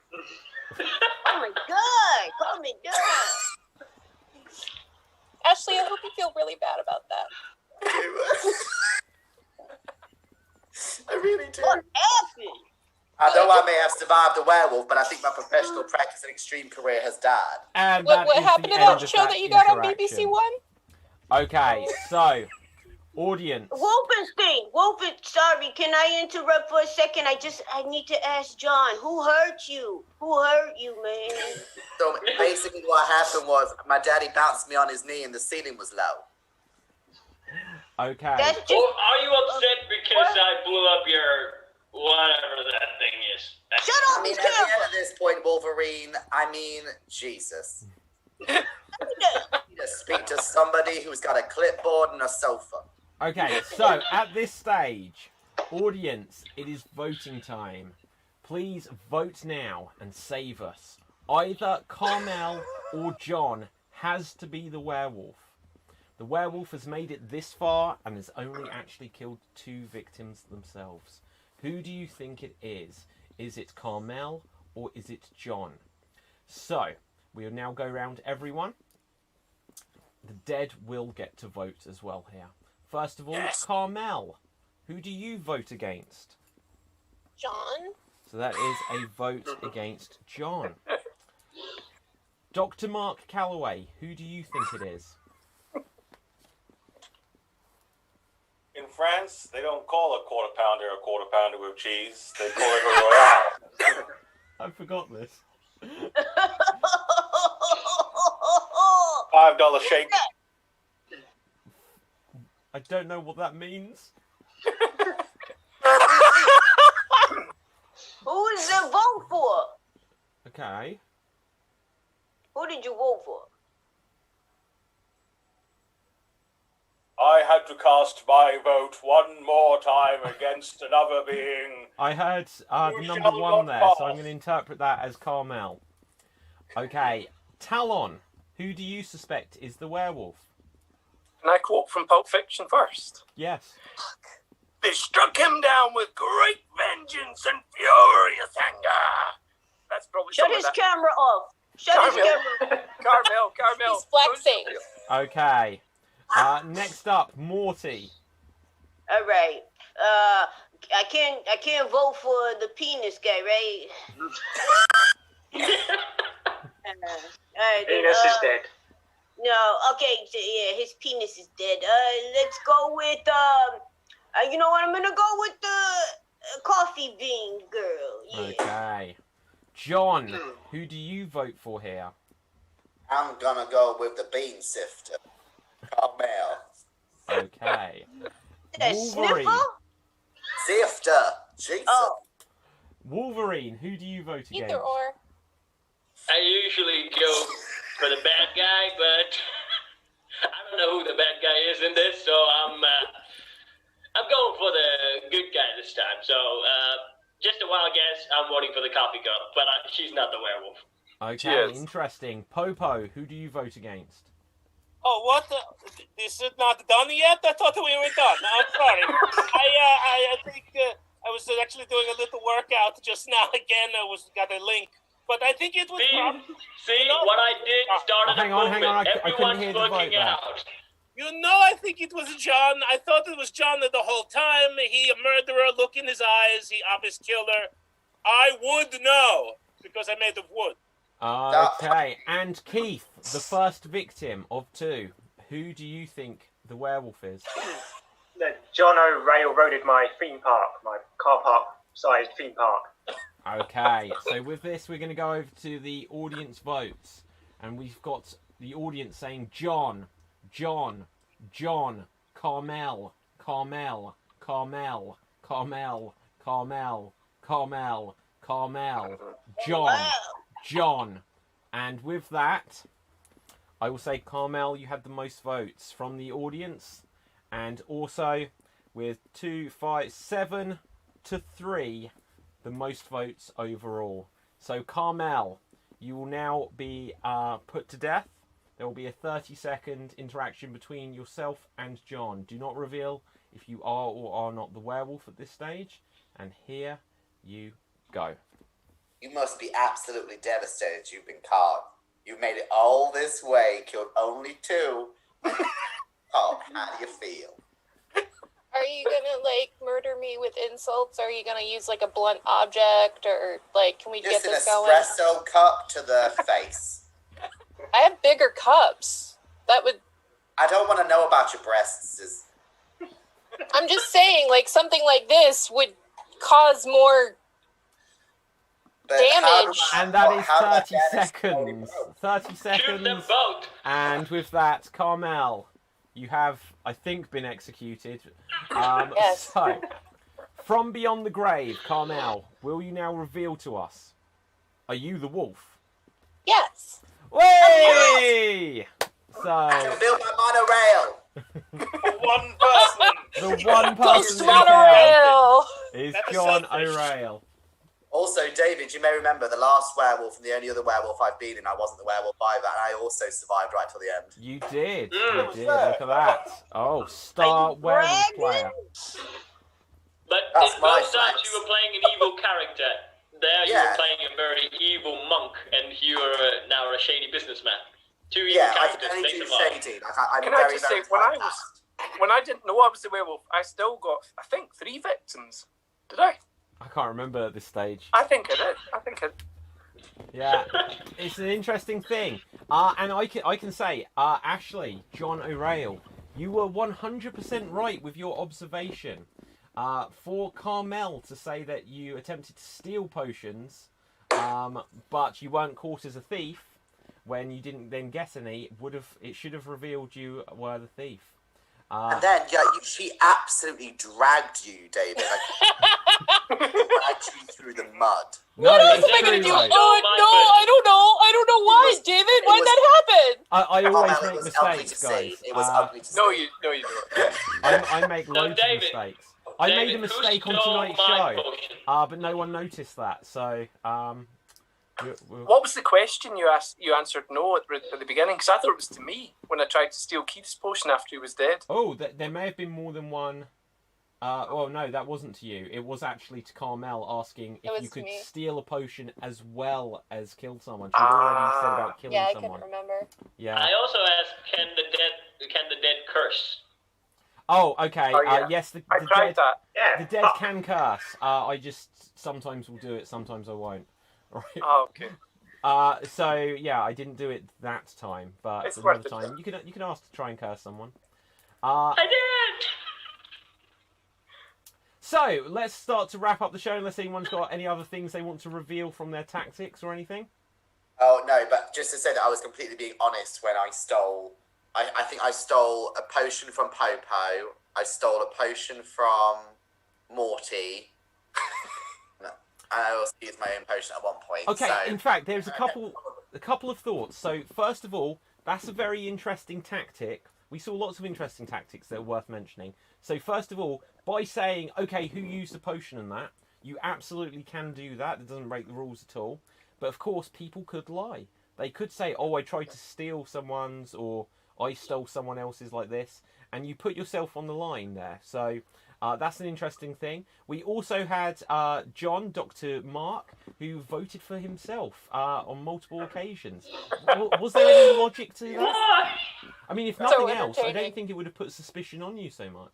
Oh my god! Calm me down. Ashley, I hope you feel really bad about that. I really do. What happened? I know I may have survived a werewolf, but I think my professional practice and extreme career has died. And What happened to that show that you got on BBC One? Okay, so, audience. Sorry, can I interrupt for a second? I need to ask John, who hurt you? Who hurt you, man? So basically what happened was my daddy bounced me on his knee and the ceiling was low. Okay. Are you upset because I blew up your whatever that thing is? Shut up, I mean, at the end of this point, Wolverine, Jesus. You need to speak to somebody who's got a clipboard and a sofa. Okay, so at this stage, audience, it is voting time. Please vote now and save us. Either Carmel or John has to be the werewolf. The werewolf has made it this far and has only actually killed 2 victims themselves. Who do you think it is? Is it Carmel or is it John? So, we'll now go around everyone. The dead will get to vote as well here. First of all, Carmel. Who do you vote against? John. So that is a vote against John. Dr. Mark Calloway, who do you think it is? In France, they don't call a quarter pounder with cheese. They call it a royale. I forgot this. $5 shake. I don't know what that means. Who is the vote for? Okay. Who did you vote for? I had to cast my vote one more time against another being. I heard the number 1 there, so I'm going to interpret that as Carmel. Okay. Talon, who do you suspect is the werewolf? Can I quote from Pulp Fiction first? Yes. They struck him down with great vengeance and furious anger. That's probably Shut his camera off. Shut his camera. Carmel. He's flexing. Okay. Next up, Morty. All right. I can't vote for the penis guy, right? Penis is dead. No, okay, so yeah, his penis is dead. Let's go with you know what? I'm gonna go with the coffee bean girl. Yeah. Okay. John, who do you vote for here? I'm gonna go with the bean sifter. Carmel. Okay. The Wolverine. sniffer? Sifter. Jesus. Oh. Wolverine, who do you vote against? Either or. I usually go for the bad guy, but I don't know who the bad guy is in this, so I'm going for the good guy this time. So just a wild guess, I'm voting for the coffee girl, but she's not the werewolf. Okay, Cheers. interesting. Popo, who do you vote against? Oh, what? This is not done yet? I thought we were done. I'm sorry. I think I was actually doing a little workout just now. Again, got a link. But I think it was... See, what I did started hang on, movement. I couldn't hear the vote Everyone's looking there. out. You know, I think it was John. I thought it was John the whole time. He a murderer. Look in his eyes. He obvious killer. I would know because I made of wood. Okay, and Keith, the first victim of 2. Who do you think the werewolf is? John railroaded my theme park, my car park-sized theme park. Okay, so with this, we're going to go over to the audience votes. And we've got the audience saying John, John, John, Carmel, Carmel, Carmel, Carmel, Carmel, Carmel, John. And with that, I will say, Carmel, you had the most votes from the audience. And also, with 7 to 3, the most votes overall. So, Carmel, you will now be put to death. There will be a 30-second interaction between yourself and John. Do not reveal if you are or are not the werewolf at this stage. And here you go. You must be absolutely devastated you've been caught. You made it all this way, killed only 2. Oh, how do you feel? Are you gonna, like, murder me with insults? Or are you gonna use, like, a blunt object? Or, like, can we get this going? Just an espresso cup to the face. I have bigger cups. That would... I don't want to know about your breasts. I'm just saying, like, something like this would cause more damage. And that is 30 seconds. 30 seconds. And with that, Carmel, you have, I think, been executed. Yes. So, from beyond the grave, Carmel, will you now reveal to us? Are you the wolf? Yes. Way! So, I can build my monorail. One person. the one person in Monorail is Never John selfish. O'Rail. Also, David, you may remember the last werewolf and the only other werewolf I've been in, I wasn't the werewolf either, and I also survived right till the end. You did. You did. Look at that. Oh, star werewolf player. But That's in my both times flex. you were playing an evil character. There you were playing a very evil monk, and you are now a shady businessman. 2 evil Yeah, I characters. can only Think do of it. shady. Like, I'm Can very, I just say, very when I didn't know I was the werewolf, I still got, I think, 3 victims. Did I? I can't remember at this stage. I think I did. Yeah, it's an interesting thing. And I can say, Ashley, John O'Rail, you were 100% right with your observation. For Carmel to say that you attempted to steal potions, but you weren't caught as a thief when you didn't then get any, it should have revealed you were the thief. And then, she absolutely dragged you, David. Dragged you through the mud. What else am I going to do? Oh, no, I don't know why, David. Why did that happen? I always It make was ugly to mistakes, see. guys. It was ugly to see. No, you don't. I make loads of David, mistakes. I made a David, mistake who on stole tonight's my show, potion? but no one noticed that. So, What was the question you asked? You answered no at the beginning, because I thought it was to me when I tried to steal Keith's potion after he was dead. Oh, there may have been more than one. Oh no, that wasn't to you. It was actually to Carmel asking if you could steal a potion as well as kill someone. She'd already said about killing I someone. couldn't remember. Yeah. I also asked, can the dead curse? Oh, okay. Oh, yeah. Yes, I the tried dead. that. Yeah. The dead can curse. I just sometimes will do it, sometimes I won't. Right. Oh, okay. So yeah, I didn't do it that time, but It's another worth it, time you can ask to try and curse someone. I did! So let's start to wrap up the show. Unless anyone's got any other things they want to reveal from their tactics or anything. Oh, no, but just to say that I was completely being honest when I stole... I think I stole a potion from Popo. I stole a potion from Morty. And I also used my own potion at one point. Okay, so... in fact, there's a couple of thoughts. So first of all, that's a very interesting tactic. We saw lots of interesting tactics that are worth mentioning. So first of all, by saying, okay, who used the potion and that, you absolutely can do that. It doesn't break the rules at all. But of course, people could lie. They could say, oh, I tried to steal someone's, or I stole someone else's like this. And you put yourself on the line there. So that's an interesting thing. We also had John, Dr. Mark, who voted for himself on multiple occasions. Was there any logic to that? I mean, if nothing else, I don't think it would have put suspicion on you so much.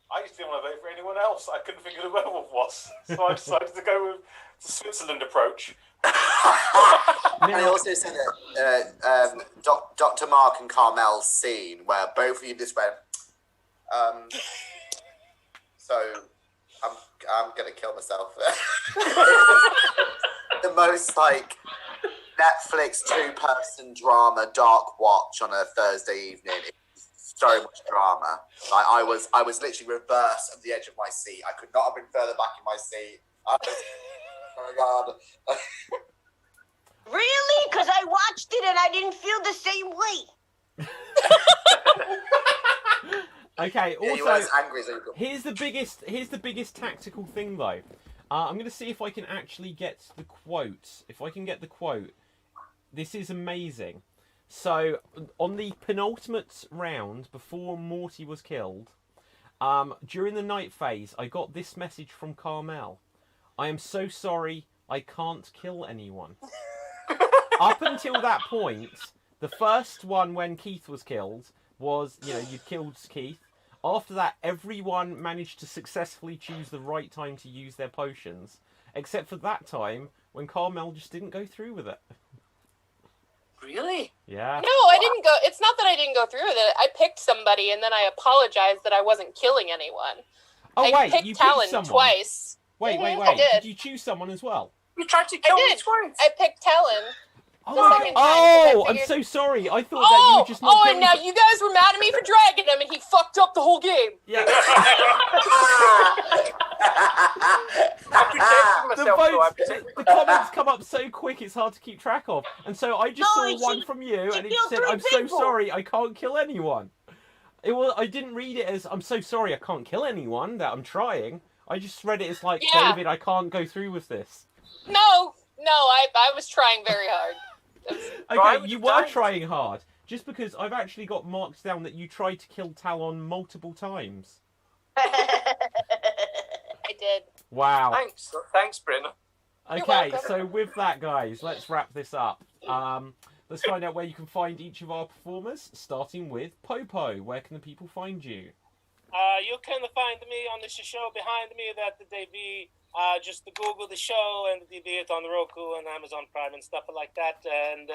I just didn't want to vote for anyone else. I couldn't think of who the werewolf was, so I decided to go with the Switzerland approach. And I also said that Dr. Mark and Carmel's scene where both of you just went, so I'm gonna kill myself. The most like Netflix 2-person drama dark watch on a Thursday evening. It's so much drama. Like I was literally reverse of the edge of my seat. I could not have been further back in my seat. Oh my god. Really? Because I watched it and I didn't feel the same way. Okay. Yeah, Also, you were as angry as you could. here's the biggest tactical thing though. I'm going to see if I can actually get the quote. If I can get the quote, this is amazing. So, on the penultimate round, before Morty was killed, during the night phase, I got this message from Carmel. I am so sorry, I can't kill anyone. Up until that point, the first one when Keith was killed was, you killed Keith. After that, everyone managed to successfully choose the right time to use their potions, except for that time when Carmel just didn't go through with it. Really? Yeah. No, I didn't go. It's not that I didn't go through with it. I picked somebody and then I apologized that I wasn't killing anyone. Oh, I wait, picked you picked Talon someone? twice. Wait. I did. Did you choose someone as well? You tried to kill me twice. I picked Talon. Oh, second time, 'cause I I'm figured- so sorry. I thought that you were just not and now you guys were mad at me for dragging him and he fucked up the whole game. Yeah. I protected myself, the comments come up so quick it's hard to keep track of. And so I just No, saw one from you and it just said, I'm so sorry, I can't kill anyone. I didn't read it as, I'm so sorry, I can't kill anyone, that I'm trying. I just read it as like, Yeah. David, I can't go through with this. No, I was trying very hard. Okay, you were trying hard. Just because I've actually got marked down that you tried to kill Talon multiple times. I did. Wow. Thanks, Brenna. You're Okay, welcome. so with that, guys, let's wrap this up. Let's find out where you can find each of our performers, starting with Popo. Where can the people find you? You can find me on the show behind me that the TV. Just to Google the show and the TV it on Roku and Amazon Prime and stuff like that. And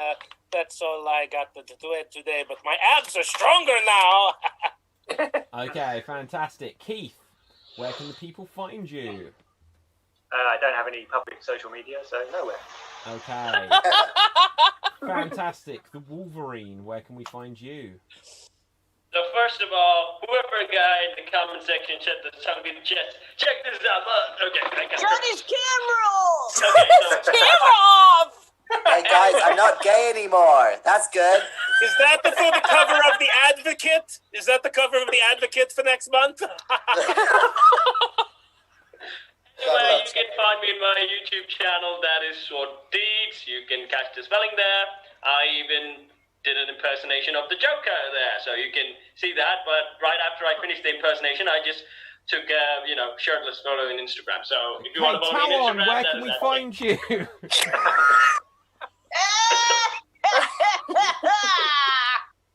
that's all I got to do it today. But my abs are stronger now. Okay, fantastic. Keith, where can the people find you? I don't have any public social media, so nowhere. Okay. Fantastic. The Wolverine, where can we find you? So first of all, whoever guy in the comment section said the tongue in the chest, check this out. Okay, I got Turn his camera off! Okay, so Camera off! Hey guys, I'm not gay anymore. That's good. Is that for the cover of The Advocate? Is that the cover of The Advocate for next month? Anyway, you can find me in my YouTube channel, that is Sword Deeds. You can catch the spelling there. I even did an impersonation of the Joker there, so you can see that. But right after I finished the impersonation, I just took shirtless photo on Instagram. So if you want to follow me on Talon, Instagram, where that can is we that. find you?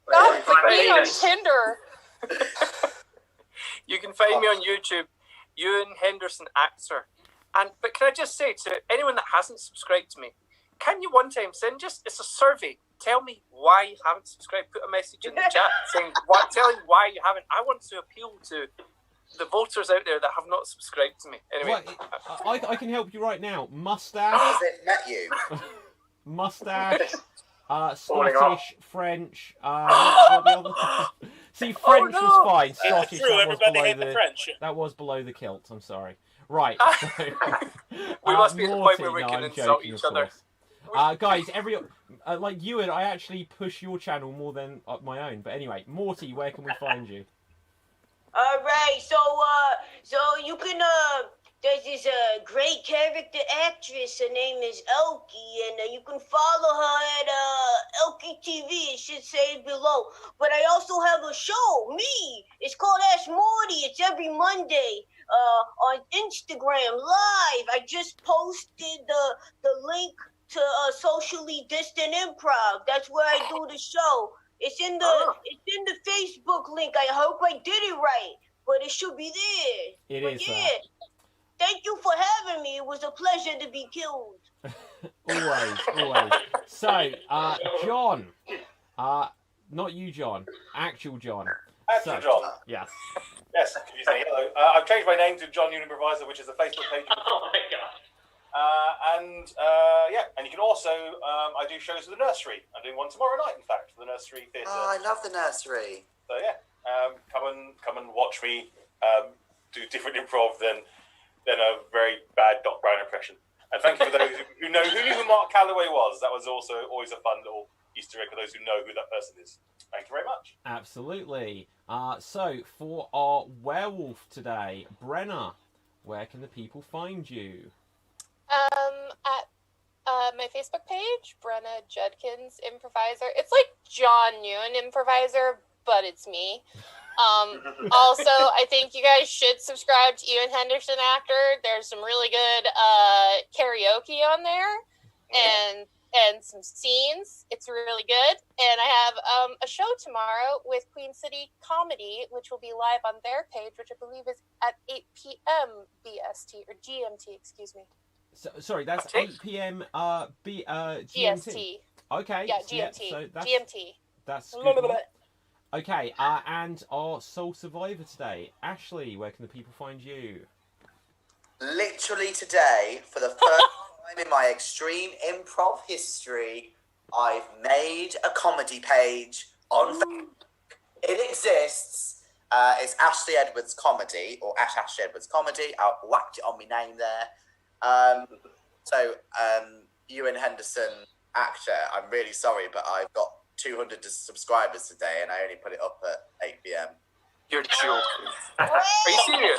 Stop being on Tinder. You can find me on YouTube, Ewan Henderson Actor. But can I just say to anyone that hasn't subscribed to me, can you one time send it's a survey. Tell me why you haven't subscribed. Put a message in the chat saying telling why you haven't. I want to appeal to the voters out there that have not subscribed to me. Anyway, I can help you right now. Mustache. Has it met you? Mustache. Falling off. Scottish, French. What the other? See, French was fine. Scottish, It's true, that was everybody below hate the French. That was below the kilt. I'm sorry. Right. So, we must be at the point where we Morty, can I'm insult joking, each of other. course. Guys, like you and I actually push your channel more than my own. But anyway, Morty, where can we find you? All right, so you can there's this great character actress. Her name is Elkie, and you can follow her at Elkie TV. It should say it below. But I also have a show. It's called Ask Morty. It's every Monday on Instagram Live. I just posted the link to Socially Distant Improv. That's where I do the show. It's in the Facebook link. I hope I did it right, but it should be there. It is. Yeah. Thank you for having me. It was a pleasure to be killed. Always. So, John. Not you, John. Actual John. Actual John. Yes. Yes, can you say hello? I've changed my name to John Uniproviser, which is a Facebook page. Oh my god. And you can also, I do shows at the nursery. I'm doing one tomorrow night, in fact, for the nursery theatre. Oh, I love the nursery. So yeah, come and watch me do different improv than a very bad Doc Brown impression. And thank you for those who knew who Mark Calloway was. That was also always a fun little Easter egg for those who know who that person is. Thank you very much. Absolutely. So, for our werewolf today, Brenna, where can the people find you? At my Facebook page, Brenna Judkins Improviser. It's like John Newen Improviser, but it's me. Also, I think you guys should subscribe to Ewan Henderson Actor. There's some really good karaoke on there, and some scenes. It's really good. And I have a show tomorrow with Queen City Comedy, which will be live on their page, which I believe is at 8 p.m. BST or GMT. Excuse me. So, sorry, that's 8 p.m. GMT. GST. Okay. Yeah, GMT. Yeah, so that's, GMT. That's good. Okay, and our sole survivor today, Ashley, where can the people find you? Literally today, for the first time in my extreme improv history, I've made a comedy page on Facebook. It exists. It's Ashley Edwards Comedy, or Ashley Edwards Comedy. I'll whacked it on my name there. Ewan Henderson Actor, I'm really sorry, but I've got 200 subscribers today, and I only put it up at 8 p.m. You're joking. Are you serious?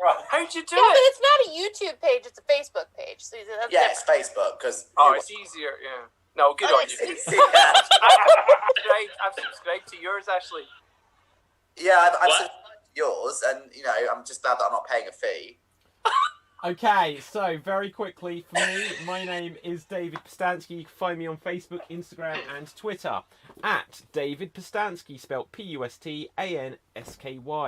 Right. How'd you do Yeah, but it? it's not a YouTube page; it's a Facebook page. So that's Yeah, different. it's Facebook, because... Oh, it's easier, yeah. No, good on you. I've subscribed to yours, Ashley. Yeah, I've subscribed to yours, and, I'm just glad that I'm not paying a fee. Okay, so very quickly for me, my name is David Pustansky. You can find me on Facebook, Instagram, and Twitter at David Pustansky, spelled Pustansky.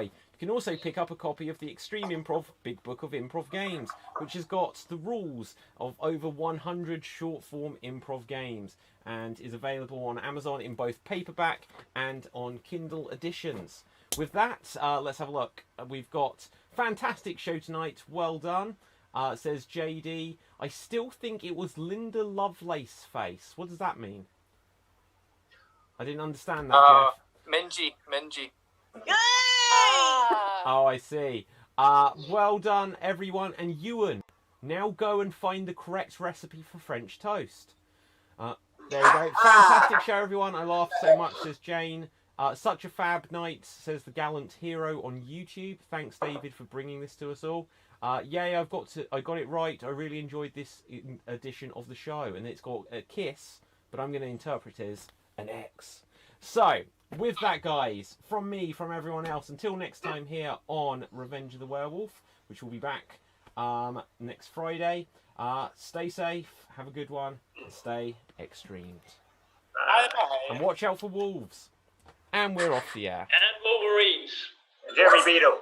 You can also pick up a copy of the Extreme Improv Big Book of Improv Games, which has got the rules of over 100 short-form improv games and is available on Amazon in both paperback and on Kindle editions. With that, let's have a look. We've got fantastic show tonight. Well done. Says JD. I still think it was Linda Lovelace face. What does that mean? I didn't understand that, Jeff. Menji. Yay! Oh, I see. Well done, everyone. And Ewan, now go and find the correct recipe for French toast. There you go. Fantastic show, everyone. I laughed so much, says Jane. Such a fab night, says the gallant hero on YouTube. Thanks, David, for bringing this to us all. Yay, I got it right. I really enjoyed this edition of the show, and it's got a kiss, but I'm going to interpret it as an X. So, with that, guys, from me, from everyone else, until next time here on Revenge of the Werewolf, which will be back next Friday, stay safe, have a good one, and stay extreme. And watch out for wolves. And we're off the air. And Wolverines. Jerry Beetle.